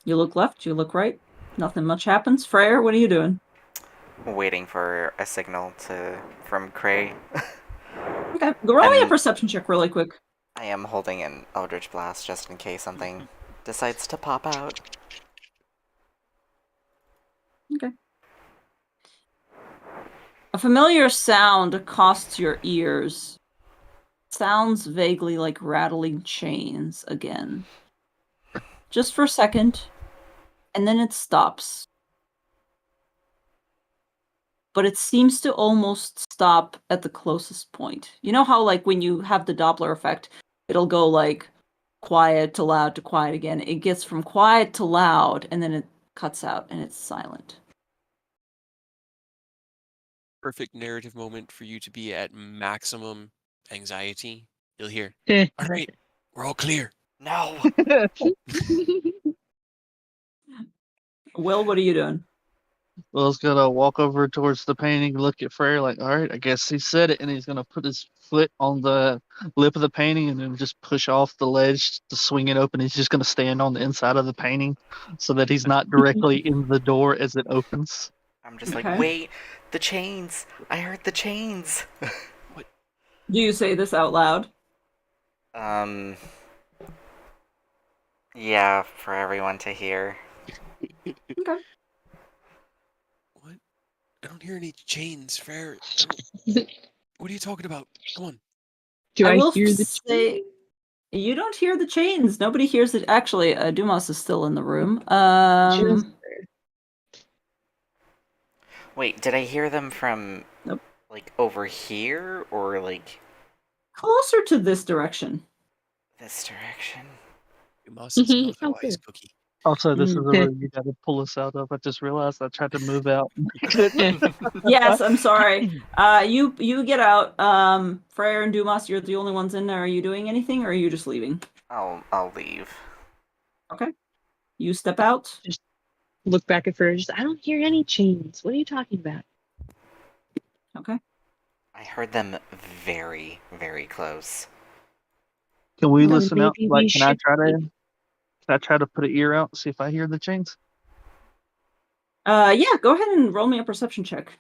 S4: You look left, you look right. Nothing much happens. Freyr, what are you doing?
S2: Waiting for a signal from Cray.
S4: Okay. Go roll me a perception check really quick.
S2: I am holding an Eldritch Blast just in case something decides to pop out.
S4: Okay. A familiar sound accosts your ears. Sounds vaguely like rattling chains again. Just for a second, and then it stops. But it seems to almost stop at the closest point. You know how, like, when you have the Doppler effect, it'll go, like, quiet to loud to quiet again. It gets from quiet to loud, and then it cuts out, and it's silent.
S5: Perfect narrative moment for you to be at maximum anxiety. You'll hear, all right, we're all clear.
S2: No!
S4: Will, what are you doing?
S1: Will's gonna walk over towards the painting, look at Freyr, like, all right, I guess he said it, and he's gonna put his foot on the lip of the painting and then just push off the ledge to swing it open. He's just gonna stand on the inside of the painting so that he's not directly in the door as it opens.
S2: I'm just like,
S4: Okay.
S2: wait, the chains! I heard the chains!
S5: What?
S4: Do you say this out loud?
S2: Yeah, for everyone to hear.
S4: Okay.
S5: What? I don't hear any chains, Freyr. What are you talking about? Come on.
S3: Do I
S4: will
S3: hear the
S4: say you don't hear the chains. Nobody hears it. Actually, Dumas is still in the room.
S3: Just
S2: Wait, did I hear them from,
S4: Nope.
S2: like, over here, or, like,
S4: Closer to this direction.
S2: this direction?
S5: You mustn't know
S3: Oh,
S5: otherwise,
S3: good.
S5: Cookie.
S1: Also, this is a room you gotta pull us out of. I just realized I tried to move out.
S4: Yes, I'm sorry. You get out. Freyr and Dumas, you're the only ones in there. Are you doing anything, or are you just leaving?
S2: I'll leave.
S4: Okay. You step out.
S3: Just look back at Freyr. I don't hear any chains. What are you talking about?
S4: Okay.
S2: I heard them very, very close.
S1: Can we
S3: Well,
S1: listen out?
S3: maybe
S1: Like,
S3: we
S1: can I
S3: should
S1: try to put an ear out, see if I hear the chains?
S4: Yeah. Go ahead and roll me a perception check.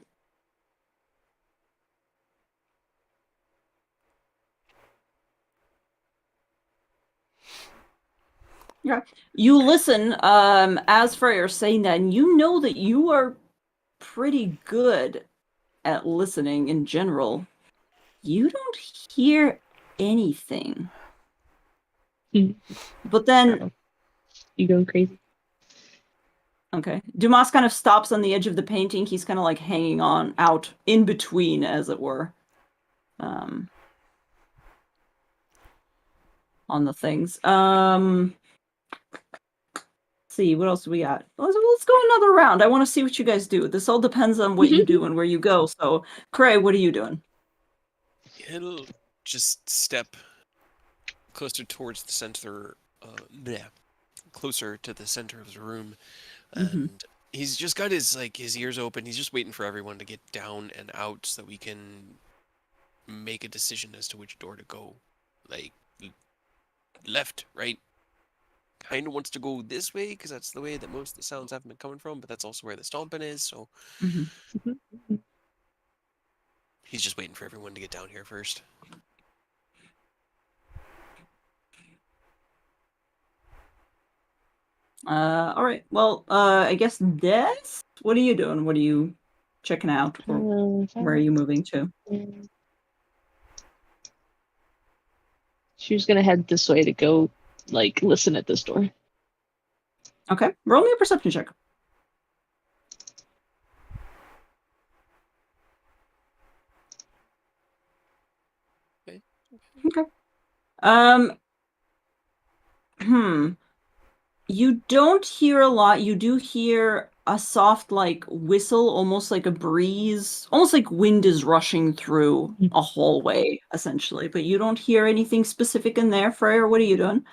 S4: Yeah. You listen as Freyr saying that, and you know that you are pretty good at listening in general. You don't hear anything. But then
S3: you going crazy?
S4: Okay. Dumas kind of stops on the edge of the painting. He's kind of like hanging on out in between, as it were. On the things. See, what else do we got? Let's go another round. I want to see what you guys do. This all depends on what you do and where you go. So, Cray, what are you doing?
S5: It'll just step closer towards the center, closer to the center of the room, and he's just got his ears open. He's just waiting for everyone to get down and out so that we can make a decision as to which door to go. Like, left, right. Kind of wants to go this way because that's the way that most of the sounds have been coming from, but that's also where the stomping is. So he's just waiting for everyone to get down here first.
S4: All right. Well, I guess Des, what are you doing? What are you checking out, or where are you moving to?
S3: She was gonna head this way to go, like, listen at this door.
S4: Okay. Roll me a perception check. Okay. You don't hear a lot. You do hear a soft, like, whistle, almost like a breeze, almost like wind is rushing through a hallway, essentially. But you don't hear anything specific in there. Freyr, what are you doing?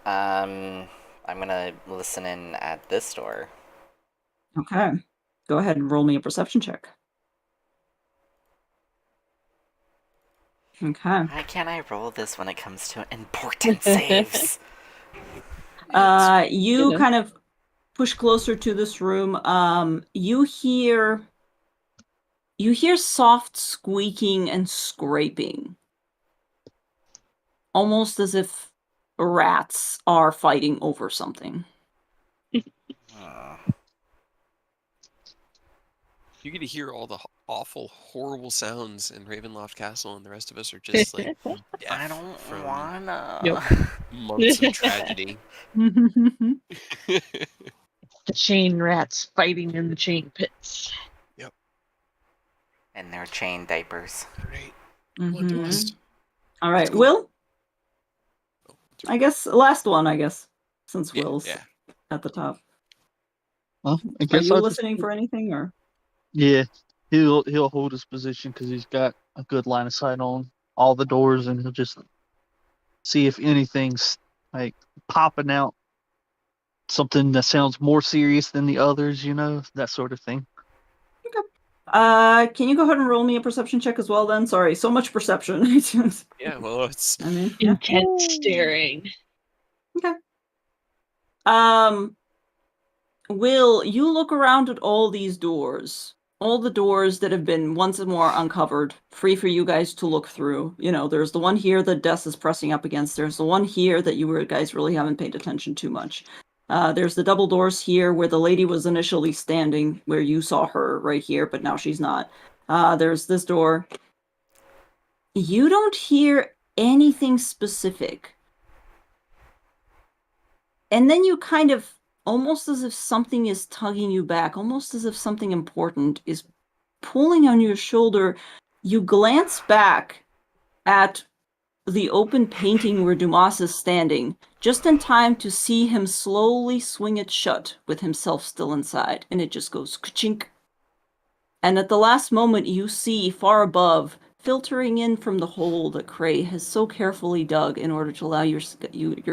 S2: I'm gonna listen in at this door.
S4: Okay. Go ahead and roll me a perception check. Okay.
S2: Why can't I roll this when it comes to important saves?
S4: You kind of push closer to this room. You hear soft squeaking and scraping, almost as if rats are fighting over something.
S5: You get to hear all the awful, horrible sounds in Ravenloft Castle, and the rest of us are just like
S2: I don't
S5: from
S2: wanna.
S5: months of tragedy.
S3: The chain rats fighting in the chain pits.
S5: Yep.
S2: And their chain diapers.
S5: Right.
S4: All right, Will? I guess last one, since Will's at the top.
S1: Well, I guess
S4: Are you listening for anything, or?
S1: Yeah, he'll hold his position because he's got a good line of sight on all the doors, and he'll just see if anything's like popping out, something that sounds more serious than the others, that sort of thing.
S4: Okay. Can you go ahead and roll me a perception check as well? Then, sorry, so much perception.
S5: Yeah, well, it's
S3: intense staring.
S4: Okay. Will, you look around at all these doors. All the doors that have been once more uncovered, free for you guys to look through. There's the one here that Des is pressing up against. There's the one here that you guys really haven't paid attention to much. There's the double doors here where the lady was initially standing, where you saw her right here, but now she's not. There's this door. You don't hear anything specific. And then you kind of, almost as if something is tugging you back, almost as if something important is pulling on your shoulder, you glance back at the open painting where Dumas is standing, just in time to see him slowly swing it shut with himself still inside, and it just goes ka-chink. And at the last moment, you see far above, filtering in from the hole that Cray has so carefully dug in order to allow your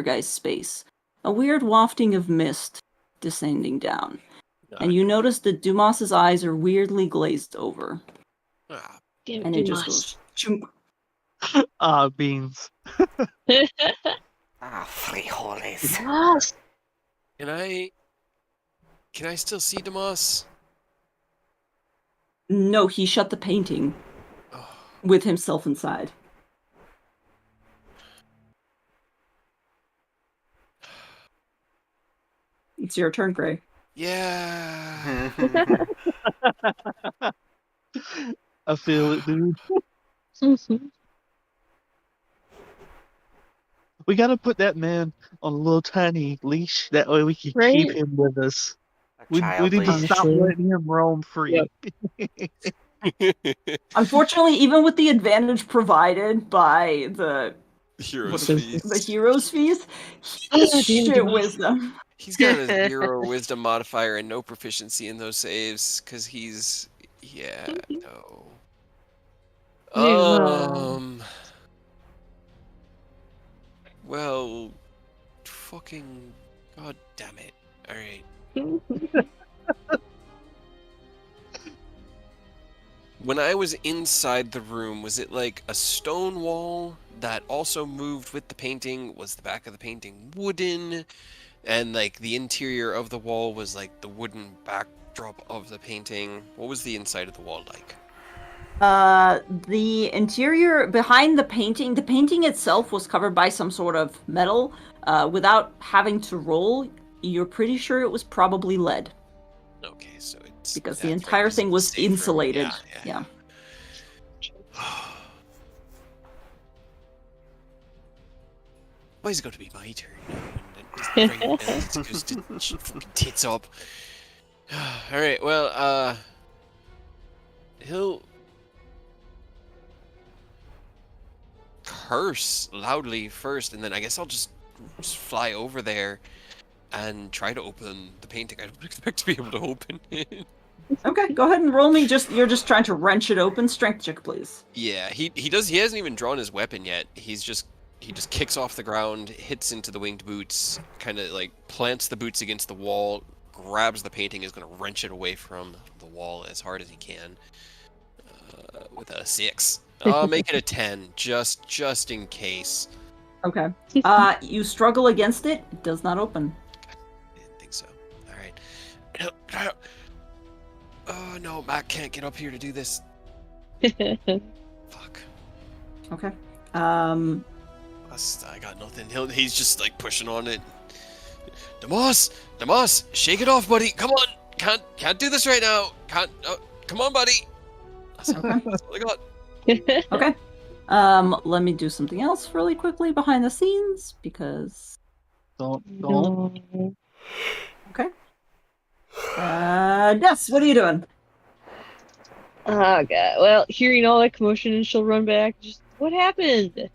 S4: guys' space, a weird wafting of mist descending down. And you notice that Dumas's eyes are weirdly glazed over. And it just goes chunk.
S1: Beans.
S2: Frijoles.
S5: Can I still see Dumas?
S4: No, he shut the painting with himself inside. It's your turn, Gray.
S5: Yeah.
S1: I feel it, dude. We gotta put that man on a little tiny leash. That way we can keep him with us. We need to stop letting him roam free.
S4: Yep. Unfortunately, even with the advantage provided by the
S5: hero's
S4: fees, he has shit wisdom.
S5: He's got a 0 wisdom modifier and no proficiency in those saves because he's no. Well, fucking god damn it. All right. When I was inside the room, was it like a stone wall that also moved with the painting? Was the back of the painting wooden? And like the interior of the wall was like the wooden backdrop of the painting? What was the inside of the wall like?
S4: The interior behind the painting itself was covered by some sort of metal. Without having to roll, you're pretty sure it was probably lead.
S5: Okay, so it's...
S4: Because the entire thing was
S5: safer.
S4: insulated.
S5: Yeah. Why is it going to be my turn now? Just tits up. Alright, well, he'll curse loudly first, and then I guess I'll just fly over there and try to open the painting. I don't expect to be able to open it.
S4: Okay, go ahead and roll me. You're just trying to wrench it open. Strength check, please.
S5: Yeah, he hasn't even drawn his weapon yet. He just kicks off the ground, hits into the winged boots, kind of like plants the boots against the wall, grabs the painting, is going to wrench it away from the wall as hard as he can. With a 6. I'll make it a 10, just in case.
S4: Okay. You struggle against it. It does not open.
S5: I didn't think so. All right. Oh no, Matt can't get up here to do this. Fuck.
S4: Okay.
S5: I got nothing. He's just like pushing on it. Damas, shake it off, buddy. Come on. Can't do this right now. Can't. Come on, buddy. That's all I got.
S4: Okay. Let me do something else really quickly behind the scenes because.
S1: Don't.
S4: Okay. Yes. What are you doing?
S3: Oh god. Well, hearing all that commotion, and she'll run back. Just what happened?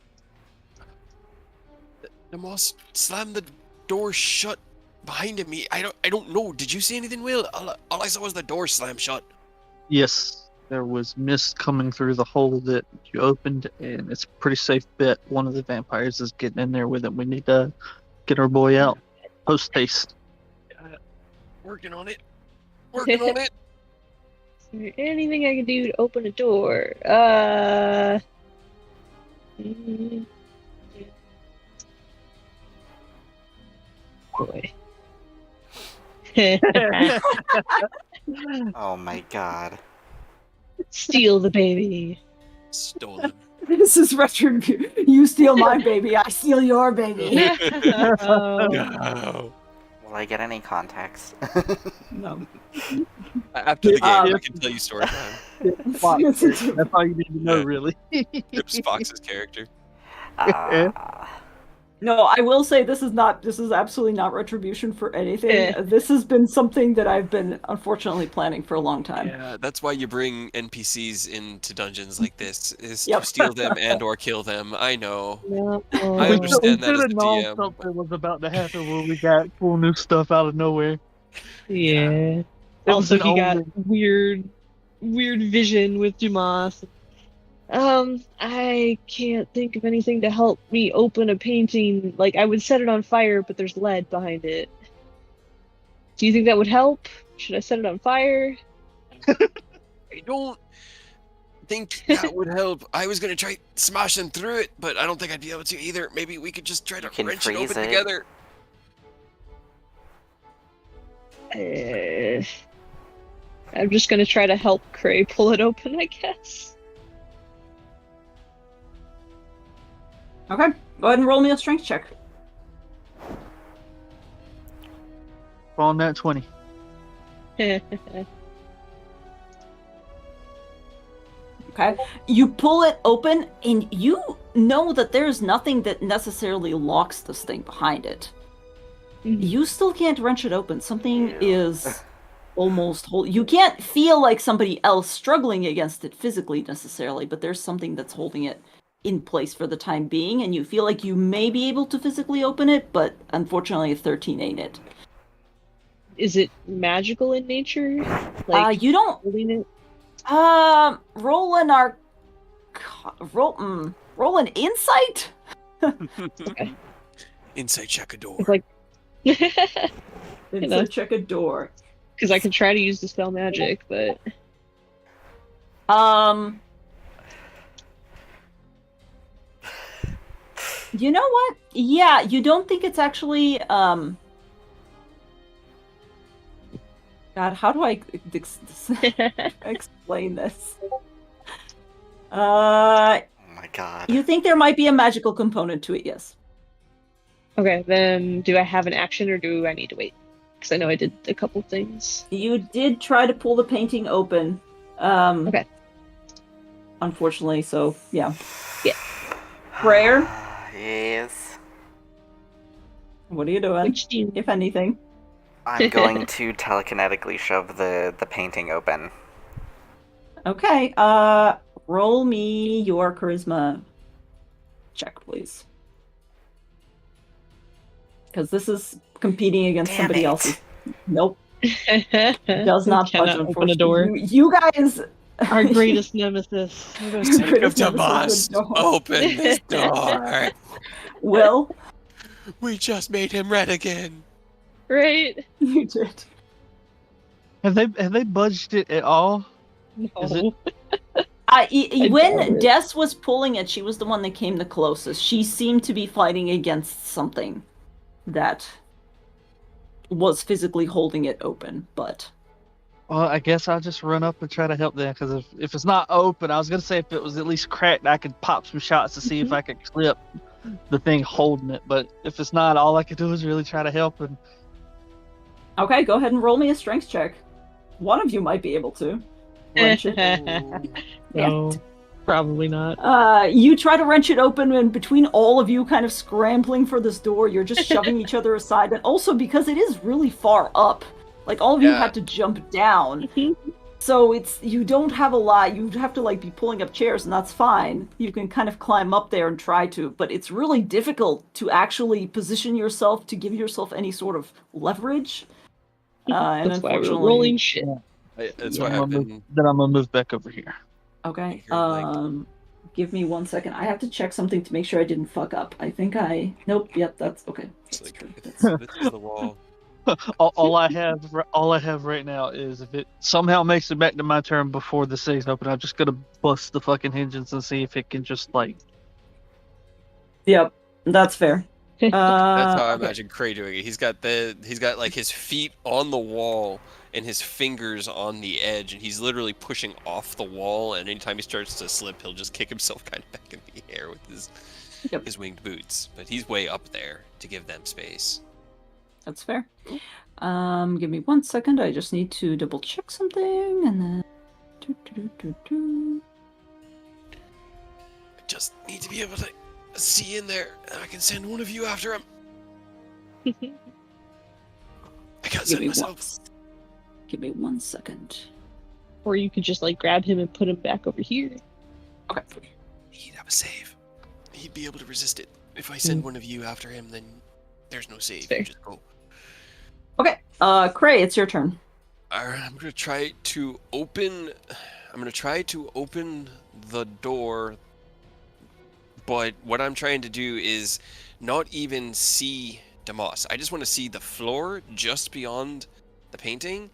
S5: Damas slammed the door shut behind him. I don't know. Did you see anything, Will? All I saw was the door slam shut.
S1: Yes, there was mist coming through the hole that you opened, and it's a pretty safe bet one of the vampires is getting in there with it. We need to get our boy out. Post haste.
S5: Working on it.
S3: Is there anything I can do to open a door? Boy.
S2: Oh my god.
S3: Steal the baby.
S5: Stolen.
S4: This is retribution. You steal my baby, I steal your baby.
S5: No.
S2: Will I get any context?
S4: No.
S5: After the game, I can tell you story time.
S1: Fox. That's all you need to know, really.
S5: It's Fox's character.
S4: No, I will say this is absolutely not retribution for anything. This has been something that I've been unfortunately planning for a long time.
S5: Yeah, that's why you bring NPCs into dungeons like this, is to steal them and or kill them. I know. I understand that as the DM.
S1: Something was about to happen when we got cool new stuff out of nowhere.
S3: Yeah. Also, he got weird vision with Dumas. I can't think of anything to help me open a painting. Like, I would set it on fire, but there's lead behind it. Do you think that would help? Should I set it on fire?
S5: I don't think that would help. I was gonna try smashing through it, but I don't think I'd be able to either. Maybe we could just try to wrench it open together.
S3: I'm just gonna try to help Cray pull it open, I guess.
S4: Okay, go ahead and roll me a strength check.
S1: On that 20.
S4: Okay, you pull it open, and you know that there's nothing that necessarily locks this thing behind it. You still can't wrench it open. Something is almost you can't feel like somebody else struggling against it physically necessarily, but there's something that's holding it in place for the time being, and you feel like you may be able to physically open it, but unfortunately a 13 ain't it.
S3: Is it magical in nature? Like,
S4: you don't
S3: holding it?
S4: Roll an insight.
S3: Okay.
S5: Insight check a door.
S3: It's like
S4: Insight check a door.
S3: Because I can try to use dispel magic, but
S4: You know what? Yeah, you don't think it's actually, God, how do I explain this?
S2: Oh my god.
S4: You think there might be a magical component to it, yes.
S3: Okay, then do I have an action or do I need to wait? Because I know I did a couple things.
S4: You did try to pull the painting open.
S3: Okay.
S4: Unfortunately, so yeah.
S3: Yeah.
S4: Prayer?
S2: Yes.
S4: What are you doing?
S3: Which do you...
S4: If anything?
S2: I'm going to telekinetically shove the painting open.
S4: Okay, roll me your charisma check, please. Because this is competing against somebody else's. Nope. Does not budge,
S3: open a door.
S4: You guys...
S3: Our greatest nemesis.
S5: Think of Tomas. Open this door.
S4: Will?
S5: We just made him red again.
S3: Right?
S4: You did.
S1: Have they budged it at all?
S3: No.
S1: Is it?
S4: When Des was pulling it, she was the one that came the closest. She seemed to be fighting against something that was physically holding it open, but...
S1: Well, I guess I'll just run up and try to help them, because if it's not open, I was going to say if it was at least cracked, I could pop some shots to see if I could clip the thing holding it. But if it's not, all I could do is really try to help. And
S4: okay, go ahead and roll me a strength check. One of you might be able to. Wrench it.
S3: No, probably not.
S4: You try to wrench it open, and between all of you kind of scrambling for this door, you're just shoving each other aside. And also because it is really far up. Like, all of you had to jump down. So you don't have a lot. You have to, like, be pulling up chairs, and that's fine. You can kind of climb up there and try to, but it's really difficult to actually position yourself to give yourself any sort of leverage. And
S3: That's why
S4: unfortunately...
S3: we're rolling shit.
S5: That's why I've been...
S1: Then I'm going to move back over here.
S4: Okay, give me 1 second. I have to check something to make sure I didn't fuck up. I think Nope, yep, that's... Okay.
S5: It's like, this is the wall.
S1: all I have right now is if it somehow makes it back to my turn before the thing's open, I'm just gonna bust the fucking hinges and see if it can just like.
S4: Yep, that's fair.
S5: That's how I imagine Cray doing it. He's got like his feet on the wall and his fingers on the edge, and he's literally pushing off the wall. And anytime he starts to slip, he'll just kick himself kind of back in the air with his winged boots. But he's way up there to give them space.
S4: That's fair. Give me 1 second. I just need to double check something, and then...
S5: I just need to be able to see in there, and I can send one of you after him. I can't send myself.
S4: Give me 1 second.
S3: Or you could just, like, grab him and put him back over here.
S4: Okay.
S5: He'd have a save. He'd be able to resist it. If I send one of you after him, then there's no save. You just go.
S4: Okay, Cray, it's your turn.
S5: Alright, I'm gonna try to open the door, but what I'm trying to do is not even see Demas. I just want to see the floor just beyond the painting,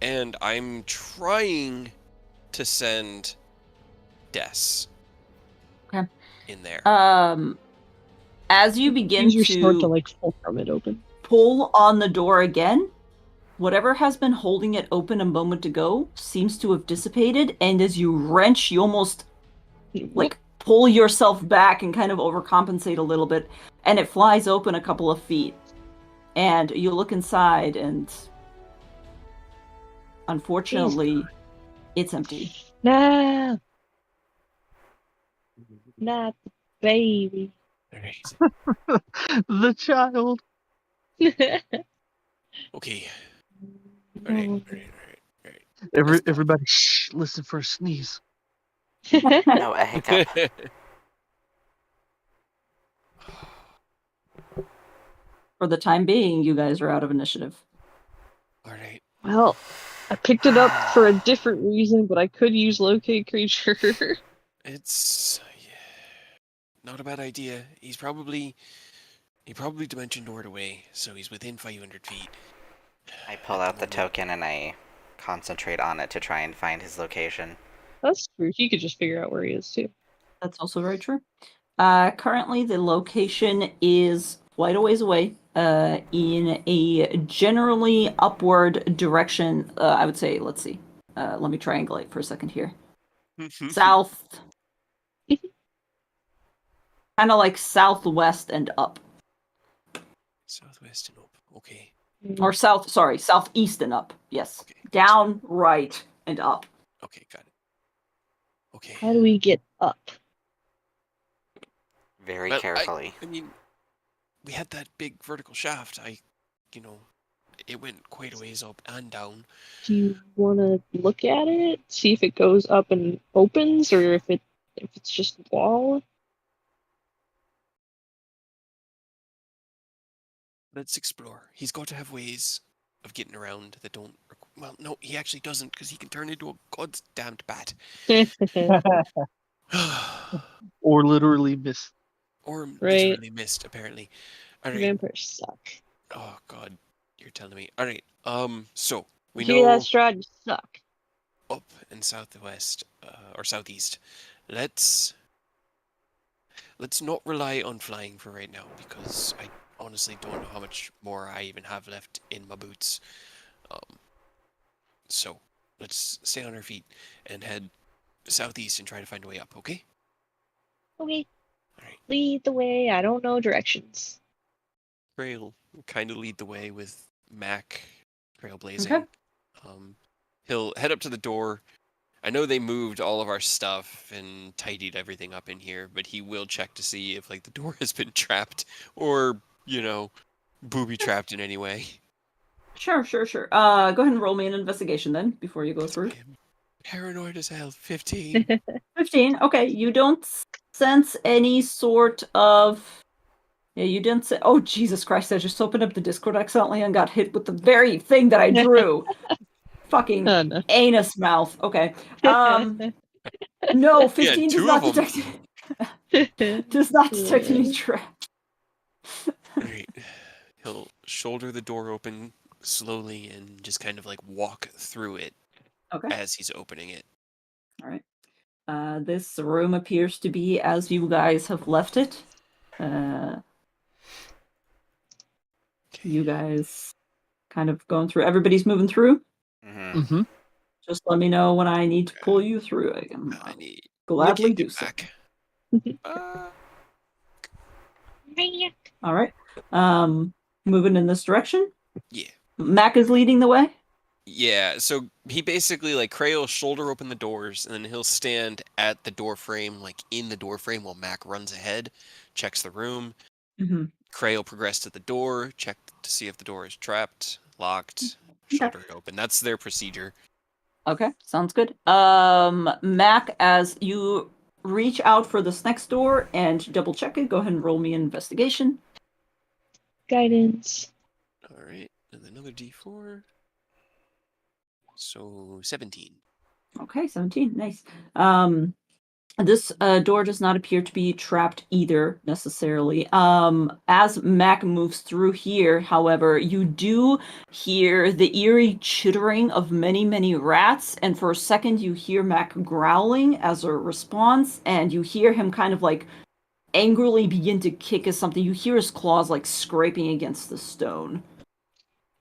S5: and I'm trying to send Des in there.
S4: As you begin
S3: Use your sword to like fulcrum it open.
S4: Pull on the door again, whatever has been holding it open a moment ago seems to have dissipated, and as you wrench, you almost like pull yourself back and kind of overcompensate a little bit, and it flies open a couple of feet. And you look inside, and unfortunately, it's empty.
S3: Nah. Not the baby.
S1: The child.
S5: Okay. Alright.
S1: Everybody, shh, listen for a sneeze.
S2: No, a hiccup.
S4: For the time being, you guys are out of initiative.
S5: Alright.
S3: Well, I picked it up for a different reason, but I could use locate creature.
S5: It's not a bad idea. He probably dimension doored away, so he's within 500 feet.
S2: I pull out the token and I concentrate on it to try and find his location.
S3: That's true. He could just figure out where he is too.
S4: That's also very true. Currently, the location is quite a ways away, in a generally upward direction. I would say, let's see. Let me triangulate for a second here. South. Kind of like southwest and up.
S5: Southwest and up. Okay.
S4: Or southeast and up. Yes.
S5: Okay.
S4: Down, right, and up.
S5: Okay, got it. Okay.
S3: How do we get up?
S2: Very
S5: Well,
S2: carefully.
S5: I mean, we had that big vertical shaft. It went quite a ways up and down.
S3: Do you want to look at it, see if it goes up and opens, or if it's just wall?
S5: Let's explore. He's got to have ways of getting around that don't... Well, no, he actually doesn't, because he can turn into a goddamned bat.
S1: Or literally miss.
S5: Or
S3: Right.
S5: literally missed, apparently. All right.
S3: Vampires suck.
S5: Oh, God. You're telling me. All right. So, we
S3: Hear
S5: know
S3: that, Strahd? You suck.
S5: up and southwest, or southeast. Let's not rely on flying for right now, because I honestly don't know how much more I even have left in my boots. So let's stay on our feet and head southeast and try to find a way up, okay?
S3: Okay.
S5: Alright.
S3: Lead the way. I don't know directions.
S5: Trail will kind of lead the way with Mac trailblazing.
S4: Okay.
S5: He'll head up to the door. I know they moved all of our stuff and tidied everything up in here, but he will check to see if the door has been trapped or, booby trapped in any way.
S4: Sure. Go ahead and roll me an investigation then, before you go through.
S5: I am paranoid as hell. 15.
S4: 15. Okay, you don't sense any sort of... Yeah, you didn't say... Oh, Jesus Christ, I just opened up the Discord accidentally and got hit with the very thing that I drew. Fucking
S3: No.
S4: anus mouth. Okay. No, 15 does not detect... does not detect any trap.
S5: Right. He'll shoulder the door open slowly and just kind of walk through it as he's opening it.
S4: All right. This room appears to be as you guys have left it. You guys kind of going through. Everybody's moving through.
S1: Mm-hmm.
S4: Just let me know when I need to pull you through.
S5: I need
S4: gladly do so.
S5: back.
S4: All right. Moving in this direction.
S5: Yeah.
S4: Mac is leading the way.
S5: Yeah, so he basically, Cray will shoulder open the doors, and then he'll stand at the door frame, in the door frame, while Mac runs ahead, checks the room.
S4: Mm-hmm.
S5: Cray will progress to the door, check to see if the door is trapped, locked, shoulder it open. That's their procedure.
S4: Okay, sounds good. Mac, as you reach out for this next door and double check it, go ahead and roll me an investigation.
S3: Guidance.
S5: All right, and another D4. So 17.
S4: Okay, 17. Nice. This door does not appear to be trapped either, necessarily. As Mac moves through here, however, you do hear the eerie chittering of many, many rats, and for a second you hear Mac growling as a response, and you hear him kind of angrily begin to kick at something. You hear his claws scraping against the stone.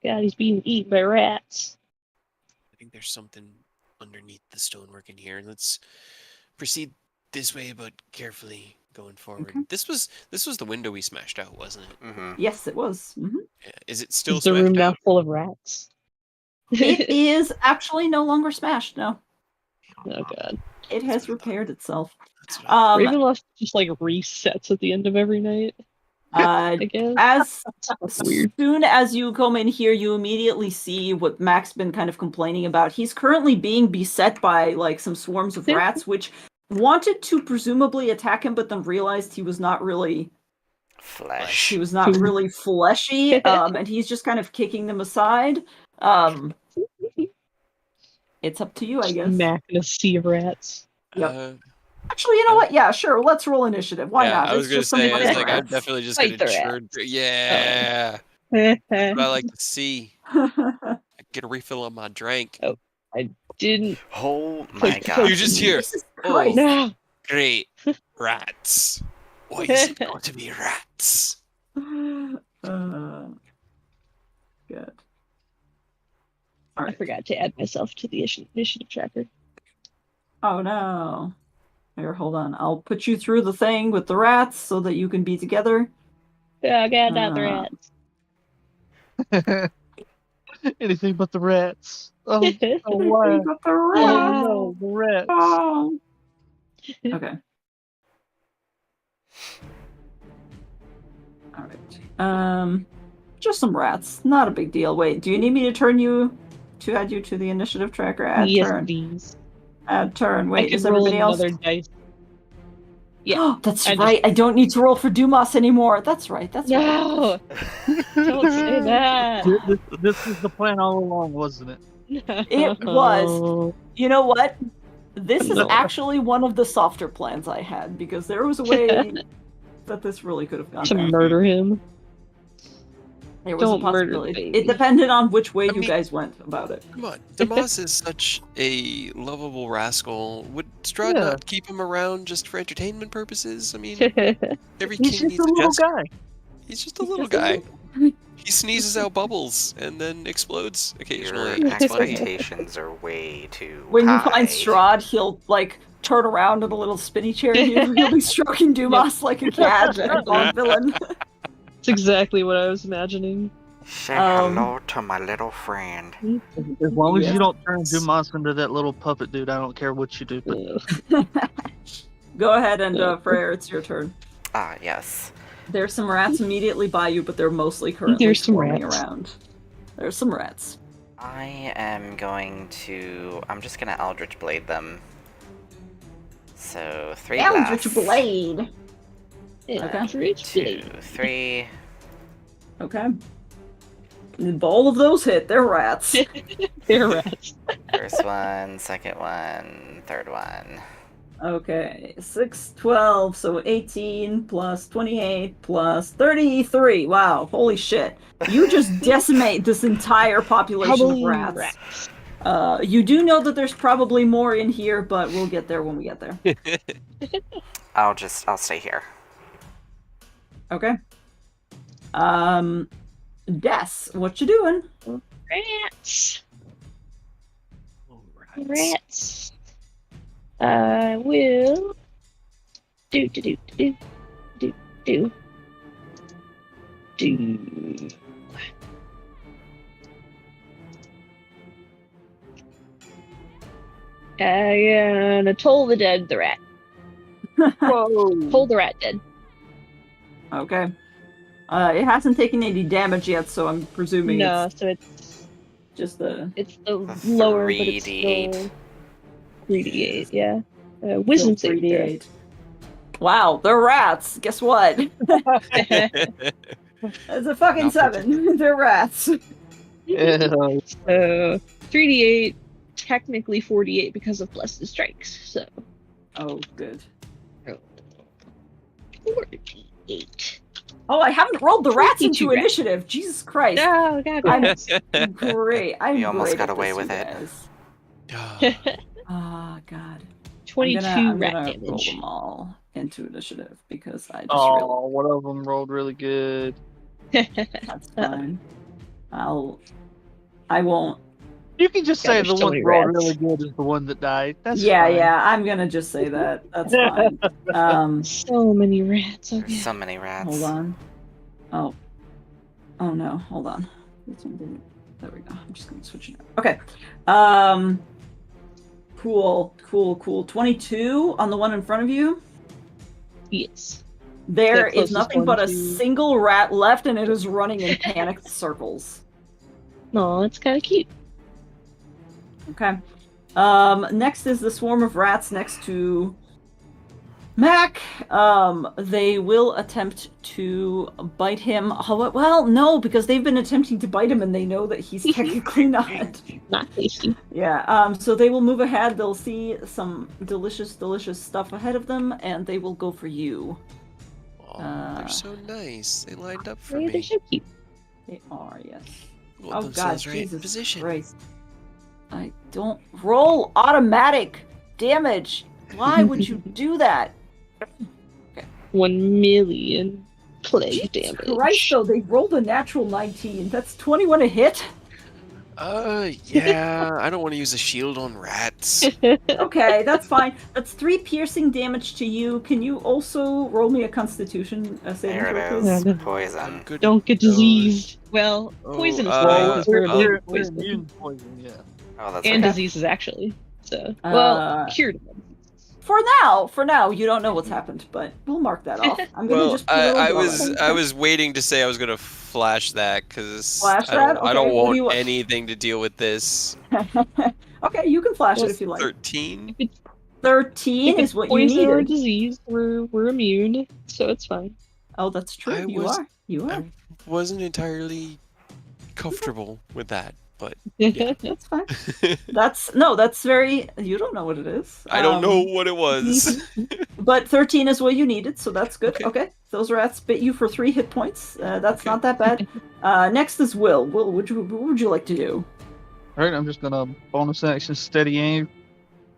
S3: God, he's being eaten by rats.
S5: I think there's something underneath the stonework in here. Let's proceed this way, but carefully going forward.
S4: Okay.
S5: This was the window we smashed out, wasn't it?
S2: Mm-hmm.
S4: Yes, it was. Mm-hmm.
S5: Yeah. Is it still
S3: Is the
S5: smashed
S3: room now
S5: out?
S3: full of rats?
S4: It is actually no longer smashed, no.
S3: Oh god.
S4: It has repaired itself.
S5: That's what I
S3: Ravenloft just resets at the end of every night. I guess.
S4: As
S3: weird.
S4: soon as you come in here, you immediately see what Mac's been kind of complaining about. He's currently being beset by some swarms of rats, which wanted to presumably attack him, but then realized he was not really
S2: flesh.
S4: He was not really fleshy, and he's just kind of kicking them aside. It's up to you, I guess.
S3: Mac in a sea of rats.
S4: Yep. Actually, you know what? Yeah, sure. Let's roll initiative. Why not?
S5: I was going to say, I'm definitely just going to churn. Yeah. That's what I like to see. I get a refill on my drink.
S3: Oh, I didn't.
S2: Oh my god.
S5: You just hear,
S4: Christ.
S3: No.
S5: Great rats. Why is it going to be rats?
S4: Good. All
S3: I
S4: right.
S3: forgot to add myself to the initiative tracker.
S4: Oh no. Here, hold on. I'll put you through the thing with the rats so that you can be together.
S3: Yeah, I got not the rats.
S1: Anything but the rats. Oh, why?
S4: You got the rats.
S1: Oh no, the rats.
S4: Oh. Okay. All right. Just some rats. Not a big deal. Wait, do you need me to add you to the initiative tracker? Add
S3: Yes,
S4: turn.
S3: please.
S4: Add turn. Wait,
S3: I can
S4: is
S3: roll
S4: everybody else?
S3: another dice. Yeah.
S4: Oh, that's right. I don't need to roll for Dumas anymore. That's right. That's right.
S3: No! Don't say that!
S1: This was the plan all along, wasn't it?
S4: It was. You know what? This is
S3: No.
S4: actually one of the softer plans I had, because there was a way that this really could have gone
S3: To
S4: down.
S3: murder him.
S4: There was
S3: Don't
S4: a
S3: murder the
S4: possibility.
S3: baby.
S4: It depended on which way
S5: I
S4: you
S5: mean-
S4: guys went about it.
S5: Come on, Damas is such a lovable rascal. Would Strahd
S1: Yeah.
S5: not keep him around just for entertainment purposes? I mean, every
S1: He's
S5: king
S1: just
S5: needs
S1: a
S5: a
S1: little
S5: jester.
S1: guy.
S5: He's just a little guy. He sneezes out bubbles and then explodes
S2: Your
S5: occasionally. It's fine.
S2: expectations are way too
S4: When you
S2: high.
S4: find Strahd, he'll like turn around in a little spinny chair and he'll be stroking Dumas like a cat and a Bond villain.
S3: That's exactly what I was imagining.
S2: Say hello to my little friend.
S1: As long as
S4: Yes.
S1: you don't turn Dumas into that little puppet dude, I don't care what you do. But
S4: Go ahead and Freyr, it's your turn.
S2: Ah, yes.
S4: There's some rats immediately by you, but they're mostly currently
S3: There's some
S4: swarming
S3: rats.
S4: around. There's some rats.
S2: I am going to... I'm just gonna Eldritch Blade them. So, 3 blasts.
S4: Blade.
S3: Eldritch
S2: 2,
S3: Blade.
S2: 3.
S4: Okay. All of those hit. They're rats.
S3: They're rats.
S2: First one, second one, third one.
S4: Okay, 6, 12, so 18 plus 28 plus 33. Wow, holy shit. You just decimate this entire population of rats. You do know that there's probably more in here, but we'll get there when we get there.
S2: I'll stay here.
S4: Okay. Des, what you doing?
S3: Rats.
S5: Oh,
S3: Rats. I will do. I'm gonna toll the dead, the rat.
S1: whoa!
S3: Toll the rat dead.
S4: Okay. It hasn't taken any damage yet, so I'm presuming
S3: No,
S4: it's
S3: so it's
S4: just the
S3: lower, but it's
S2: 3d8.
S3: still 3d8. Yeah. Wisdom
S4: still
S3: save throw.
S4: 3d8. Wow, they're rats. Guess what? It's a fucking
S2: Not
S4: 7. They're rats.
S1: Yeah.
S3: So 3d8, technically 48 because of blessed strikes. So
S4: Oh, good.
S3: 48.
S4: Oh, I haven't rolled the rats
S3: 22
S4: into
S3: rats.
S4: initiative. Jesus Christ.
S3: No, God,
S4: I'm great. I'm
S2: You almost
S4: great
S2: got
S4: at
S2: away
S4: this,
S2: with
S4: you
S2: it.
S4: guys. Oh, God.
S3: 22
S4: I'm
S3: rat
S4: gonna roll
S3: damage.
S4: them all into initiative because I just
S1: Oh, one of them rolled really good.
S4: that's fine. I won't.
S1: You can just
S3: God,
S1: say
S3: there's
S1: the
S3: so
S1: one
S3: many
S1: that rolled
S3: rats.
S1: really good is the one that died. That's
S4: Yeah,
S1: fine.
S4: yeah, I'm gonna just say that. That's fine.
S3: So many rats.
S2: There's
S3: Okay.
S2: so many rats.
S4: Hold on. Oh no, hold on. This one didn't. There we go. I'm just gonna switch it up. Okay. Cool. 22 on the one in front of you.
S3: Yes.
S4: There
S3: The
S4: is
S3: closest
S4: nothing
S3: one
S4: but a
S3: to-
S4: single rat left, and it is running in panicked circles.
S3: No, it's kind of cute.
S4: Okay. Next is the swarm of rats next to Mac. They will attempt to bite him. Well, no, because they've been attempting to bite him and they know that he's technically not.
S3: Not tasty.
S4: Yeah, so they will move ahead. They'll see some delicious, delicious stuff ahead of them, and they will go for you.
S5: Oh, they're so nice. They lined up for
S3: They're
S5: me.
S3: so cute.
S4: They are, yes.
S5: Got
S4: Oh god,
S5: themselves right in
S4: Jesus
S5: position.
S4: Christ. I don't roll automatic damage. Why would you do that?
S3: 1 million plague
S4: Jesus
S3: damage.
S4: Christ, though, they rolled a natural 19. That's 21 a hit?
S5: Yeah, I don't want to use a shield on rats.
S4: Okay, that's fine. That's 3 piercing damage to you. Can you also roll me a constitution saving
S2: There
S4: throw,
S2: it
S4: please?
S2: is.
S3: Yeah.
S2: Poison.
S5: Good.
S3: Don't get diseased. Well, poison is fine because we're immune to
S1: We're
S3: poison.
S1: immune to poison, yeah.
S2: Oh, that's
S3: And
S2: okay.
S3: diseases, actually. So, well, cured of them.
S4: For now, you don't know what's happened, but we'll mark that off. I'm gonna
S5: Well,
S4: just put a
S5: I
S4: little
S5: was
S4: dot
S5: I
S4: on it.
S5: was waiting to say I was gonna flash that because
S4: Flash
S5: I
S4: that?
S5: don't
S4: Okay, what do
S5: want
S4: you want?
S5: anything to deal with this.
S4: Okay, you can flash
S3: Well,
S4: it if you like.
S5: 13.
S3: If it's
S4: 13 is what you
S3: poison or
S4: needed.
S3: disease, we're immune, so it's fine.
S4: Oh, that's true.
S5: I
S4: You
S5: was-
S4: are. You are.
S5: I wasn't entirely comfortable with that, but yeah.
S4: That's fine. That's very. You don't know what it is.
S5: I don't know what it was.
S4: But 13 is what you needed, so that's good.
S5: Okay.
S4: Okay. Those rats bit you for 3 hit points. That's
S5: Okay.
S4: not that bad. Next is Will. Will, what would you like to do?
S1: Alright, I'm just gonna bonus action steady aim.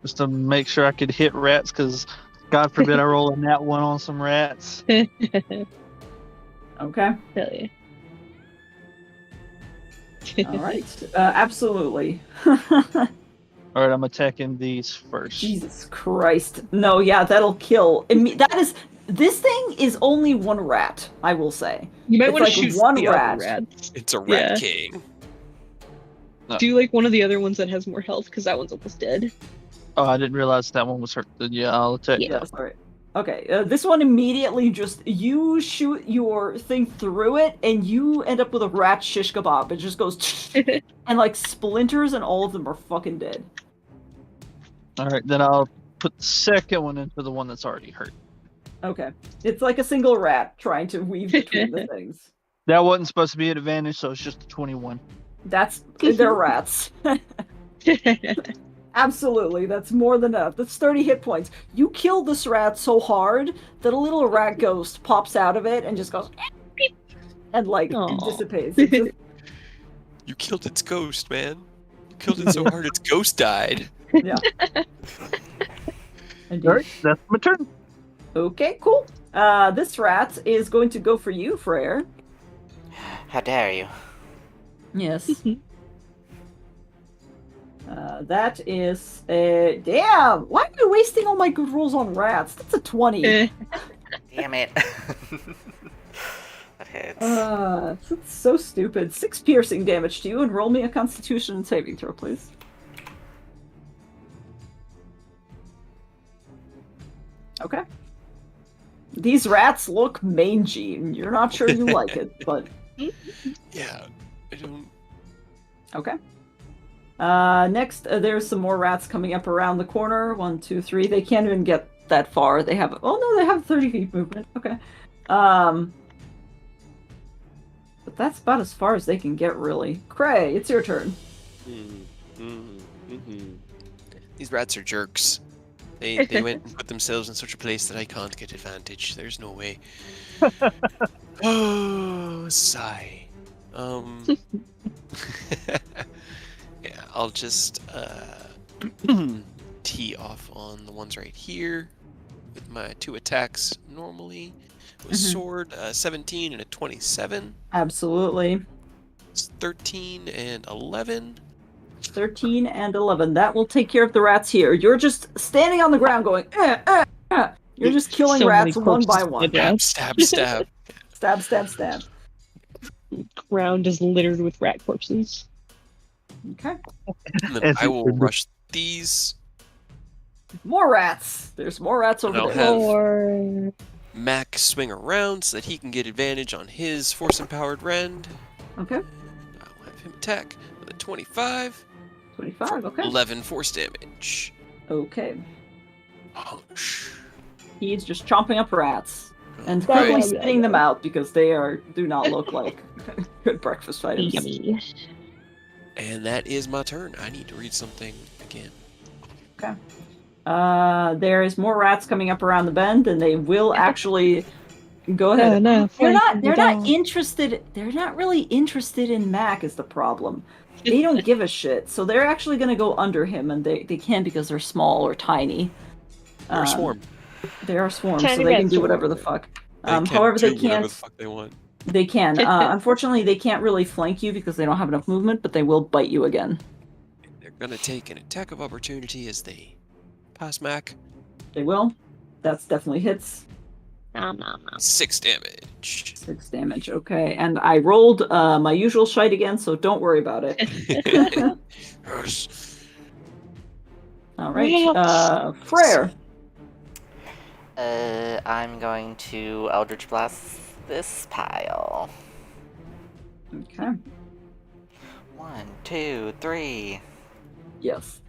S1: Just to make sure I could hit rats, because God forbid I roll a nat 1 on some rats.
S4: Okay.
S3: Hell yeah.
S4: All right. Absolutely.
S1: Alright, I'm attacking these first.
S4: Jesus Christ. No, yeah, that'll kill. This thing is only 1 rat, I will say.
S3: You might
S4: It's
S3: want to
S4: like
S3: shoot
S4: one
S3: the
S4: rat.
S3: other rats.
S5: It's a rat
S3: Yeah.
S5: king.
S3: Do like one of the other ones that has more health, because that one's almost dead.
S1: Oh, I didn't realize that one was hurt. Yeah, I'll attack
S3: Yeah.
S1: that.
S4: Yes, all right. Okay, this one immediately just, you shoot your thing through it, and you end up with a rat shish kebab. It just goes and like splinters, and all of them are fucking dead.
S1: Alright, then I'll put the second one into the one that's already hurt.
S4: Okay. It's like a single rat trying to weave between the things.
S1: That wasn't supposed to be an advantage, so it's just a 21.
S4: They're rats. Absolutely, that's more than enough. That's 30 hit points. You kill this rat so hard that a little rat ghost pops out of it and just goes and like
S3: Aw.
S4: dissipates. It's just-
S5: You killed its ghost, man. You killed it so hard its ghost died.
S4: yeah. Indeed.
S1: Alright, that's my turn.
S4: Okay, cool. This rat is going to go for you, Freyr.
S2: How dare you?
S4: Yes. That is a... Damn! Why am I wasting all my good rolls on rats? That's a 20.
S2: Damn it. That hits.
S4: That's so stupid. 6 piercing damage to you, and roll me a Constitution saving throw, please. Okay. These rats look mangy, and you're not sure you like it, but...
S5: Yeah, I don't.
S4: Okay. Next, there's some more rats coming up around the corner. 1, 2, 3. They can't even get that far. They have... Oh, no, they have 30 feet movement. Okay. But that's about as far as they can get, really. Cray, it's your turn.
S5: These rats are jerks. They went and put themselves in such a place that I can't get advantage. There's no way. Oh, sigh. Yeah, I'll just tee off on the ones right here with my 2 attacks normally. With sword, 17 and a 27.
S4: Absolutely.
S5: It's 13 and 11.
S4: 13 and 11. That will take care of the rats here. You're just standing on the ground going, You're just killing
S3: So many
S4: rats one by
S3: corpses
S4: one.
S3: of rats.
S5: Stab, stab, stab.
S4: Stab, stab, stab.
S3: Ground is littered with rat corpses.
S4: Okay.
S5: And then I will rush these.
S4: More rats. There's more rats over
S5: I'll
S4: there.
S5: have-
S3: Or
S5: Mac swing around so that he can get advantage on his force-empowered rend.
S4: Okay.
S5: And I'll have him attack with a 25.
S4: 25. Okay.
S5: 11 force damage.
S4: Okay.
S5: Ouch.
S4: He's just chomping up rats and
S5: Alright.
S4: quickly spitting them out because they do not look like good breakfast items.
S3: yummy.
S5: And that is my turn. I need to read something again.
S4: Okay. There is more rats coming up around the bend, and they will actually go ahead.
S3: No,
S4: They're not
S3: down.
S4: interested. They're not really interested in Mac is the problem. They don't give a shit. So they're actually going to go under him, and they can because they're small or tiny.
S5: Or a swarm.
S4: They are swarms, so
S3: Tiny
S4: they
S3: rat
S4: can do whatever the
S3: swarm.
S4: fuck.
S5: They
S4: However, they
S5: can do whatever the fuck they want.
S4: They can. Unfortunately, they can't really flank you because they don't have enough movement, but they will bite you again.
S5: They're gonna take an attack of opportunity as they pass Mac.
S4: They will. That's definitely hits.
S5: 6 damage.
S4: 6 damage, okay. And I rolled my usual shite again, so don't worry about it.
S5: Yes.
S4: Alright, Freyr.
S2: I'm going to Eldritch Blast this pile.
S4: Okay.
S2: 1, 2, 3.
S4: Yes.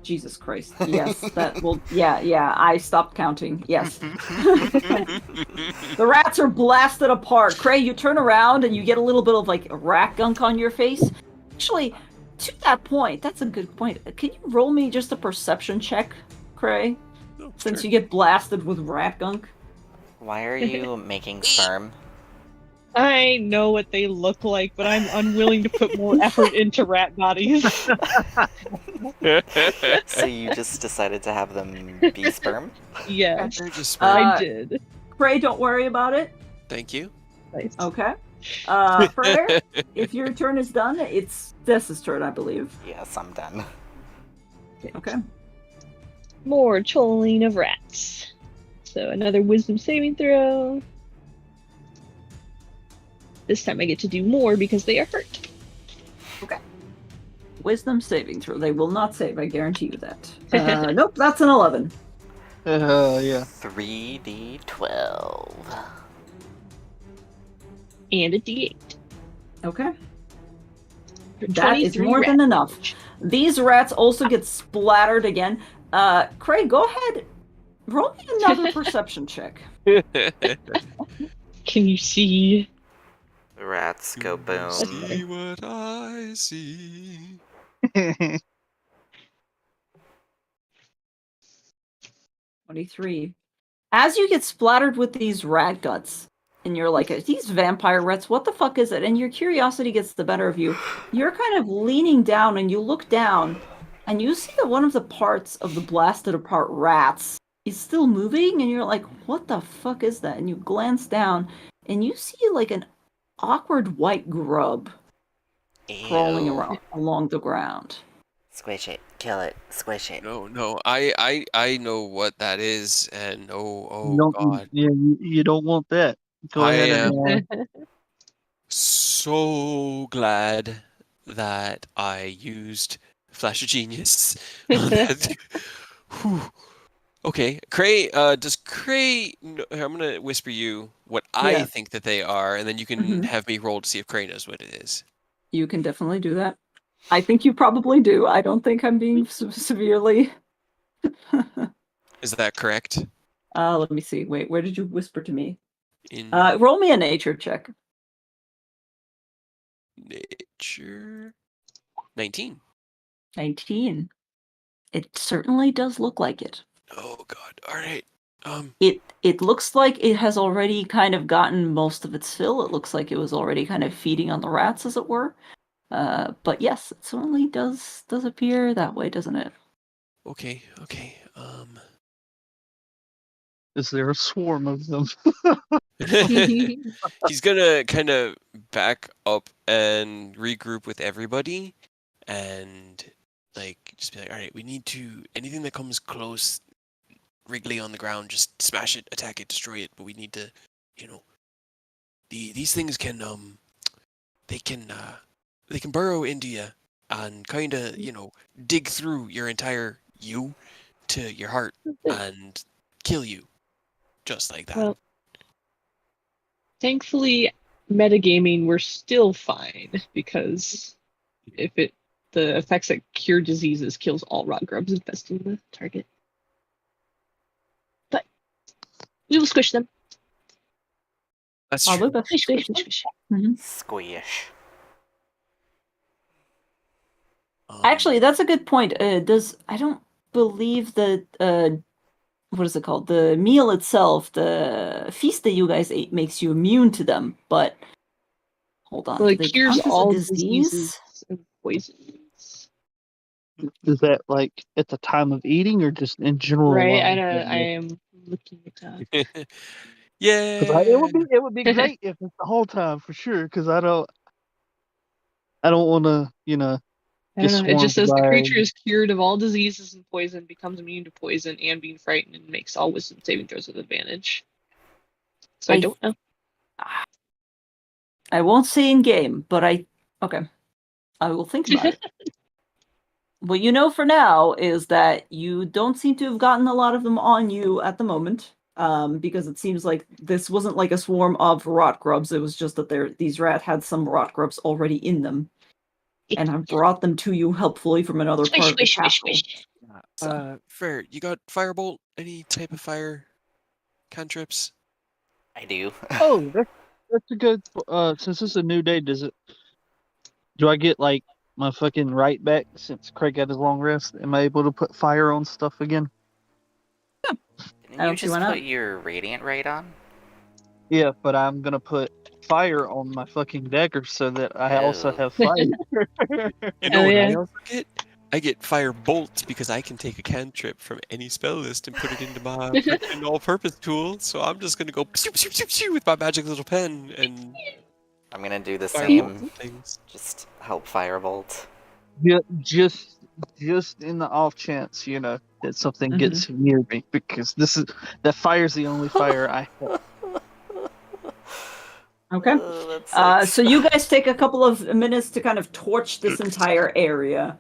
S4: Jesus Christ. Yes, that will... Yeah, I stopped counting. Yes. The rats are blasted apart. Cray, you turn around and you get a little bit of, like, rat gunk on your face. Actually, to that point, that's a good point. Can you roll me just a perception check, Cray?
S5: Oh,
S4: Since
S5: sure.
S4: you get blasted with rat gunk?
S2: Why are you making sperm?
S3: I know what they look like, but I'm unwilling to put more effort into rat bodies.
S2: So you just decided to have them be sperm?
S3: Yes,
S5: They're just
S3: I did.
S4: Cray, don't worry about it.
S5: Thank you.
S3: Nice.
S4: Okay. Freyr, if your turn is done, it's Dessa's turn, I believe.
S2: Yes, I'm done.
S4: Okay.
S3: More trolling of rats. So another wisdom saving throw. This time I get to do more because they are hurt.
S4: Okay. Wisdom saving throw. They will not save, I guarantee you that. Nope, that's an 11.
S1: Yeah.
S2: 3d12.
S3: And a d8.
S4: Okay.
S3: For
S4: That is
S3: 23
S4: more
S3: rat
S4: than enough.
S3: damage.
S4: These rats also get splattered again. Craig, go ahead. Roll me another perception check.
S3: Can you see?
S2: The rats go boom.
S5: See what I see.
S4: 23. As you get splattered with these rat guts, and you're like, these vampire rats, what the fuck is it? And your curiosity gets the better of you. You're kind of leaning down, and you look down, and you see that one of the parts of the blasted apart rats is still moving, and you're like, what the fuck is that? And you glance down, and you see like an awkward white grub crawling around along the ground.
S2: Squish it. Kill it. Squish it.
S5: No. I know what that is, and God.
S1: Yeah, you don't want that. Go ahead and.
S5: So glad that I used Flash of Genius. On that. Whew. Okay, Cray, does Cray... I'm going to whisper you what I think that they are, and then you can have me roll to see if Cray knows what it is.
S4: You can definitely do that. I think you probably do. I don't think I'm being severely...
S5: Is that correct?
S4: Let me see. Wait, where did you whisper to me?
S5: In
S4: Roll me a nature check.
S5: nature... 19.
S4: 19. It certainly does look like it.
S5: Oh God! All right.
S4: It looks like it has already kind of gotten most of its fill. It looks like it was already kind of feeding on the rats, as it were. But yes, it certainly does appear that way, doesn't it?
S5: Okay.
S1: Is there a swarm of them?
S5: He's gonna kind of back up and regroup with everybody, and just be like, all right, we need to, anything that comes close, wriggly on the ground, just smash it, attack it, destroy it. But we need to, these things can they can burrow into you and kind of dig through your entire you to your heart and kill you, just like that.
S3: Well, thankfully, metagaming, we're still fine because the effects that cure diseases kills all rot grubs infesting the target. But we will squish them.
S5: That's true.
S3: Squish.
S2: Squish.
S4: Actually, that's a good point. I don't believe that what is it called? The meal itself, the feast that you guys ate, makes you immune to them. But hold on,
S3: Well, it
S4: do they
S3: cures
S4: count as a
S3: all
S4: disease?
S3: diseases and poisons.
S1: Is that like at the time of eating or just in general?
S3: Right, I am looking at that.
S5: Yeah.
S1: It would be great if it's the whole time for sure. Because I don't want to
S3: I
S1: get
S3: don't know. It just
S1: swarmed
S3: says the
S1: by.
S3: creature is cured of all diseases and poison, becomes immune to poison and being frightened, and makes all wisdom saving throws with advantage. So I don't know.
S4: I won't say in game, but I will think about it. What you know for now is that you don't seem to have gotten a lot of them on you at the moment, because it seems like this wasn't like a swarm of rot grubs. It was just that these rat had some rot grubs already in them, and I brought them to you helpfully from another part of the castle.
S5: Fair. You got firebolt? Any type of fire cantrips?
S2: I do.
S1: Oh, that's a good. Since it's a new day, do I get like my fucking right back since Craig had his long rest? Am I able to put fire on stuff again?
S2: Didn't you just put your radiant right on?
S1: Yeah, but I'm gonna put fire on my fucking dagger so that I also have fire.
S5: You know what I also get? I get fire bolts because I can take a cantrip from any spell list and put it into my all-purpose tool. So I'm just gonna go pew, pew, pew, pew with my magic little pen and.
S2: I'm gonna do the same. Just help firebolt.
S1: Yeah, just in the off chance, that something gets near me, because that fire's the only fire I have.
S4: Okay. So you guys take a couple of minutes to kind of torch this entire area,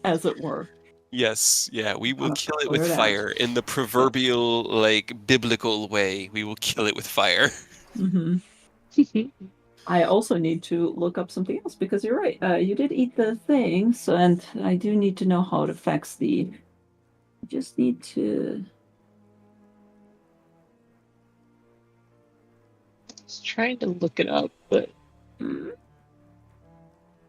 S4: as it were.
S5: Yes, yeah, we will kill it with fire in the proverbial, biblical way. We will kill it with fire.
S4: I also need to look up something else because you're right. You did eat the thing, and I do need to know how it affects the. I just need to.
S3: Just trying to look it up, but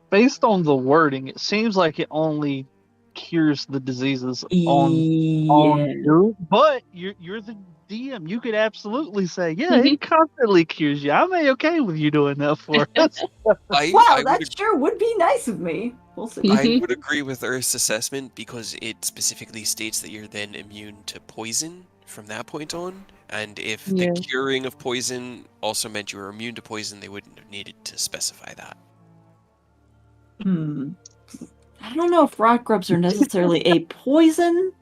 S1: based on the wording, it seems like it only cures the diseases on you. But you're the DM. You could absolutely say, yeah, it constantly cures you. I'm okay with you doing that for us.
S4: That sure would be nice of me. We'll see.
S5: I would agree with Earth's assessment because it specifically states that you're then immune to poison from that point on. And if the curing of poison also meant you were immune to poison, they wouldn't have needed to specify that.
S4: I don't know if rot grubs are necessarily a poison,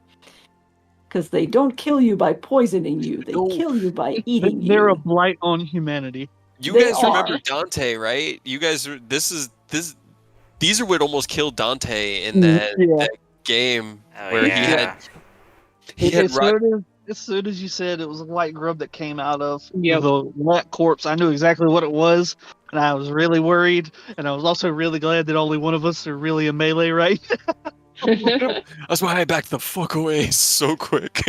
S4: because they don't kill you by poisoning you. They kill you by eating you.
S1: They're a blight on humanity.
S5: You guys remember Dante, right? You guys, these are what almost killed Dante in that game where he had
S1: as soon as you said it was a white grub that came out of the wet corpse, I knew exactly what it was, and I was really worried, and I was also really glad that only one of us are really a melee right now.
S5: That's why I backed the fuck away so quick.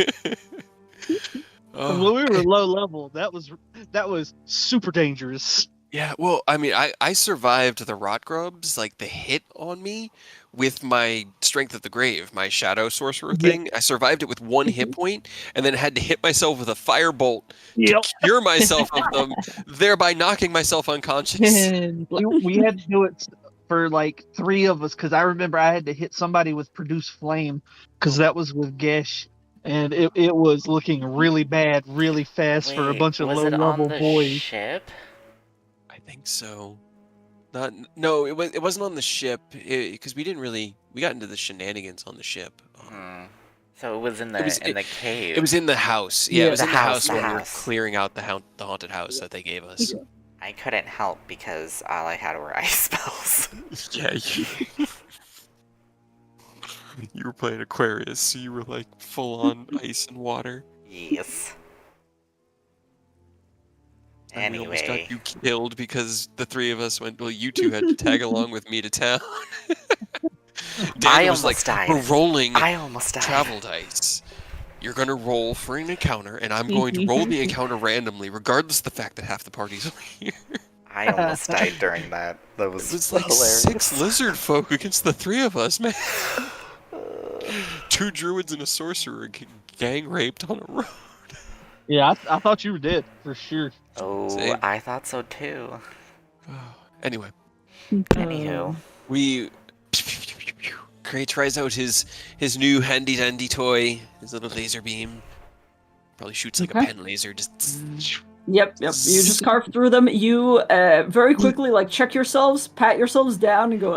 S1: When we were low level, that was super dangerous.
S5: Yeah, well, I mean, I survived the rot grubs, the hit on me, with my Strength of the Grave, my shadow sorcerer thing. I survived it with 1 hit point, and then had to hit myself with a firebolt to cure myself of them, thereby knocking myself unconscious.
S1: We had to do it for 3 of us, because I remember I had to hit somebody with Produce Flame, because that was with Gesh. And it was looking really bad, really fast for a bunch of low-level boys.
S2: Ship?
S5: I think so. No, it wasn't on the ship, because we got into the shenanigans on the ship.
S2: So it was in the cave.
S5: It was in the house. Yeah, it was in the house when we were clearing out the haunted house that they gave us.
S2: I couldn't help because all I had were ice spells.
S5: Yeah, you were playing Aquarius, so you were full on ice and water.
S2: Yes.
S5: And we almost got you killed because the 3 of us went. Well, you 2 had to tag along with me to town. Dan was like,
S2: died.
S5: "We're rolling.
S2: I almost died.
S5: Travel dice. You're gonna roll for an encounter, and I'm going to roll the encounter randomly, regardless of the fact that half the party's over here."
S2: I almost died during that. That was hilarious.
S5: 6 lizard folk against the 3 of us, man. 2 druids and a sorcerer gang raped on a road.
S1: Yeah, I thought you were dead for sure.
S2: Oh, same. I thought so
S5: Anyway.
S2: Anywho.
S5: We Cray tries out his new handy dandy toy, his little laser beam. Probably shoots like a pen laser. Just.
S4: Yep. You just carve through them. You very quickly check yourselves, pat yourselves down, and go,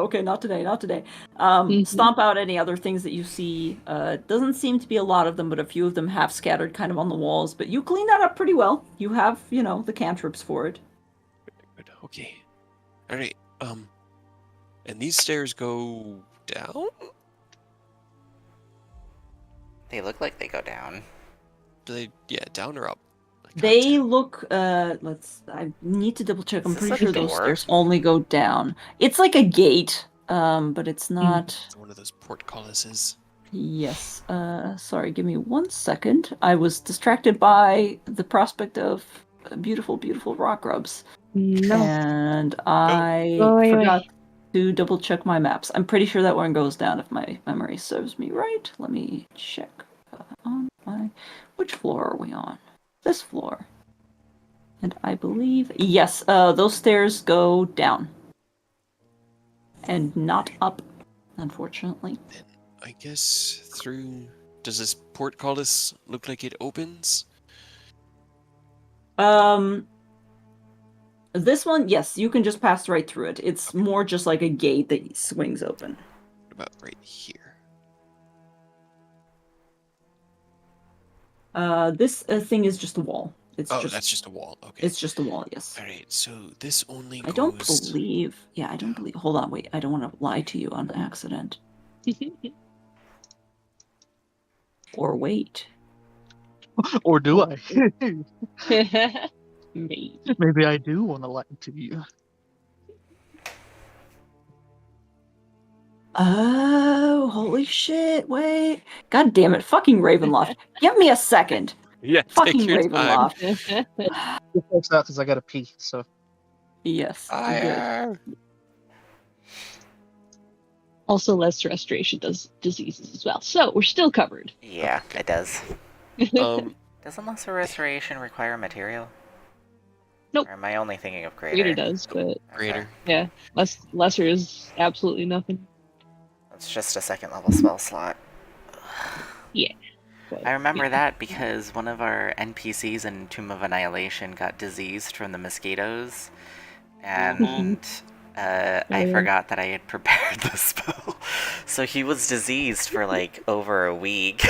S4: okay, not today. Stomp out any other things that you see. Doesn't seem to be a lot of them, but a few of them have scattered kind of on the walls. But you clean that up pretty well. You have, the cantrips for it.
S5: Good. Okay. All right. And these stairs go down?
S2: They look like they go down.
S5: Do they? Yeah, down or up?
S4: They look. I need to double check. I'm pretty sure those stairs only go down. It's like a gate, but it's not.
S5: It's one of those portcullises.
S4: Yes. Sorry. Give me 1 second. I was distracted by the prospect of beautiful, beautiful rock grubs.
S3: No.
S4: And I forgot to double check my maps. I'm pretty sure that one goes down if my memory serves me right. Let me check. Which floor are we on? This floor. And I believe, yes, those stairs go down. And not up, unfortunately.
S5: Then I guess through... Does this portcullis look like it opens?
S4: This one, yes, you can just pass right through it. It's more just like a gate that swings open.
S5: What about right here?
S4: This thing is just a wall.
S5: That's just a wall. Okay.
S4: It's just a wall, yes.
S5: All right, so this only goes...
S4: I don't believe... Hold on, wait. I don't want to lie to you on accident. Or wait.
S1: Or do I?
S3: Maybe.
S1: Maybe I do want to lie to you.
S4: Oh, holy shit, wait. God damn it, fucking Ravenloft. Give me a second.
S5: Yeah,
S4: fucking
S5: take your
S4: Ravenloft.
S1: It works out because I got to pee, so...
S4: Yes, good.
S3: Also, less restoration does diseases as well. So, we're still covered.
S2: Yeah, it does. Doesn't lesser restoration require material?
S3: Nope.
S2: Or am I only thinking of greater?
S3: Greater does, but...
S5: Greater.
S3: Yeah, lesser is absolutely nothing.
S2: It's just a second level spell slot.
S3: Yeah. But,
S2: I remember that because one of our NPCs in Tomb of Annihilation got diseased from the mosquitoes. And I forgot that I had prepared the spell. So he was diseased for over a week.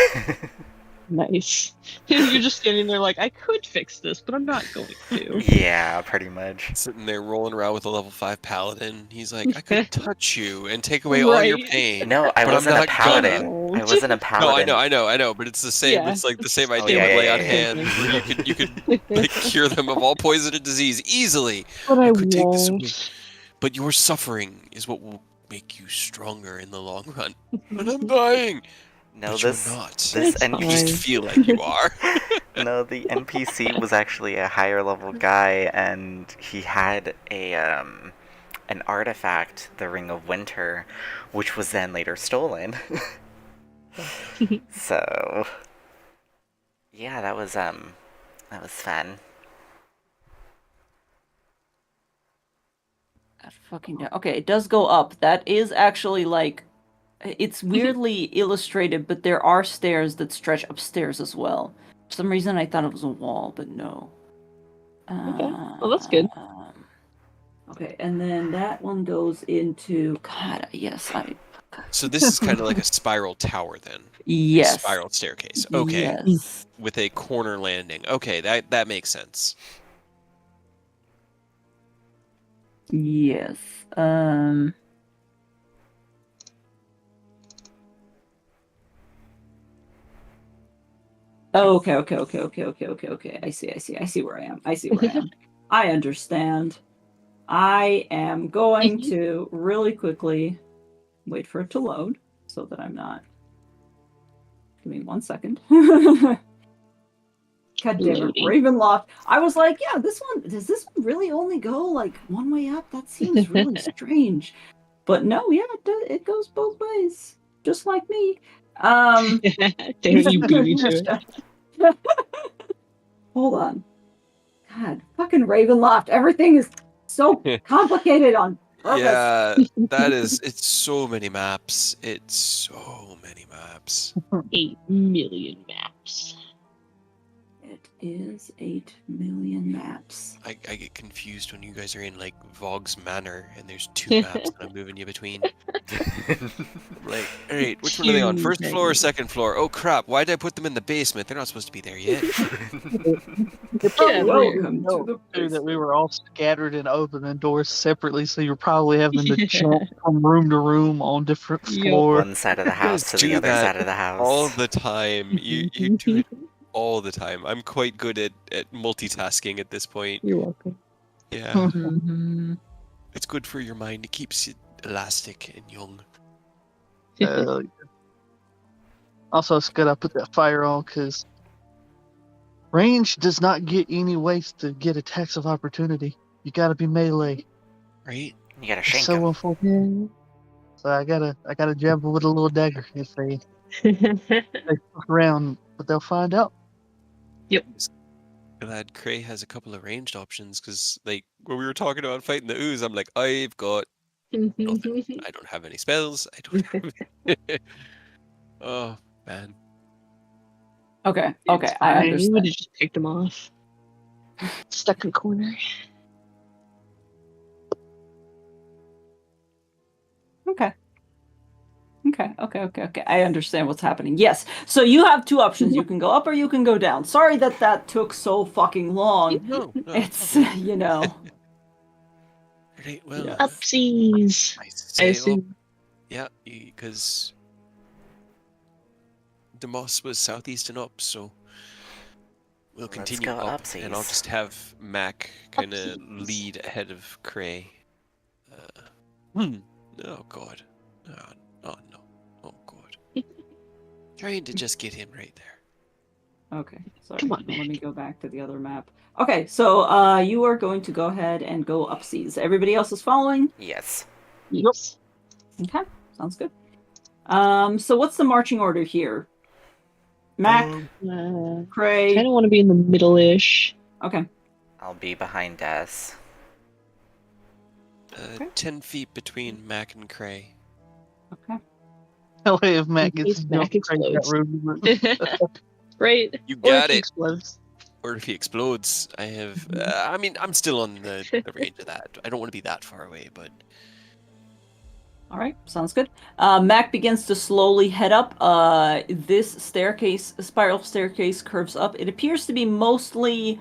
S3: Nice. You're just standing there like, I could fix this, but I'm not going to.
S2: Yeah, pretty much.
S5: Sitting there rolling around with a level 5 paladin. He's like, I could touch you and take away all your pain.
S2: No, I wasn't a paladin. I wasn't a paladin.
S5: No, I know, but it's the same.
S3: Yeah.
S5: It's like the same idea with lay on hands, where you could cure them of all poison and disease easily.
S3: But I
S5: could take this away.
S3: won't.
S5: But your suffering is what will make you stronger in the long run. But I'm dying.
S2: No,
S5: but
S2: this
S5: you're not.
S2: this
S5: You just feel like you are.
S2: No, the NPC was actually a higher level guy, and he had an artifact, the Ring of Winter, which was then later stolen. So, yeah, that was fun.
S4: Okay, it does go up. That is actually it's weirdly illustrated, but there are stairs that stretch upstairs as well. For some reason, I thought it was a wall, but no.
S3: Okay, well that's good.
S4: Okay, and then that one goes into... God, yes,
S5: So this is kind of like a spiral tower then?
S4: Yes.
S5: A spiral staircase. Okay.
S4: Yes.
S5: With a corner landing. Okay, that makes sense.
S4: Yes. Oh, okay. I see where I am. I understand. I am going to really quickly wait for it to load so that I'm not... Give me 1 second. God damn it, Ravenloft. I was like, yeah, does this one really only go one way up? That seems really strange. But no, yeah, it goes both ways. Just like me.
S3: Damn, you beat me to it.
S4: Hold on. God, fucking Ravenloft. Everything is so complicated on
S5: Yeah, it's so many maps. It's so many maps.
S3: 8 million maps.
S4: It is 8 million maps.
S5: I get confused when you guys are in like Vogg's Manor and there's 2 maps that I'm moving you between. Like, alright, which one are they on? First floor or second floor? Oh crap, why did I put them in the basement? They're not supposed to be there yet.
S1: You're probably
S4: Welcome
S1: know,
S4: to the
S1: too, that we
S4: basement.
S1: were all scattered and opening doors separately, so you're probably having to jump from room to room on different floors.
S2: One side of the
S5: You guys
S2: house to the
S5: do
S2: other
S5: that
S2: side of the house.
S5: all the time. You do it all the time. I'm quite good at multitasking at this point.
S3: You're welcome.
S5: Yeah.
S4: Mm-hmm.
S5: It's good for your mind. It keeps you elastic and young.
S1: Also, it's good I put that fire on because range does not get any ways to get attacks of opportunity. You gotta be melee.
S5: Right?
S2: You gotta
S1: It's
S2: shank
S1: so
S2: him.
S1: unfortunate. So I gotta jab them with a little dagger if they fuck around, but they'll find out.
S5: Glad Cray has a couple of ranged options because, like, when we were talking about fighting the ooze, I'm like, I've got nothing. I don't have any spells. I don't have. Oh man.
S4: Okay,
S1: It's
S4: I
S1: fine.
S3: You
S4: understand.
S3: would have just picked them off. Stuck in a corner.
S4: Okay. I understand what's happening. Yes. So you have 2 options. You can go up or you can go down. Sorry that took so fucking long.
S5: No,
S4: It's,
S5: okay.
S4: you know.
S5: Right, well,
S4: Yeah.
S3: Upsies.
S5: I
S3: I
S5: say up.
S3: assume.
S5: Yeah, because the moss was southeast and up, so we'll
S2: Let's
S5: continue
S2: go
S5: up,
S2: upsies.
S5: and I'll just have Mac kind of
S3: Upsies.
S5: lead ahead of Cray. Oh god. Oh no. Oh god. Trying to just get him right there.
S4: Okay. Sorry.
S3: Come on,
S4: Let me
S3: Mac.
S4: go back to the other map. Okay, so you are going to go ahead and go upseas. Everybody else is following?
S2: Yes.
S3: Yes.
S4: Okay, sounds good. So what's the marching order here? Mac, Cray.
S3: Kind of want to be in the middle-ish.
S4: Okay.
S2: I'll be behind Des.
S5: 10 feet between Mac and Cray.
S4: Okay.
S1: That way, if
S3: In
S1: Mac gets
S3: case Mac
S1: jumped, Craig's got
S3: explodes.
S1: room.
S3: Right?
S5: You
S3: Or if
S5: got
S3: he
S5: it.
S3: explodes.
S5: Or if he explodes, I have. I mean, I'm still on the range of that. I don't want to be that far away, but.
S4: All right, sounds good. Mac begins to slowly head up. This spiral staircase curves up. It appears to be mostly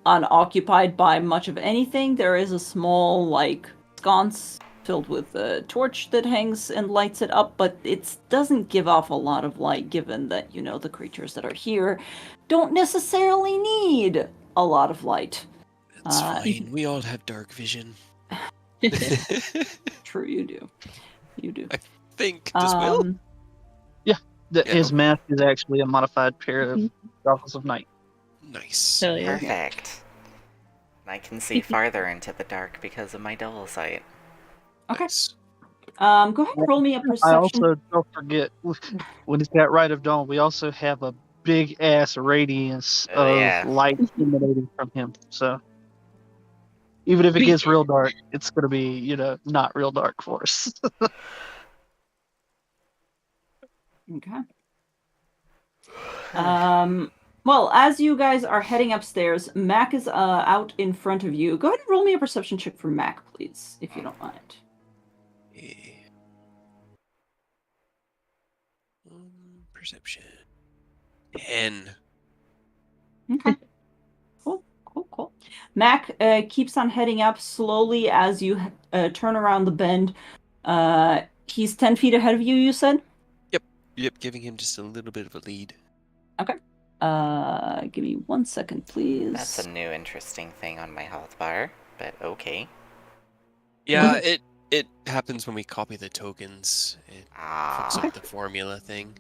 S4: unoccupied by much of anything. There is a small, like, sconce filled with a torch that hangs and lights it up, but it doesn't give off a lot of light, given that, you know, the creatures that are here don't necessarily need a lot of light.
S5: That's fine. We all have dark vision.
S4: True, you do. You do.
S5: I think. Does Will?
S1: His mask is actually a modified pair of goggles of night.
S5: Nice.
S3: Hell yeah.
S2: Perfect. I can see farther into the dark because of my double sight.
S4: Okay.
S5: Nice.
S4: Go ahead and roll me a perception.
S1: I also don't forget when it's got Rite of Dawn, we also have a big ass radiance of light emanating from him. So even if it gets real dark, it's gonna be, not real dark for us.
S4: Okay. Well, as you guys are heading upstairs, Mac is out in front of you. Go ahead and roll me a perception check for Mac, please, if you don't mind.
S5: Perception. 10.
S4: Okay. Cool. Mac keeps on heading up slowly as you turn around the bend. He's 10 feet ahead of you, you said?
S5: Yep, giving him just a little bit of a lead.
S4: Okay. Give me 1 second, please.
S2: That's a new interesting thing on my health bar, but okay.
S5: Yeah, it happens when we copy the tokens. It fucks
S2: Okay.
S5: up the formula thing.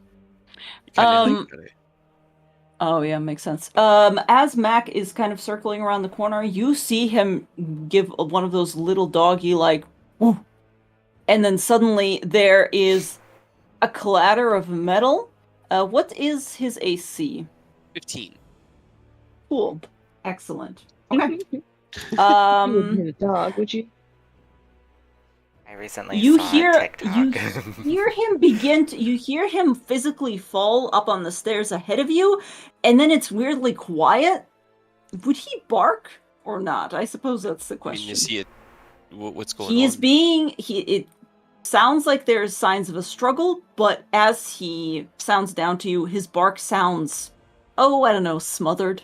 S5: You kinda
S4: Oh yeah, makes sense. As Mac is kind of circling around the corner, you see him give one of those little doggy like, woo, and then suddenly there is a clatter of metal. What is his AC?
S5: 15.
S4: Cool. Excellent. Okay.
S3: You wouldn't hit a dog, would you?
S2: I recently
S4: You
S2: saw
S4: hear
S2: a TikTok.
S4: you hear him physically fall up on the stairs ahead of you, and then it's weirdly quiet. Would he bark or not? I suppose that's the
S5: I mean,
S4: question.
S5: you see it. What's going
S4: He
S5: on?
S4: is being it sounds like there's signs of a struggle, but as he sounds down to you, his bark sounds, I don't know, smothered.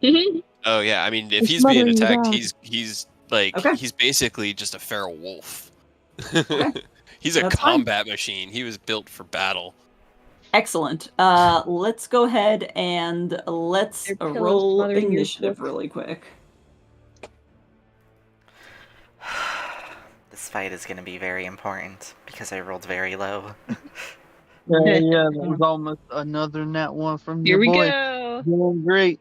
S5: Oh yeah, I mean, if
S3: It's
S5: he's being
S3: smothering the
S5: attacked,
S3: dog.
S5: he's like
S4: Okay.
S5: he's basically just a feral wolf.
S4: Okay.
S5: He's a
S4: That's fine.
S5: combat machine. He was built for battle.
S4: Excellent. Let's go ahead and let's
S3: Your pillow's
S4: roll
S3: smothering your
S4: initiative
S3: book.
S4: really quick.
S2: This fight is going to be very important because I rolled very low.
S1: Yeah, that was almost another nat one from
S3: Here
S1: your
S3: we
S1: boy.
S3: go.
S1: Doing great.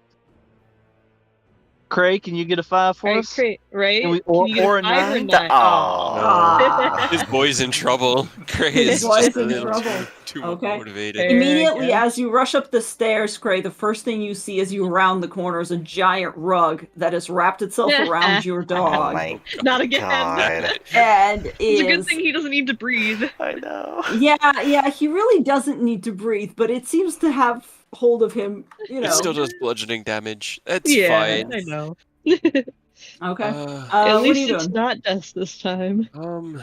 S1: Craig, can you get a 5 for
S3: Right,
S1: us?
S3: right.
S1: Can we,
S3: Can you get
S1: or
S3: a
S1: a
S3: 5 or
S1: 9?
S3: 9?
S4: Aw.
S5: His boy's in trouble. Cray
S4: His
S5: is
S4: boy's
S5: just a
S4: in
S5: little
S4: trouble.
S5: too
S4: Okay.
S5: motivated.
S3: Fair.
S4: Immediately,
S3: guess.
S4: as you rush up the stairs, Cray, the first thing you see as you round the corner is a giant rug that has wrapped itself around your
S2: Oh
S4: dog.
S2: my
S3: Not again.
S2: god.
S4: And
S3: It's a good
S4: is
S3: thing he doesn't need to breathe.
S2: I know.
S4: yeah, he really doesn't need to breathe, but it seems to have hold of him, you know.
S5: It still does bludgeoning damage. That's
S3: Yeah,
S5: fine.
S3: I know.
S4: Okay.
S3: At
S4: what are
S3: least
S4: you
S3: it's
S4: doing?
S3: not dust this time.
S5: Let me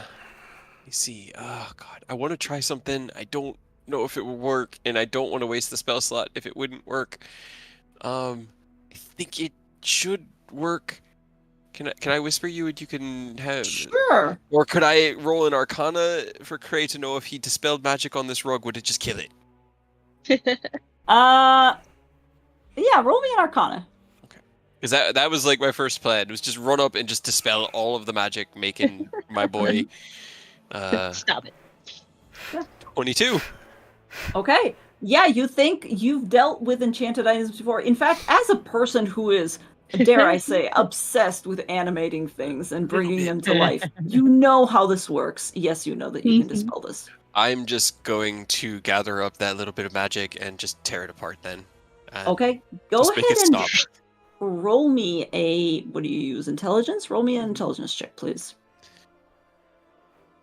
S5: see. Oh god, I want to try something. I don't know if it will work, and I don't want to waste the spell slot if it wouldn't work. I think it should work. Can I whisper you and you can have?
S4: Sure.
S5: Or could I roll an Arcana for Cray to know if he dispelled magic on this rug? Would it just kill it?
S4: Yeah, roll me an Arcana.
S5: Because that was like my first plan. It was just run up and just dispel all of the magic, making my boy
S3: Stop it.
S5: 22.
S4: Okay. Yeah, you think you've dealt with enchanted items before. In fact, as a person who is, dare I say, obsessed with animating things and bringing them to life, you know how this works. Yes, you know that you can dispel this.
S5: I'm just going to gather up that little bit of magic and just tear it apart then.
S4: Okay. Go
S5: just
S4: ahead
S5: make it
S4: and
S5: stop.
S4: roll me a, what do you use, intelligence? Roll me an intelligence check, please.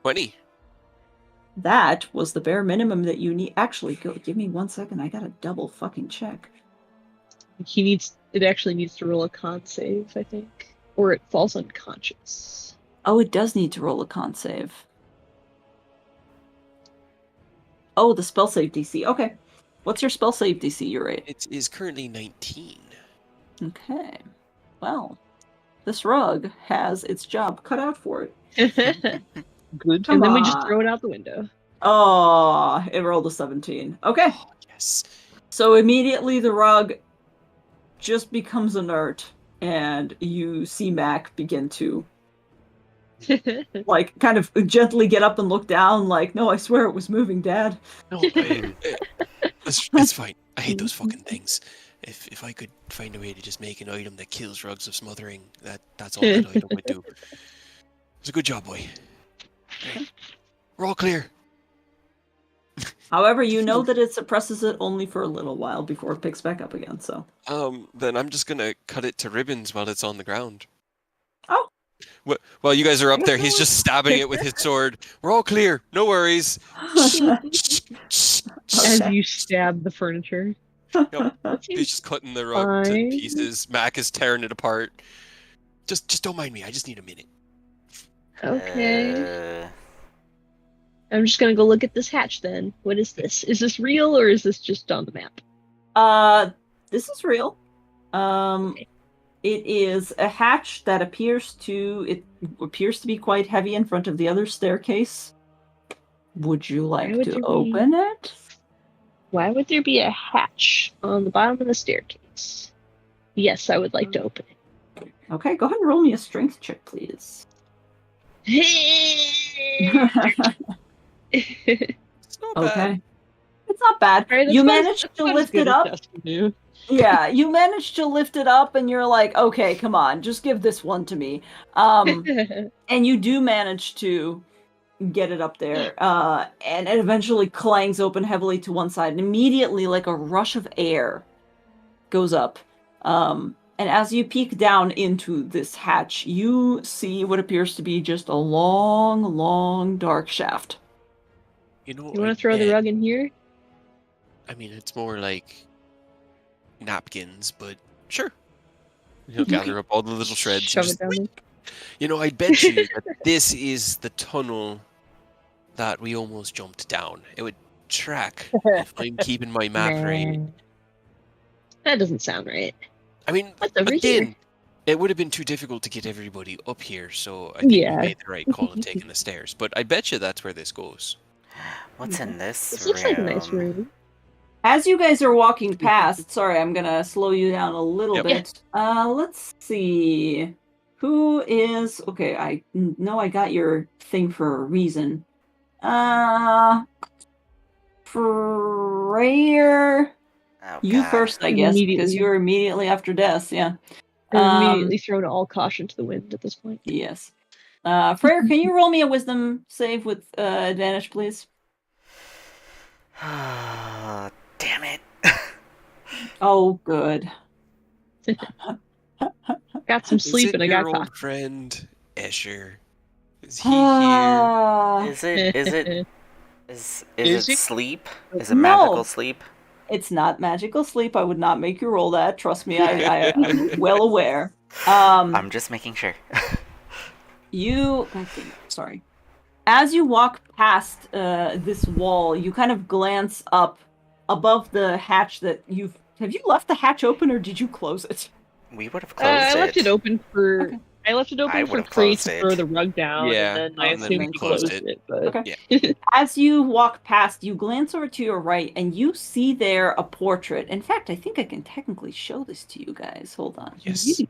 S5: 20.
S4: That was the bare minimum that you need. Actually, give me 1 second. I gotta double fucking check.
S3: It actually needs to roll a con save, I think. Or it falls unconscious.
S4: Oh, it does need to roll a con save. Oh, the spell save DC. Okay. What's your spell save DC, you're right?
S5: It is currently 19.
S4: Okay. Well, this rug has its job cut out for it.
S1: Good.
S4: Come
S3: And then we
S4: on.
S3: just throw it out the window.
S4: Oh, it rolled a 17. Okay.
S5: Oh, yes.
S4: So immediately the rug just becomes inert, and you see Mac begin to, like, kind of gently get up and look down, like, no, I swear it was moving, Dad.
S5: No, that's fine. I hate those fucking things. If I could find a way to just make an item that kills rugs of smothering, that's all that item would do. It's a good job, boy. Right. We're all clear.
S4: However, you know that it suppresses it only for a little while before it picks back up again, so.
S5: Then I'm just gonna cut it to ribbons while it's on the ground.
S4: Oh.
S5: While you guys are up there, he's just stabbing it with his sword. We're all clear. No worries.
S3: As you stab the furniture.
S5: Yep. He's just cutting the rug to
S3: Fine.
S5: pieces. Mac is tearing it apart. Just don't mind me. I just need a minute.
S3: Okay. I'm just gonna go look at this hatch then. What is this? Is this real or is this just on the map?
S4: This is real.
S3: Okay.
S4: It is a hatch that appears to be quite heavy in front of the other staircase. Would you like to open it?
S3: Why would there be a hatch on the bottom of the staircase? Yes, I would like to open
S4: Okay, go ahead and roll me a strength check, please.
S3: it.
S5: It's not bad.
S4: Okay. It's not bad.
S3: Right,
S4: You managed to lift it up. Yeah, you managed to lift it up, and you're like, okay, come on, just give this one to me. And you do manage to get it up there, and it eventually clangs open heavily to one side, and immediately, like a rush of air goes up, and And as you peek down into this hatch, you see what appears to be just a long, long, dark shaft.
S3: You want to throw the rug in here?
S5: I mean, it's more like napkins, but sure. He'll gather up all the little shreds.
S3: Shove it down there.
S5: I bet you that this is the tunnel that we almost jumped down. It would track if I'm keeping my map right.
S3: That doesn't sound right.
S5: I mean,
S3: What's over
S5: again,
S3: here?
S5: it would have been too difficult to get everybody up here, so I think we made the right call of taking the stairs. But I bet you that's where this goes.
S2: What's in this
S3: This
S2: room?
S3: looks like a nice room.
S4: As you guys are walking past, sorry, I'm gonna slow you down a little bit. Let's see. Who is... Okay, I know I got your thing for a reason. Freyr...
S2: Oh,
S4: you
S2: God.
S4: first, I guess, because you're immediately after Death, yeah.
S3: Immediately thrown all caution to the wind at this point.
S4: Yes. Freyr, can you roll me a wisdom save with advantage, please?
S2: Damn it.
S4: Oh, good.
S3: Got some sleep and I got
S5: your old
S3: coffee.
S5: friend Escher. Is he here?
S2: Is it
S1: he?
S2: sleep? Is it magical sleep?
S4: It's not magical sleep. I would not make you roll that. Trust me, I'm well aware.
S2: I'm just making sure.
S4: Sorry. As you walk past this wall, you kind of glance up above the hatch that you've... Have you left the hatch open or did you close it?
S2: We would have closed it.
S3: I left it open for... Okay. I left it open for Cree to throw the rug down, and then I assumed he closed it. But...
S4: Okay. Yeah. As you walk past, you glance over to your right, and you see there a portrait. In fact, I think I can technically show this to you guys. Hold on.
S5: Yes.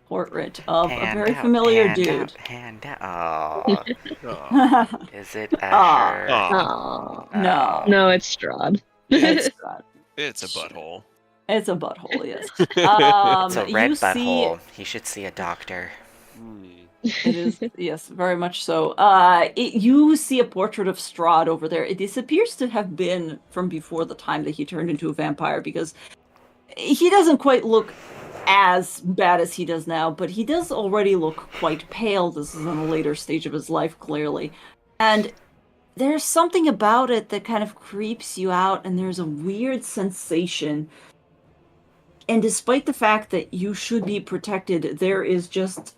S4: Portrait of a very familiar dude.
S2: Hand out. Is it Asher?
S4: No,
S3: it's Strahd.
S4: It's Strahd.
S5: It's a butthole.
S4: It's a butthole, yes.
S2: It's a red butthole. He should see a doctor.
S4: It is, yes, very much so. You see a portrait of Strahd over there. This appears to have been from before the time that he turned into a vampire, because he doesn't quite look as bad as he does now, but he does already look quite pale. This is in a later stage of his life, clearly. And there's something about it that kind of creeps you out, and there's a weird sensation. And despite the fact that you should be protected, there is just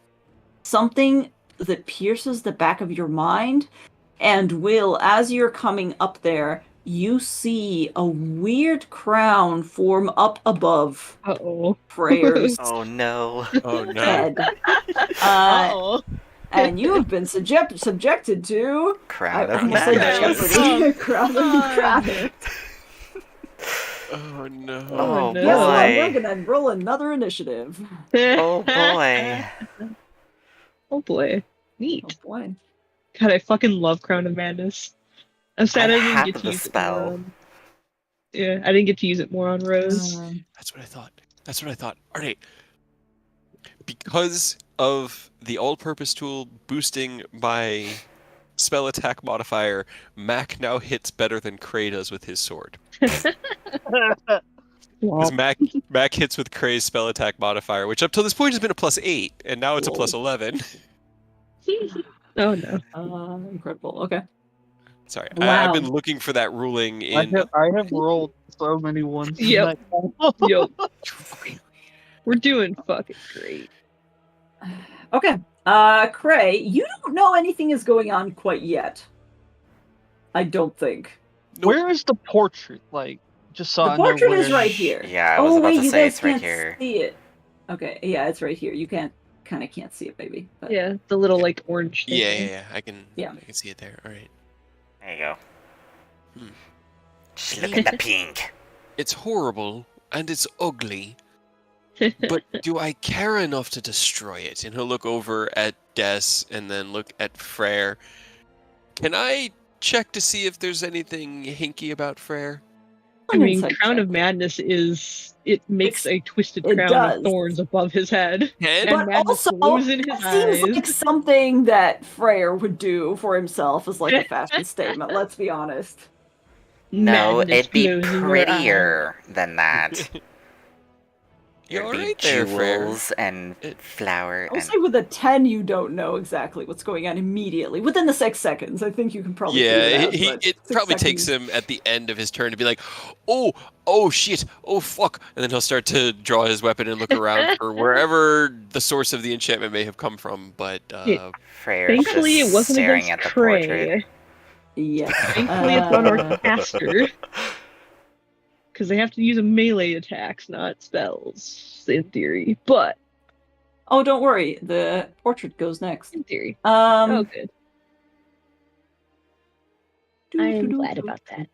S4: something that pierces the back of your mind. And Will, as you're coming up there, you see a weird crown form up above Freyr's head. And you have been subjected to...
S2: Crown of Madness.
S4: Crown of
S5: Oh no.
S2: Oh boy.
S4: Yes, we're gonna roll another initiative.
S2: Oh boy.
S3: Oh boy. Neat.
S4: Oh boy.
S3: God, I fucking love Crown of Madness. I'm sad I didn't get to
S2: the
S3: use
S2: spell.
S3: it more I didn't get to use it more on Rose.
S5: That's what I thought. Alright. Because of the all-purpose tool boosting my spell attack modifier, Mac now hits better than Cray does with his sword. Because Mac hits with Cray's spell attack modifier, which up till this point has been a +8, and now it's a +11.
S3: Oh no.
S4: Incredible. Okay.
S5: Sorry,
S4: Wow.
S5: I've been looking for that ruling in...
S1: I have rolled so many ones.
S3: Yep. We're doing fucking great.
S4: Okay. Cray, you don't know anything is going on quite yet. I don't think.
S1: Where is the portrait? Like, just so
S4: The
S1: I know
S4: portrait
S1: where...
S4: is right here.
S2: Yeah, I was about to
S4: you
S2: say
S4: guys
S2: it's right
S4: can't
S2: here.
S4: See it. Okay, yeah, it's right here. You kind of can't see it, maybe. But...
S3: Yeah, the little like orange thing.
S5: Yeah. I can see it there. All right.
S2: There you go. Just look at the pink.
S5: It's horrible and it's ugly. But do I care enough to destroy it? And he'll look over at Des and then look at Freyr. Can I check to see if there's anything hinky about Freyr?
S3: I mean, Crown of Madness makes a twisted crown of thorns above his head.
S4: But also, it seems like something that Freyr would do for himself as like a fashion statement, let's be honest.
S2: No, it'd be prettier than that.
S5: You're
S2: There'd be
S5: right there, Frere.
S2: jewels and flour.
S4: I'll say with a 10, you don't know exactly what's going on immediately. Within the 6 seconds, I think you can probably figure it out.
S5: It probably takes him at the end of his turn to be like, oh shit, oh fuck, and then he'll start to draw his weapon and look around for wherever the source of the enchantment may have come from. But
S2: Frere's
S3: thankfully,
S2: just
S3: it wasn't
S2: staring
S3: against
S2: at the portrait.
S3: Cray.
S4: Yes.
S3: Thankfully, it's on our caster. Because they have to use a melee attacks, not spells, in theory. But
S4: oh, don't worry, the portrait goes next.
S3: in theory.
S4: Oh,
S3: good. I'm glad about that.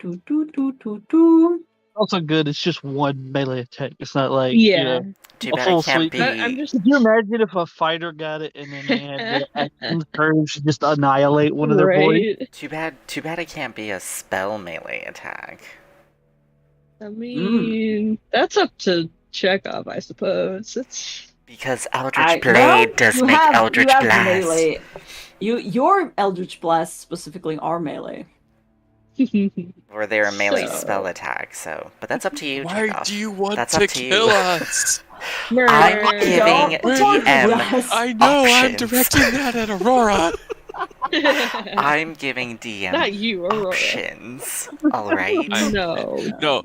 S1: Also good. It's just one melee attack. It's not like
S2: Too
S1: a
S2: bad
S1: full
S2: it can't
S1: sweep.
S2: be.
S1: Could you imagine if a fighter got it and then they had the action courage to just annihilate one of their boys?
S2: Too bad it can't be a spell melee attack.
S3: I mean, that's up to Chekhov, I suppose. It's
S2: because Eldritch Blade does make Eldritch Blast.
S4: Melee. Your Eldritch Blast specifically are melee.
S2: Or they're a melee spell attack, but that's up to you,
S5: Why
S2: Chekhov.
S5: do you want
S2: that's
S5: to kill us?
S2: I'm giving DM
S5: I know,
S2: options.
S5: I'm directing that at Aurora.
S2: I'm giving DM
S3: not you, Aurora.
S2: options. Alright?
S3: No,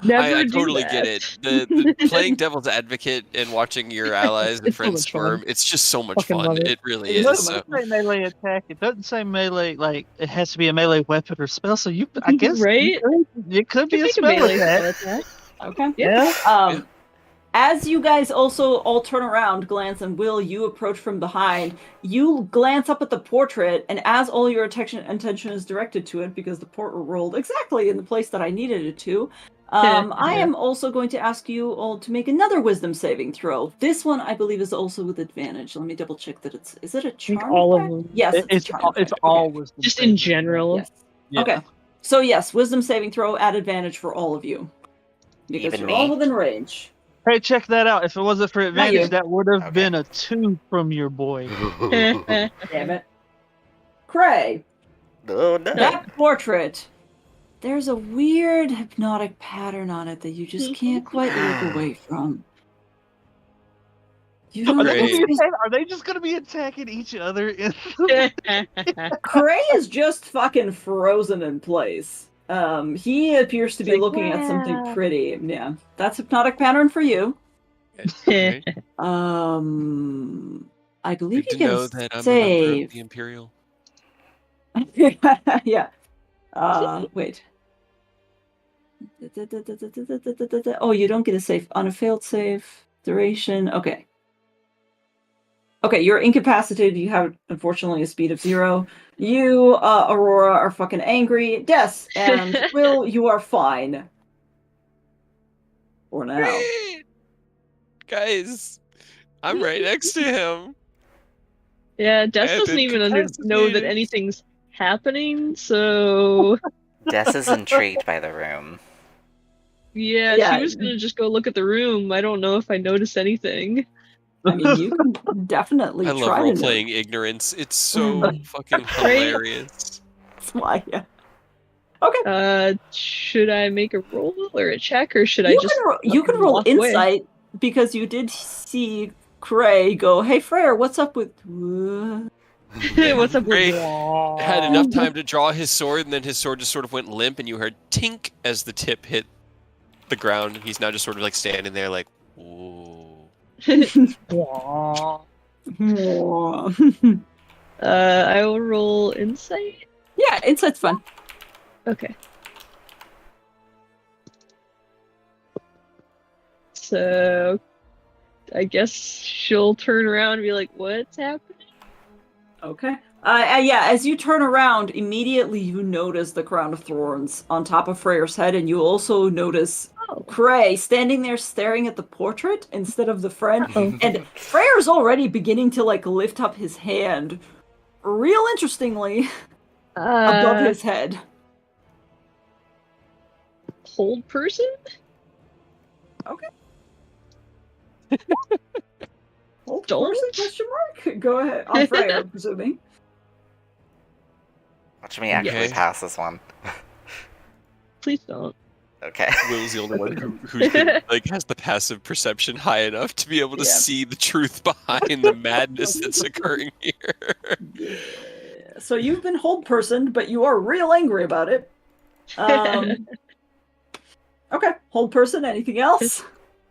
S5: I totally get it. The playing devil's advocate and watching your allies and friends squirm, it's just so much fun. It really is.
S1: It doesn't say melee attack. It doesn't say melee, like, it has to be a melee weapon or spell, so I guess
S3: right?
S1: it could be a spell attack.
S4: Okay.
S3: Yeah.
S4: As you guys also all turn around, glance, and Will, you approach from behind. You glance up at the portrait, and as all your attention is directed to it, because the portrait rolled exactly in the place that I needed it to, I am also going to ask you all to make another wisdom saving throw. This one, I believe, is also with advantage. Let me double check that it's... Is it a charm
S3: all
S4: effect?
S3: of them.
S4: Yes,
S1: it's all wisdom.
S3: Just in general.
S4: Yes.
S1: Yeah.
S4: Okay. So yes, wisdom saving throw at advantage for all of you. Because
S2: even
S4: you're
S2: me?
S4: all within range.
S1: Hey, check that out. If it wasn't for advantage,
S4: you.
S1: that would have been a 2 from your boy.
S4: Damn it. Cray,
S2: Oh, no.
S4: that portrait, there's a weird hypnotic pattern on it that you just can't quite look away from. You don't
S1: Are they just going to be attacking each other?
S4: Cray is just fucking frozen in place. He appears to be looking at something pretty. Yeah, that's hypnotic pattern for you.
S5: Okay.
S4: I believe
S5: Good
S4: you
S5: to know
S4: get
S5: that
S4: a
S5: I'm a member
S4: save.
S5: of the Imperial.
S4: Yeah. Wait. Oh, you don't get a save on a failed save. Duration. Okay. Okay, you're incapacitated. You have, unfortunately, a speed of 0. You, Aurora, are fucking angry. Des and Will, you are fine. For now.
S5: Guys, I'm right next to him.
S3: Yeah, Des
S5: I've
S3: doesn't
S5: been
S3: even know that
S5: incapacitated.
S3: anything's happening, so...
S2: Des is intrigued by the room.
S3: Yeah, she was gonna just go look at the room. I don't know if I noticed anything.
S4: I mean, you can definitely
S5: I
S4: try
S5: love
S4: to
S5: role-playing ignorance. It's so fucking hilarious.
S4: That's why, yeah. Okay.
S3: Should I make a roll or a check, or should I just...
S4: You can roll insight, because you did see Cray go, "Hey, Frere, what's up with..."
S3: What's up
S5: Ray
S3: with...
S5: had enough time to draw his sword, and then his sword just sort of went limp, and you heard tink as the tip hit the ground. He's now just sort of like standing there like, ooh.
S3: I will roll insight.
S4: Yeah, insight's fun.
S3: Okay. So, I guess she'll turn around and be like, "What's happening?"
S4: Okay. Yeah, as you turn around, immediately you notice the crown of thorns on top of Freyr's head, and you also notice Cray standing there staring at the portrait instead of the friend. And Freyr's already beginning to, like, lift up his hand, real interestingly, above his head.
S3: Hold person?
S4: Okay.
S3: Don't?
S4: Person, question mark? Go ahead. On Freyr, I'm presuming.
S2: Watch me actually pass this one.
S3: Please don't.
S2: Okay.
S5: Will's the only one who can, like, has the passive perception high enough to be able to see the truth behind the madness that's occurring here.
S4: Yeah. So you've been hold personed, but you are real angry about it. Okay, hold person. Anything else?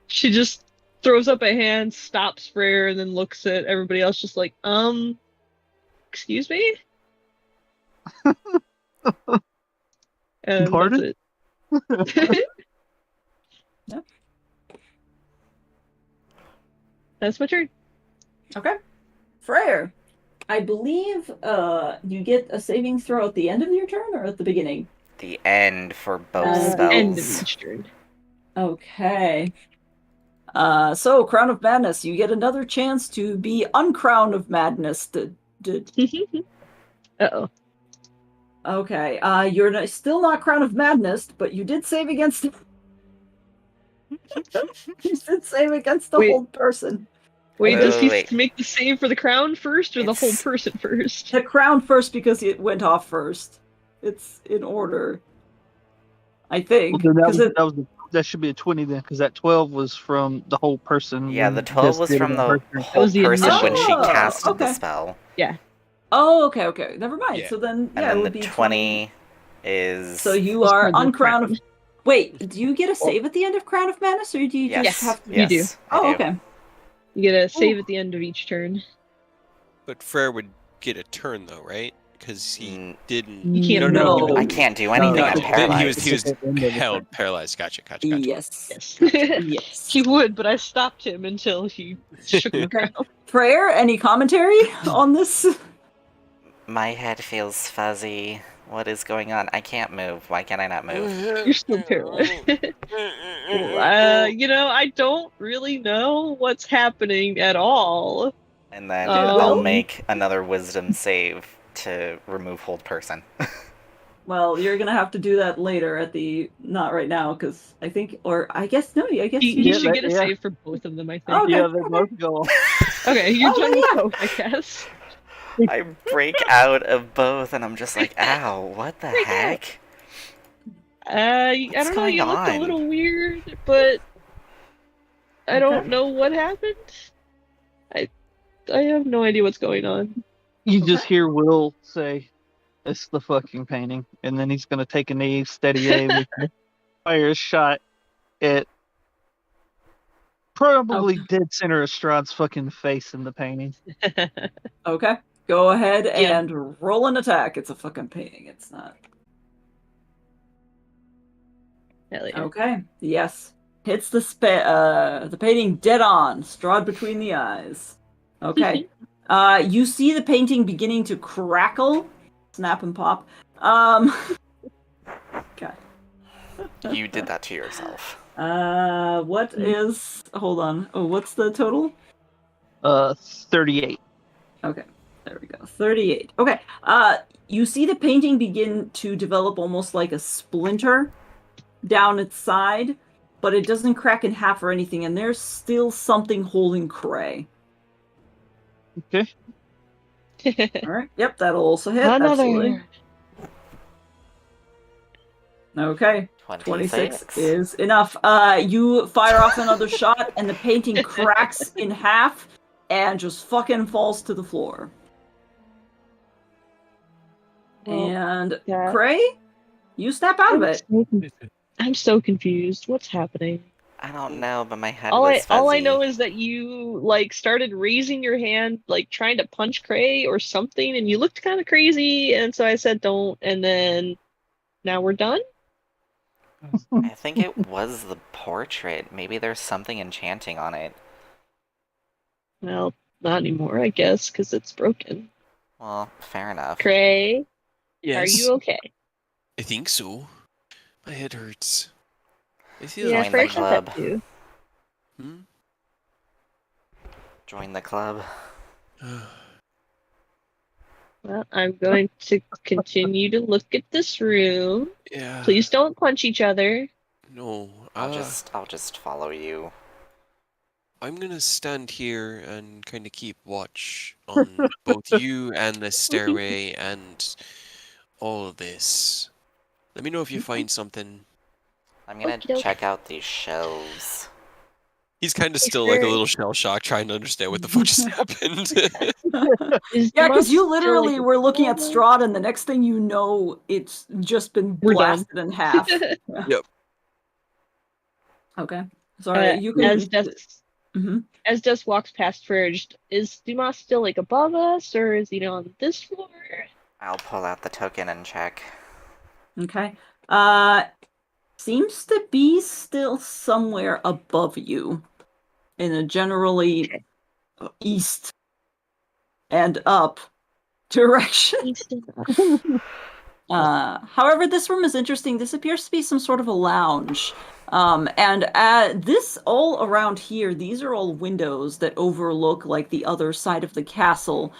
S3: She just throws up a hand, stops Freyr, and then looks at everybody else, just like, excuse me? And
S1: Pardon?
S3: that's it.
S4: Yep.
S3: That's my turn.
S4: Okay. Freyr, I believe you get a saving throw at the end of your turn or at the beginning?
S2: The end for both
S3: End of
S2: spells.
S3: each turn.
S4: Okay. So Crown of Madness, you get another chance to be uncrown of madness.
S3: Uh-oh.
S4: Okay. You're still not Crown of Madness, but you did save against. You did save against the hold person.
S3: Wait,
S2: Wait,
S3: does he
S2: wait.
S3: make the save for the crown first or the whole
S2: It's-
S3: person first?
S4: The crown first because it went off first. It's in order. I think.
S1: Well, then
S4: Because
S1: that should be a 20 then, because that 12 was from the whole person.
S2: Yeah,
S1: when
S2: the 12
S1: Jess
S2: was
S1: did it
S2: from
S1: on
S2: the
S1: her turn.
S2: whole
S3: was the
S2: person when she
S4: initial.
S2: casted the
S4: Okay.
S2: spell.
S3: Yeah.
S4: Oh, okay. Never mind.
S5: Yeah.
S4: So then,
S2: And
S4: yeah, it
S2: then
S4: would
S2: the
S4: be
S2: 20 is...
S4: So you
S3: Just
S4: are
S3: for the
S4: uncrown of.
S3: crown.
S4: Wait, do you get a save at the end of Crown of Madness, or do you
S2: Yes,
S4: just have to?
S3: You do.
S2: yes, I
S4: Oh,
S2: do.
S4: okay.
S3: You get a save
S4: Ooh.
S3: at the end of each turn.
S5: But Freyr would get a turn though, right? Because he didn't.
S3: You can't
S4: No.
S3: move.
S2: I can't do anything,
S1: No,
S2: I'm
S1: it's-
S2: paralyzed.
S5: He was
S1: At the end of the
S5: held
S1: turn.
S5: paralyzed. Gotcha.
S4: Yes.
S3: Yes.
S4: Yes.
S3: He would, but I stopped him until he shook the
S4: Okay.
S3: crown.
S4: Prayer, any commentary on this?
S2: My head feels fuzzy. What is going on? I can't move. Why can I not move?
S3: You're still paralyzed. I don't really know what's happening at all.
S2: And then
S3: Oh.
S2: I'll make another wisdom save to remove hold person.
S4: Well, you're gonna have to do that later at the not right now because I think, or I guess no, I guess
S3: He
S4: you
S3: should get a save for both of them, I think.
S4: Okay.
S1: Yeah, they both go.
S3: Okay, you're
S4: Oh,
S3: done with
S4: yeah.
S3: both, I guess.
S2: I break out of both and I'm just like, ow, what the
S3: Break out.
S2: heck?
S3: I don't know, you looked a
S2: on?
S3: little weird, but I don't know what happened. I have no idea what's going on.
S1: You just hear Will say, "It's the fucking painting," and then he's gonna take a knee, steady aim, and fire a shot at probably dead center of Strahd's fucking face in the painting.
S4: Okay, go ahead
S3: Yeah.
S4: and roll an attack. It's a fucking painting. It's not.
S3: Hell yeah.
S4: Okay. Yes. Hits the painting dead on, Strahd between the eyes. Okay. You see the painting beginning to crackle, snap and pop. Okay.
S2: You did that to yourself.
S4: What is? Hold on. Oh, what's the total?
S1: 38.
S4: Okay. There we go. 38. Okay. You see the painting begin to develop almost like a splinter down its side, but it doesn't crack in half or anything, and there's still something holding Cray.
S1: Okay.
S4: Alright, yep, that'll also hit.
S3: Another.
S4: Absolutely. Okay.
S2: 26
S4: is enough. You fire off another shot, and the painting cracks in half and just fucking falls to the floor.
S3: Well,
S4: And
S3: yeah.
S4: Cray, you snap out of it.
S3: I'm so confused. What's happening?
S2: I don't know, but my head
S3: All
S2: was fuzzy.
S3: I know is that you started raising your hand, trying to punch Cray or something, and you looked kind of crazy, and so I said don't, and then now we're done.
S2: I think it was the portrait. Maybe there's something enchanting on it.
S3: Well, not anymore, I guess, because it's broken.
S2: Well, fair enough.
S3: Cray,
S5: Yes.
S3: are you okay?
S5: I think so. My head hurts. I feel
S2: Join
S3: Yeah,
S2: the
S3: Frey said
S2: club.
S3: that too.
S2: Join the club.
S3: Well, I'm going to continue to look at this room.
S5: Yeah.
S3: Please don't punch each other.
S5: No.
S2: I'll just follow you.
S5: I'm gonna stand here and kind of keep watch on both you and the stairway and all of this. Let me know if you find something.
S2: I'm gonna
S3: Okey-doke.
S2: check out these shelves.
S5: He's kind of still like a little shell shocked, trying to understand what the fuck just happened.
S4: Yeah, because you
S3: Still,
S4: literally
S3: like,
S4: were looking at
S3: above us?
S4: Strahd, and the next thing you know, it's just been
S3: We're done.
S4: blasted in half.
S5: Yep.
S4: Okay. Sorry, you can.
S3: As Dust walks past Freyr, is Dumas still like above us, or is he on this floor?
S2: I'll pull out the token and check.
S4: Okay. Seems to be still somewhere above you, in a generally east and up direction.
S3: East and up.
S4: However, this room is interesting. This appears to be some sort of a lounge. And this all around here, these are all windows that overlook like the other side of the castle.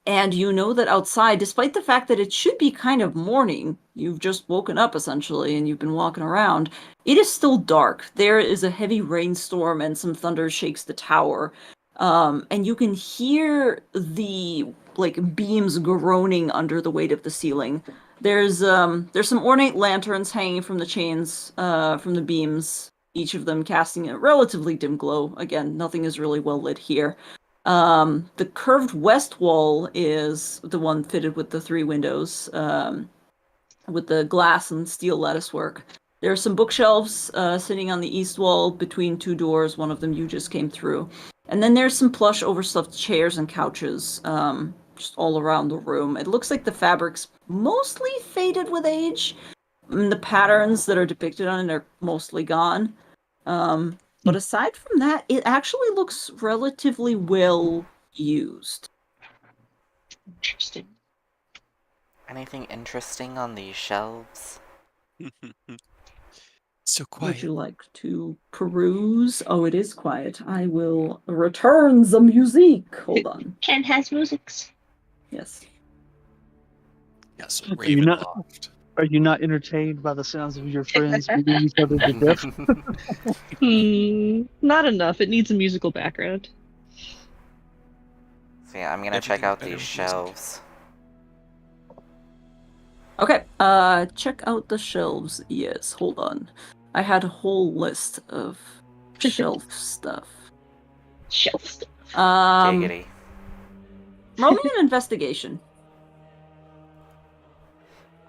S4: And you know that outside, despite the fact that it should be kind of morning, you've just woken up essentially and you've been walking around, it is still dark. There is a heavy rainstorm and some thunder shakes the tower. And you can hear the like beams groaning under the weight of the ceiling. There's some ornate lanterns hanging from the chains, from the beams, each of them casting a relatively dim glow. Again, nothing is really well lit here. The curved west wall is the one fitted with the 3 windows, with the glass and steel lattice work. There are some bookshelves sitting on the east wall between 2 doors. One of them you just came through. And then there's some plush overstuffed chairs and couches just all around the room. It looks like the fabric's mostly faded with age. And the patterns that are depicted on it are mostly gone. But aside from that, it actually looks relatively well used.
S3: Interesting.
S2: Anything interesting on these shelves?
S5: So quiet.
S4: Would you like to peruse? Oh, it is quiet. I will return the music. Hold on.
S3: Ken has musics.
S4: Yes.
S5: Yes,
S1: Are you not entertained by the sounds of your friends beating each other to death?
S3: Not enough. It needs a musical background.
S2: So yeah, I'm gonna check out these shelves.
S4: Okay, check out the shelves. Yes, hold on. I had a whole list of shelf stuff.
S3: Shelf stuff.
S2: Giggity.
S4: Roll me an investigation.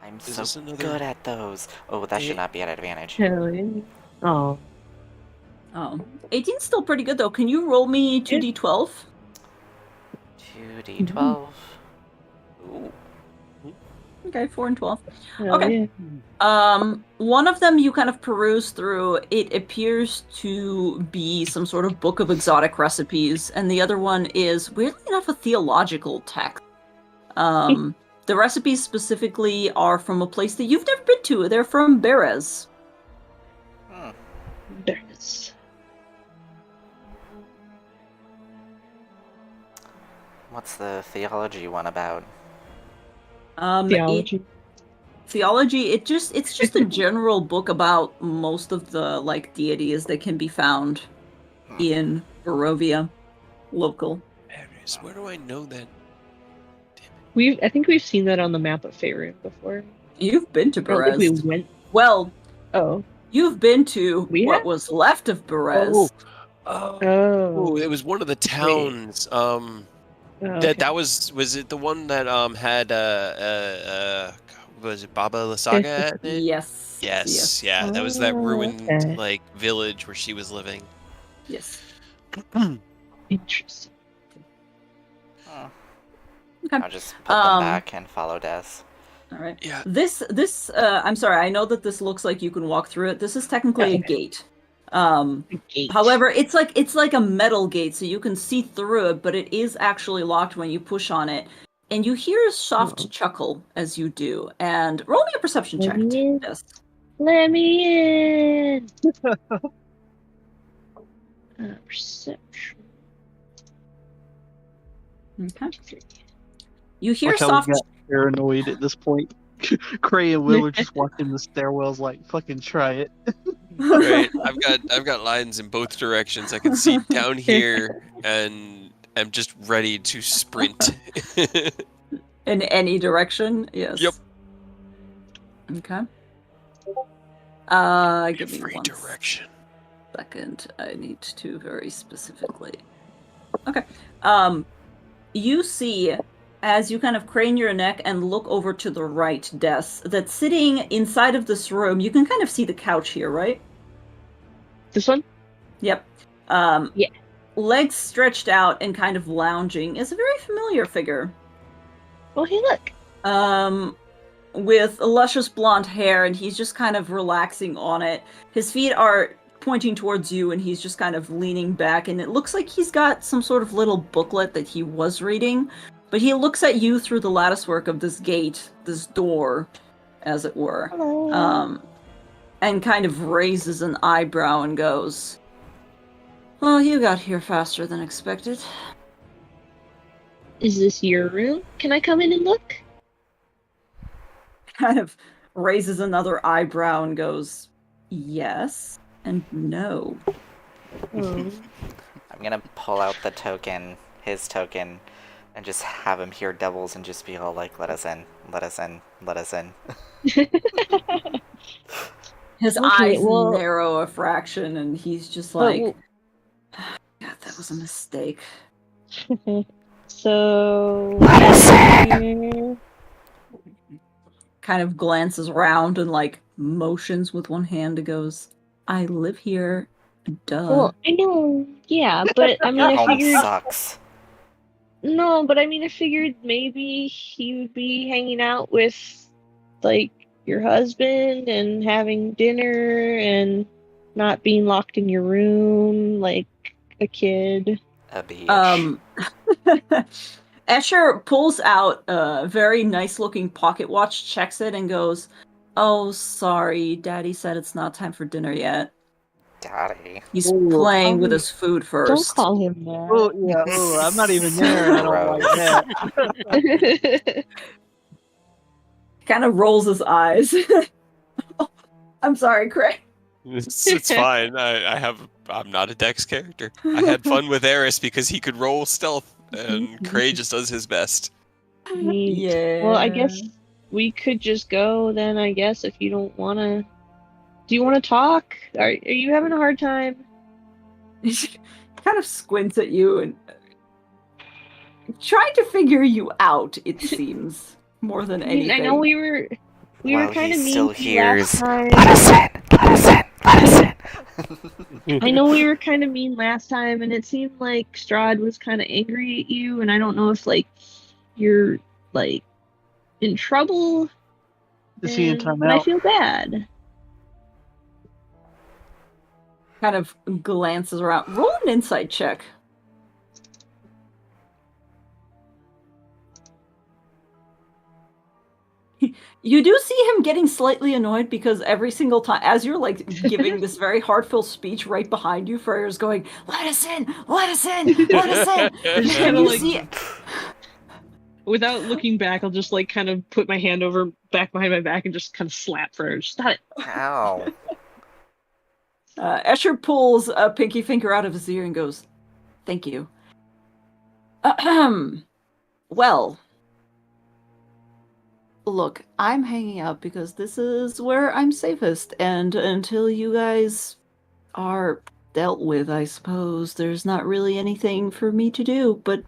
S2: I'm so good at those. Oh, that should not be at advantage.
S3: Hell yeah. Oh.
S4: Oh. 18's still pretty good, though. Can you roll me 2d12?
S2: 2d12. Ooh.
S4: Okay, 4 and 12.
S3: Hell
S4: Okay.
S3: Yeah.
S4: One of them you kind of peruse through. It appears to be some sort of book of exotic recipes, and the other one is, weirdly enough, a theological text. The recipes specifically are from a place that you've never been to. They're from Berez.
S3: Berez.
S2: What's the theology one about?
S3: Theology.
S4: Theology, it's just a general book about most of the like deities that can be found in Barovia, local.
S5: Berez, where do I know that?
S3: I think we've seen that on the map of Faerun before.
S4: You've been to
S3: I don't think
S4: Berez.
S3: we went.
S4: Well,
S3: Oh.
S4: you've been to what
S3: have?
S4: was left of Berez.
S5: Oh, it was one of the towns.
S3: Okay.
S5: That was it the one that had was it Baba Lysaga in it?
S4: Yes.
S5: Yes, yeah, that was that ruined
S3: okay.
S5: like village where she was living.
S4: Yes.
S3: Interesting.
S4: Okay.
S2: I'll just put them back and follow Des.
S4: All right.
S5: Yeah.
S4: This I'm sorry. I know that this looks like you can walk through it. This is technically a gate. However, it's like a metal gate, so you can see through it, but it is actually locked when you push on it. And you hear a soft chuckle as you do. And roll me a perception check. Yes.
S3: Let me in. Perception.
S4: Okay. You hear
S1: Like how
S4: soft.
S1: we got paranoid at this point. Cray and Will are just walking the stairwells like, fucking try it.
S5: Right. I've got lines in both directions. I can see down here and I'm just ready to sprint.
S4: In any direction, yes.
S5: Yep.
S4: Okay. Give me
S5: Every
S4: one
S5: direction.
S4: second. I need to very specifically. Okay. You see, as you kind of crane your neck and look over to the right desk, that sitting inside of this room, you can kind of see the couch here, right?
S3: This one?
S4: Yep.
S3: Yeah.
S4: Legs stretched out and kind of lounging is a very familiar figure.
S3: Oh, hey, look.
S4: With luscious blonde hair, and he's just kind of relaxing on it. His feet are pointing towards you, and he's just kind of leaning back, and it looks like he's got some sort of little booklet that he was reading, but he looks at you through the latticework of this gate, this door, as it were.
S3: Hello.
S4: And kind of raises an eyebrow and goes, "Well, you got here faster than expected."
S3: Is this your room? Can I come in and look?
S4: Kind of raises another eyebrow and goes, "Yes and no."
S3: Oh.
S2: I'm gonna pull out the token, his token, and just have him hear doubles and just be all like, let us in, let us in, let us in.
S4: His eyes narrow a fraction, and he's just like, "God, that was a mistake."
S3: So,
S4: kind of glances around and like motions with one hand and goes, "I live here, duh."
S3: Well, I know, yeah, but I mean,
S2: Your
S3: I
S2: home
S3: figured.
S2: sucks.
S3: No, but I mean, I figured maybe he would be hanging out with, like, your husband and having dinner and not being locked in your room like a kid.
S2: A bitch.
S4: Escher pulls out a very nice-looking pocket watch, checks it, and goes, "Oh, sorry, Daddy said it's not time for dinner yet."
S2: Daddy.
S4: He's playing with his food first.
S3: Don't call him that.
S1: Oh, yeah, I'm not even there. I don't like that.
S4: Kind of rolls his eyes. I'm sorry, Craig.
S5: It's fine. I'm not a Dex character. I had fun with Eris because he could roll stealth, and Cray just does his best.
S4: Yeah.
S3: Well, I guess we could just go then, I guess, if you don't want to. Do you want to talk? Are you having a hard time?
S4: He kind of squints at you and trying to figure you out, it seems, more than anything.
S3: I know we were kind of mean to you last time.
S2: Let us in, let us in, let us in.
S3: I know we were kind of mean last time, and it seemed like Strahd was kind of angry at you, and I don't know if, like, you're, like, in trouble.
S1: Is he in timeout?
S3: But I feel bad.
S4: Kind of glances around. Roll an insight check. You do see him getting slightly annoyed because every single time, as you're like giving this very heartfelt speech right behind you, Freyr's going, "Let us in, let us in, let us in."
S3: And
S4: you see it.
S3: Without looking back, I'll just like kind of put my hand over back behind my back and just kind of slap Freyr. Stop it.
S2: Ow.
S4: Escher pulls a pinky finger out of his ear and goes, "Thank you." Well, look, I'm hanging out because this is where I'm safest, and until you guys are dealt with, I suppose, there's not really anything for me to do, but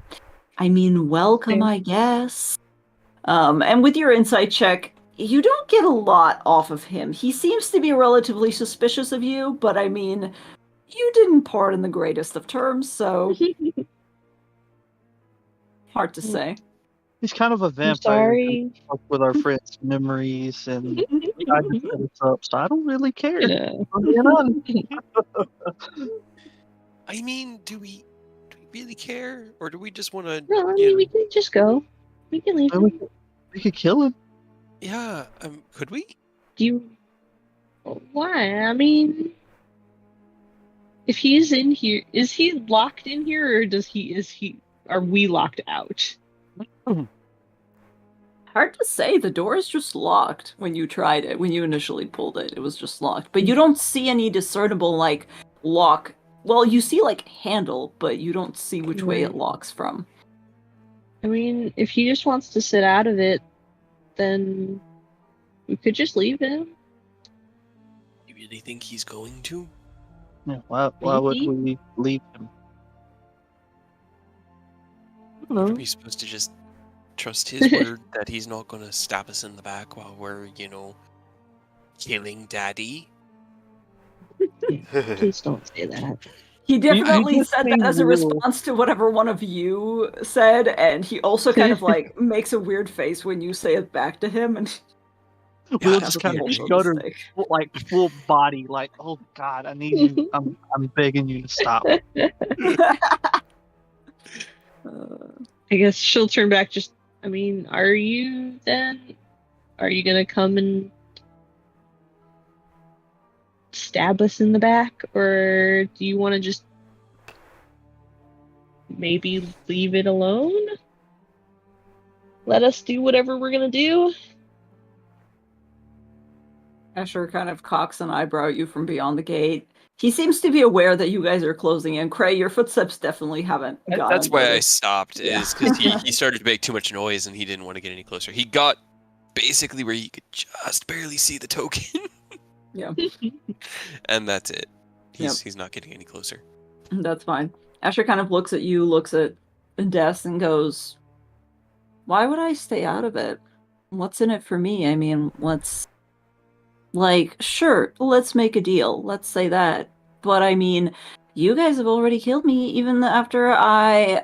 S4: I mean, welcome, I guess. And with your insight check, you don't get a lot off of him. He seems to be relatively suspicious of you, but I mean, you didn't part in the greatest of terms, so hard to say.
S1: He's kind of a vampire.
S3: Sorry.
S1: With our friends' memories, and I just set us up, so I don't really care.
S3: Yeah.
S1: I'm being honest.
S5: I mean, do we really care, or do we just want to?
S3: No, I mean, we can just go. We can leave him.
S1: We could kill him.
S5: Yeah, could we?
S3: Do you? Why? I mean, if he's in here, is he locked in here, or are we locked out?
S4: Hard to say. The door is just locked when you tried it. When you initially pulled it, it was just locked. But you don't see any discernible, like, lock. Well, you see, like, handle, but you don't see which way it locks from.
S3: I mean, if he just wants to sit out of it, then we could just leave him.
S5: really think he's going to?
S1: Yeah, why would we leave him?
S3: I don't
S5: Are
S3: know.
S5: we supposed to just trust his word that he's not going to stab us in the back while we're, killing Daddy?
S3: Please don't say that.
S4: He definitely
S1: just
S4: said that
S1: made
S4: as a
S1: Will-
S4: response to whatever one of you said, and he also kind of like makes a weird face when you say it back to him, and
S1: Will
S5: that's
S1: just kind of
S4: weird.
S1: shudder, like full body, like, "Oh God, I need you. I'm begging you to stop."
S3: I guess she'll turn back. Are you then? Are you gonna come and stab us in the back, or do you want to just maybe leave it alone? Let us do whatever we're gonna do?
S4: Asher kind of cocks an eyebrow at you from beyond the gate. He seems to be aware that you guys are closing in. Cray, your footsteps definitely haven't gone
S5: That's why I
S4: unnoticed.
S5: stopped, is because he started to make too much noise and he didn't want to get any closer. He got basically where he could just barely see the token.
S4: Yeah.
S5: And that's it. He's not getting any closer.
S4: That's fine. Asher kind of looks at you, looks at Des, and goes, "Why would I stay out of it? What's in it for me? I mean, sure, let's make a deal. Let's say that. But I mean, you guys have already killed me, even after I,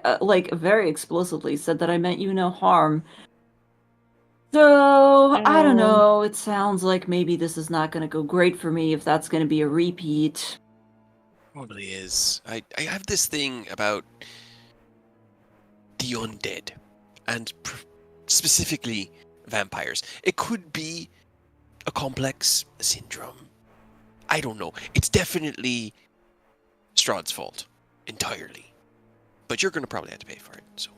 S4: very explicitly said that I meant you no harm. So, I don't know. It sounds like maybe this is not going to go great for me if that's going to be a repeat."
S5: Probably is. I have this thing about the undead, and specifically vampires. It could be a complex syndrome. I don't know. It's definitely Strahd's fault entirely, but you're gonna probably have to pay for it. So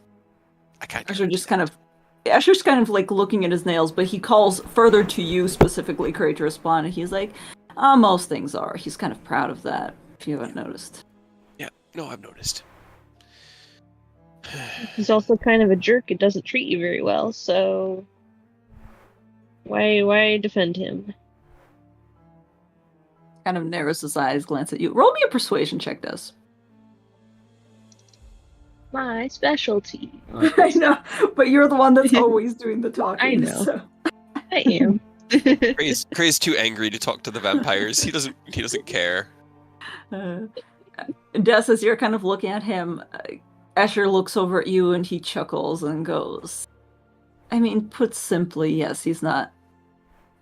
S5: I can't.
S4: Asher's kind of like looking at his nails, but he calls further to you specifically, Cray, to respond, and he's like, most things are. He's kind of proud of that, if you haven't noticed.
S5: Yeah, no, I've noticed.
S3: He's also kind of a jerk. It doesn't treat you very well, so why defend him?
S4: Kind of narrows his eyes, glance at you. Roll me a persuasion check, Des.
S3: My specialty.
S4: I know, but you're the one that's always doing the talking.
S3: I know.
S4: So.
S3: I am.
S5: Cray's too angry to talk to the vampires. He doesn't care.
S4: Des, as you're kind of looking at him, Asher looks over at you and he chuckles and goes, I mean, put simply, yes, he's not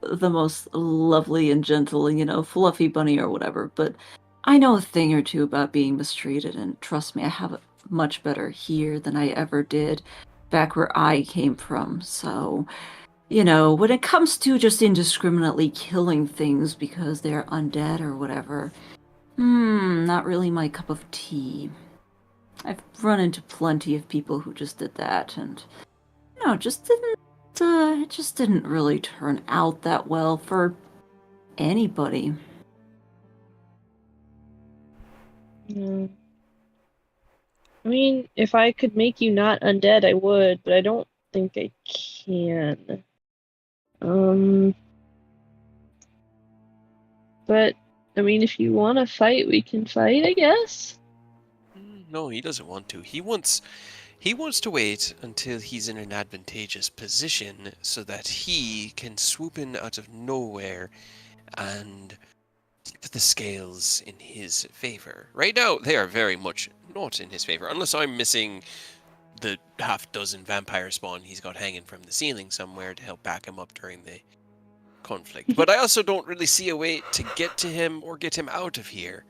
S4: the most lovely and gentle, fluffy bunny or whatever, but I know a thing or two about being mistreated, and trust me, I have it much better here than I ever did back where I came from. So, when it comes to just indiscriminately killing things because they're undead or whatever, not really my cup of tea. I've run into plenty of people who just did that, and it just didn't really turn out that well for anybody.
S3: I mean, if I could make you not undead, I would, but I don't think I can. But I mean, if you want to fight, we can fight, I guess.
S5: No, he doesn't want to. He wants to wait until he's in an advantageous position so that he can swoop in out of nowhere and tip the scales in his favor. Right now, they are very much not in his favor, unless I'm missing the half dozen vampire spawn he's got hanging from the ceiling somewhere to help back him up during the conflict. But I also don't really see a way to get to him or get him out of here.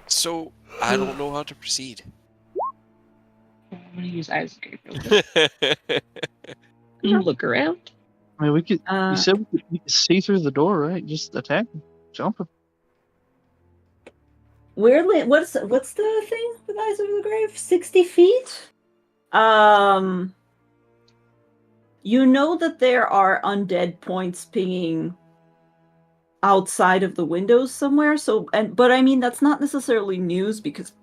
S5: So I don't know how to proceed.
S3: I'm gonna use eyes. Look around.
S1: I mean, we could. You said we could see through the door, right? Just attack him, jump him.
S4: Weirdly, what's the thing with Eyes Over the Grave? 60 feet? You know that there are undead points pinging outside of the windows somewhere. But I mean, that's not necessarily news because,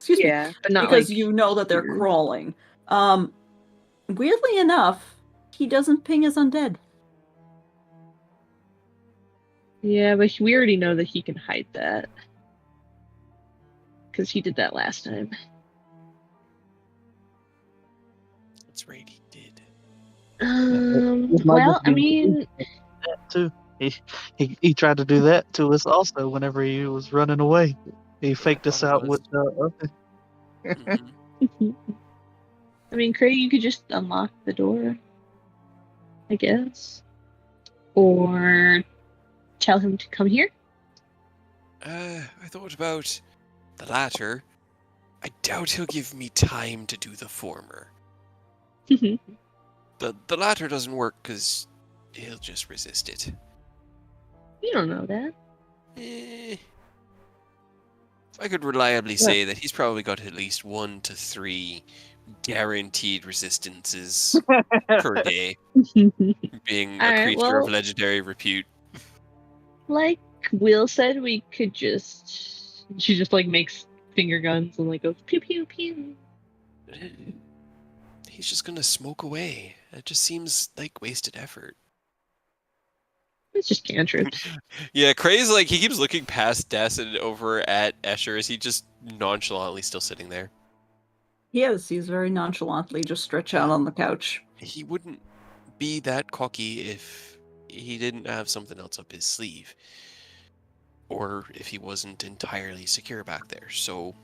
S3: but not
S4: because you know that they're crawling. Weirdly enough, he doesn't ping as undead.
S3: Yeah, but we already know that he can hide that. Because he did that last time.
S5: That's right, he did.
S3: Well, I mean...
S1: That too. He tried to do that to us also whenever he was running away. He faked us out with
S5: Mm-hmm.
S3: I mean, Craig, you could just unlock the door, I guess. Or tell him to come here.
S5: I thought about the latter. I doubt he'll give me time to do the former. The latter doesn't work because he'll just resist it.
S3: You don't know that.
S5: I could reliably say that he's probably got at least 1 to 3 guaranteed resistances per day, being a creature of legendary repute.
S3: Like Will said, we could just... She just, like, makes finger guns and, like, goes pew pew pew.
S5: He's just gonna smoke away. It just seems like wasted effort.
S3: It's just cantrips.
S5: Yeah, Cray's like, he keeps looking past Des and over at Escher. Is he just nonchalantly still sitting there?
S4: Yes, he's very nonchalantly just stretched out on the couch.
S5: He wouldn't be that cocky if he didn't have something else up his sleeve. Or if he wasn't entirely secure back there, so...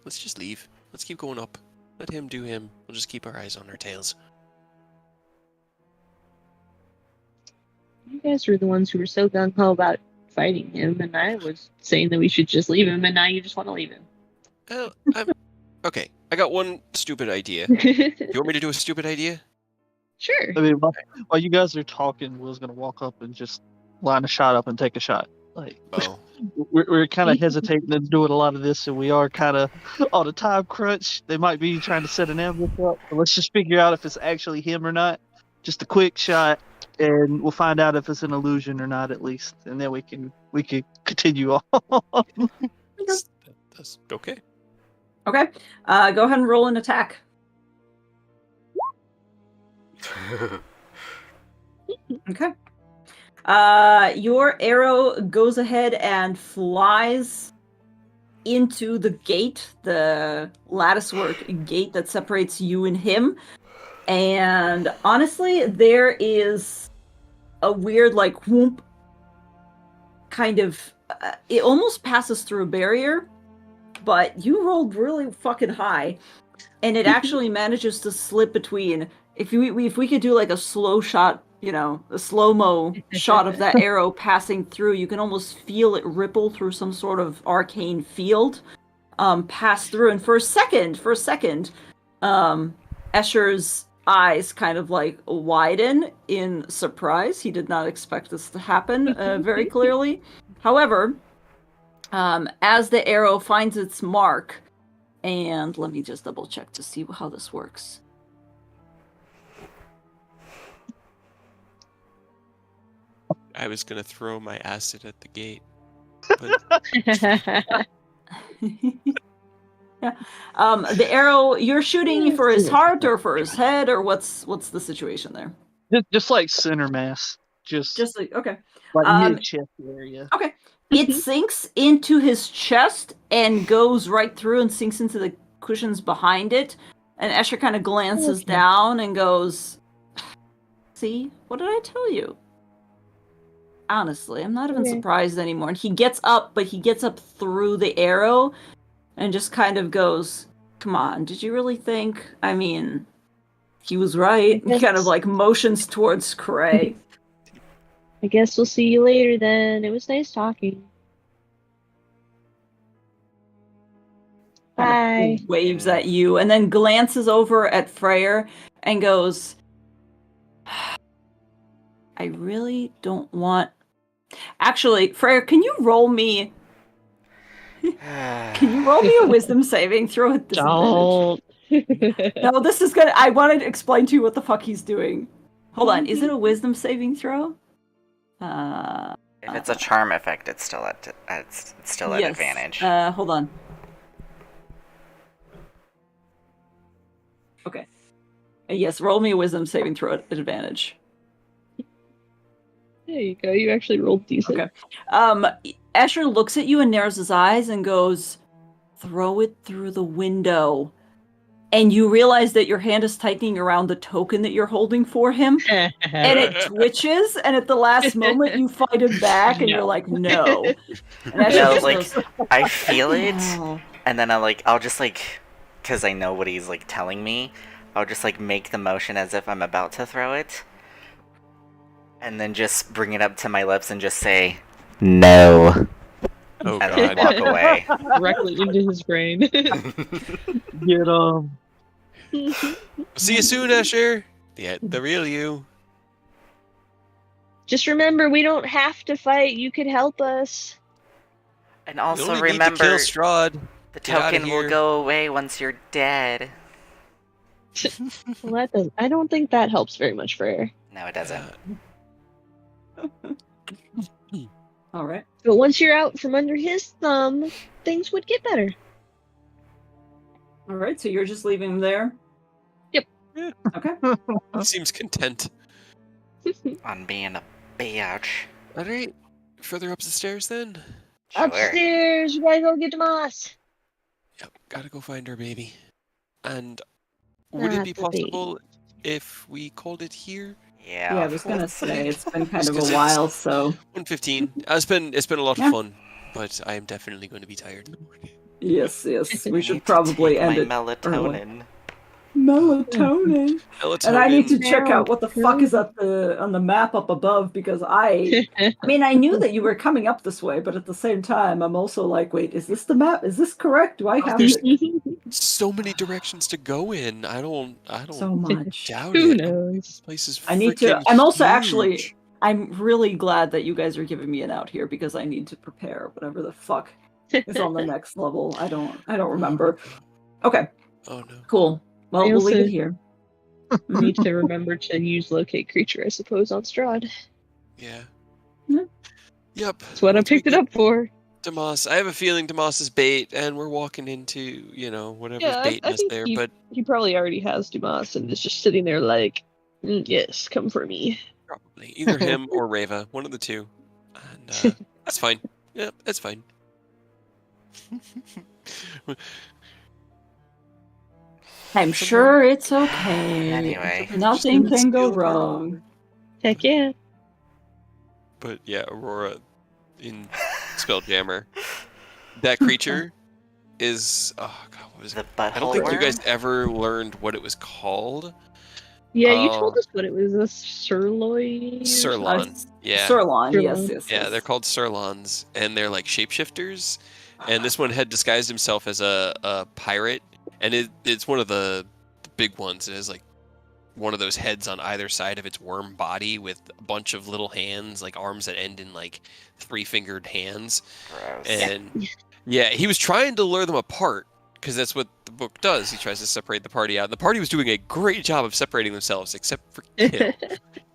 S5: Let's just leave. Let's keep going up. Let him do him. We'll just keep our eyes on our tails.
S3: You guys were the ones who were so gung-ho about fighting him, and I was saying that we should just leave him, and now you just want to leave him.
S5: Well, okay, I got one stupid idea. You want me to do a stupid idea?
S3: Sure.
S1: I mean, while you guys are talking, Will's gonna walk up and just line a shot up and take a shot. Like, we're kind of hesitating and doing a lot of this, and we are kind of on a time crunch. They might be trying to set an ambush up. So let's just figure out if it's actually him or not. Just a quick shot, and we'll find out if it's an illusion or not, at least, and then we can continue on.
S5: That's okay.
S4: Okay. Go ahead and roll an attack. Okay. Your arrow goes ahead and flies into the gate, the latticework gate that separates you and him. And honestly, there is a weird, like, whoomp, kind of, it almost passes through a barrier, but you rolled really fucking high, and it actually manages to slip between. If we could do like a slow shot, you know, a slow-mo shot of that arrow passing through, you can almost feel it ripple through some sort of arcane field, pass through, and for a second, Escher's eyes kind of like widen in surprise. He did not expect this to happen very clearly. However, as the arrow finds its mark, and let me just double check to see how this works.
S5: I was gonna throw my acid at the gate. But...
S4: Yeah. The arrow, you're shooting for his heart or for his head, or what's the situation there?
S1: Just like center mass. Just
S4: like, okay.
S1: Like mid-chest area.
S4: Okay. It sinks into his chest and goes right through and sinks into the cushions behind it. And Escher kind of glances down and goes, "See? What did I tell you?" Honestly, I'm not even surprised anymore. And he gets up, but he gets up through the arrow and just kind of goes, "Come on, did you really think? I mean, he was right." He kind of like motions towards Cray.
S3: I guess we'll see you later then. It was nice talking. Bye.
S4: Waves at you and then glances over at Freyr and goes, "I really don't want... Actually, Freyr, can you roll me a wisdom saving throw at disadvantage?" No, this is gonna... I wanted to explain to you what the fuck he's doing. Hold on, is it a wisdom saving throw?
S2: If it's a charm effect, it's still at advantage.
S4: Hold on. Okay. Yes, roll me a wisdom saving throw at advantage.
S3: There you go. You actually rolled decent.
S4: Okay. Asher looks at you and narrows his eyes and goes, "Throw it through the window." And you realize that your hand is tightening around the token that you're holding for him. And it twitches, and at the last moment you fight it back, and you're like, "No." And Asher
S2: No,
S4: just
S2: like,
S4: goes,
S2: I feel it,
S4: "Oh."
S2: and then I'll just like, because I know what he's like telling me, I'll just like make the motion as if I'm about to throw it, and then just bring it up to my lips and just say, "No,"
S5: Oh
S2: and then
S5: god.
S2: walk away.
S3: Directly into his brain.
S1: Get
S5: See you soon, Asher. The real you.
S3: Just remember, we don't have to fight. You could help us.
S2: And
S5: You
S2: also
S5: only need to
S2: remember,
S5: kill Strahd.
S2: the
S5: Get outta
S2: token will
S5: here.
S2: go away once you're dead.
S3: Well, that does. I don't think that helps very much for her.
S2: No, it doesn't.
S4: All right.
S3: But once you're out from under his thumb, things would get better.
S4: All right, so you're just leaving him there?
S3: Yep.
S5: Yeah.
S4: Okay.
S5: He seems content.
S2: On being a bitch.
S5: Alright. Further up the stairs then?
S2: Sure.
S3: Upstairs, we gotta go get Moss.
S5: Yep, gotta go find our baby. And would it be
S3: Not the
S5: possible if we called it here?
S2: Yeah.
S4: Yeah, I was gonna say it's been kind
S5: Just
S4: of
S5: 'cause
S4: a
S5: it's-
S4: while, so
S5: 1:15. It's been a lot of
S4: Yeah.
S5: fun, but I am definitely going to be tired in the morning.
S4: yes.
S2: I
S4: We
S2: need
S4: should
S2: to
S4: probably
S2: take
S4: end
S2: my
S4: it.
S2: melatonin.
S4: Melatonin.
S5: Melatonin.
S4: And I need to check
S3: Now,
S4: out what the fuck is up on the map up above, because I mean, I knew that you were coming up this way, but at the same time, I'm also like, wait, is this the map? Is this correct? Do I have
S5: There's
S4: to?
S5: so many directions to go in. I don't
S4: So much.
S5: doubt
S3: Who
S5: it.
S3: knows?
S5: This place is
S4: I need to.
S5: freaking
S4: I'm also
S5: huge.
S4: actually. I'm really glad that you guys are giving me an out here, because I need to prepare whatever the fuck is on the next level. I don't remember. Okay,
S5: Oh no.
S4: cool. Well,
S3: I
S4: we'll leave
S3: also-
S4: it here.
S3: Need to remember to use locate creature, I suppose, on Strahd.
S5: Yeah.
S4: Yeah.
S5: Yep.
S3: That's what I
S5: Once we
S3: picked it
S5: get
S3: up for.
S5: Demas. I have a feeling Demas is bait, and we're walking into, whatever's
S3: Yeah,
S5: baiting
S3: I
S5: us
S3: think
S5: there.
S3: he,
S5: But
S3: he probably already has Dumas and is just sitting there like, yes, come for me.
S5: probably either him or Reva, one of the two. And that's fine. Yeah, that's fine.
S4: I'm sure it's okay.
S2: Anyway.
S4: Nothing
S5: Just
S4: can go
S5: steal her.
S4: wrong.
S3: Heck yeah.
S5: But yeah, Aurora in Spelljammer. That creature is God, what is it?
S2: The butthole
S5: I don't think you
S2: worm?
S5: guys ever learned what it was called.
S3: Yeah, you told us what it was, a sirloin?
S5: Sirlon. Yeah.
S4: Sirlon, yes,
S3: Sirlon.
S4: yes.
S5: Yeah,
S4: yes.
S5: they're called Sirlons, and they're like shapeshifters. And this one had disguised himself as a pirate, and it's one of the big ones. It has like one of those heads on either side of its worm body with a bunch of little hands, like arms that end in like 3-fingered hands.
S2: Gross.
S5: And yeah, he was trying to lure them apart, because that's what the book does. He tries to separate the party out. The party was doing a great job of separating themselves, except for Kill.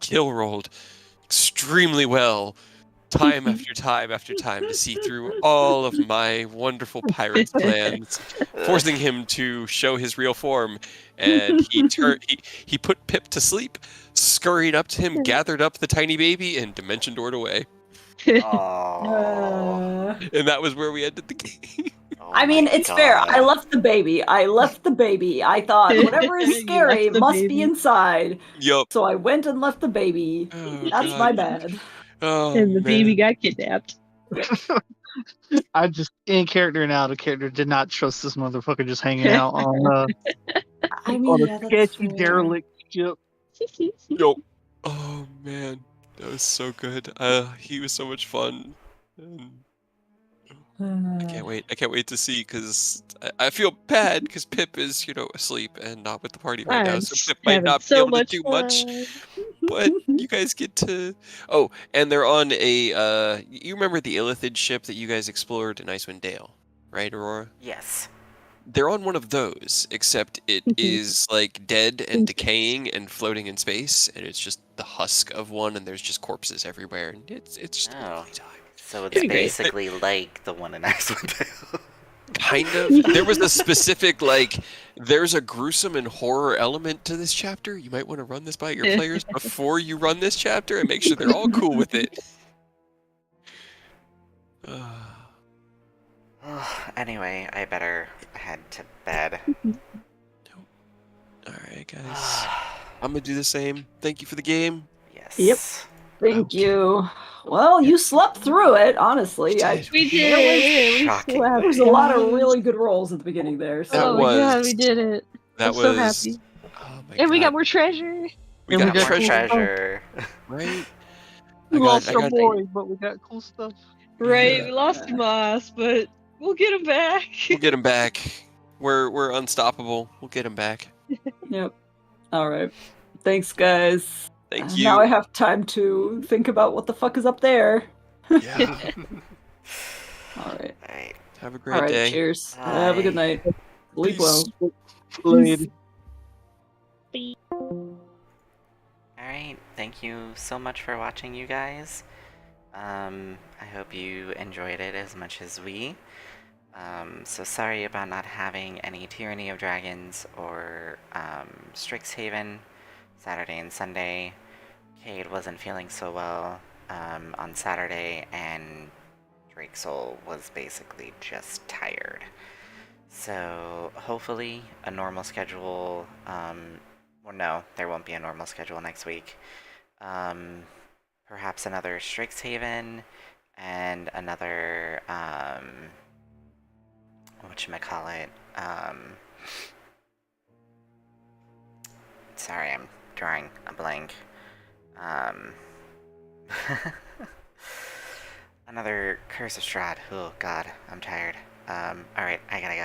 S5: Kill rolled extremely well, time after time after time, to see through all of my wonderful pirate's plans, forcing him to show his real form. And he put Pip to sleep, scurried up to him, gathered up the tiny baby, and dimension doored away.
S2: Aww.
S5: And that was where we ended the game.
S2: Oh
S4: I mean,
S2: my
S4: it's fair. I
S2: God.
S4: left the baby. I thought whatever is
S3: You
S4: scary
S3: left the
S4: must
S3: baby.
S4: be inside.
S5: Yup.
S4: So I went and left the baby.
S5: Oh,
S4: That's
S5: God.
S4: my bad.
S5: Oh,
S3: And the baby
S5: man.
S3: got kidnapped.
S1: I just in character and out of character did not trust this motherfucker just hanging out on
S4: I mean,
S1: on
S4: yeah,
S1: a
S4: that's
S1: sketchy
S4: fair.
S1: derelict ship.
S5: Yo. Oh man, that was so good. He was so much fun. And I can't wait. I can't wait to see, because I feel bad because Pip is, asleep and not with the party right now,
S3: I'm
S5: so Pip might
S3: having
S5: not be
S3: so
S5: able to
S3: much
S5: do
S3: fun.
S5: much. But you guys get to. Oh, and they're on a. You remember the Illithid ship that you guys explored in Icewind Dale, right, Aurora?
S2: Yes.
S5: They're on one of those, except it is like dead and decaying and floating in space, and it's just the husk of one, and there's just corpses everywhere, and it's just a
S2: Oh.
S5: lovely time.
S2: So it's
S3: Pretty great.
S2: basically like the one in Icewind Dale.
S5: Kind of. There was a specific, like, there's a gruesome and horror element to this chapter. You might want to run this by your players before you run this chapter and make sure they're all cool with it.
S2: Anyway, I better head to bed.
S5: Alright, guys. I'm gonna do the same. Thank you for the game.
S2: Yes.
S4: Yep. Thank you. Well, you slept through it, honestly.
S3: We did.
S2: Shocking.
S4: There was a lot of really good rolls at the beginning there. So.
S3: Yeah, we did it.
S5: That
S3: I'm
S5: was
S3: so happy.
S5: Oh my
S3: And we
S5: God.
S3: got more treasure.
S5: We got
S2: More
S5: treasure.
S2: treasure.
S5: Right?
S1: We lost our
S5: got-
S1: boy, but we got cool stuff.
S3: Right,
S5: Yeah.
S3: we lost Moss, but we'll get him back.
S5: We'll get him back. We're unstoppable. We'll get him back.
S4: Yep. All right. Thanks, guys.
S5: Thank you.
S4: Now I have time to think about what the fuck is up there.
S5: Yeah.
S4: All right.
S2: Alright.
S5: Have a great
S4: All right.
S5: day.
S4: Cheers.
S2: Bye.
S4: Have a good night. Sleep well.
S1: Lady.
S2: Alright, thank you so much for watching, you guys. I hope you enjoyed it as much as we. So sorry about not having any Tyranny of Dragons or Strixhaven Saturday and Sunday. Cade wasn't feeling so well on Saturday, and Drakesoul was basically just tired. So hopefully a normal schedule, well, no, there won't be a normal schedule next week. Perhaps another Strixhaven and another, whatchamacallit, sorry, I'm drawing a blank. Another Curse of Strahd. Oh god, I'm tired. Alright, I gotta go.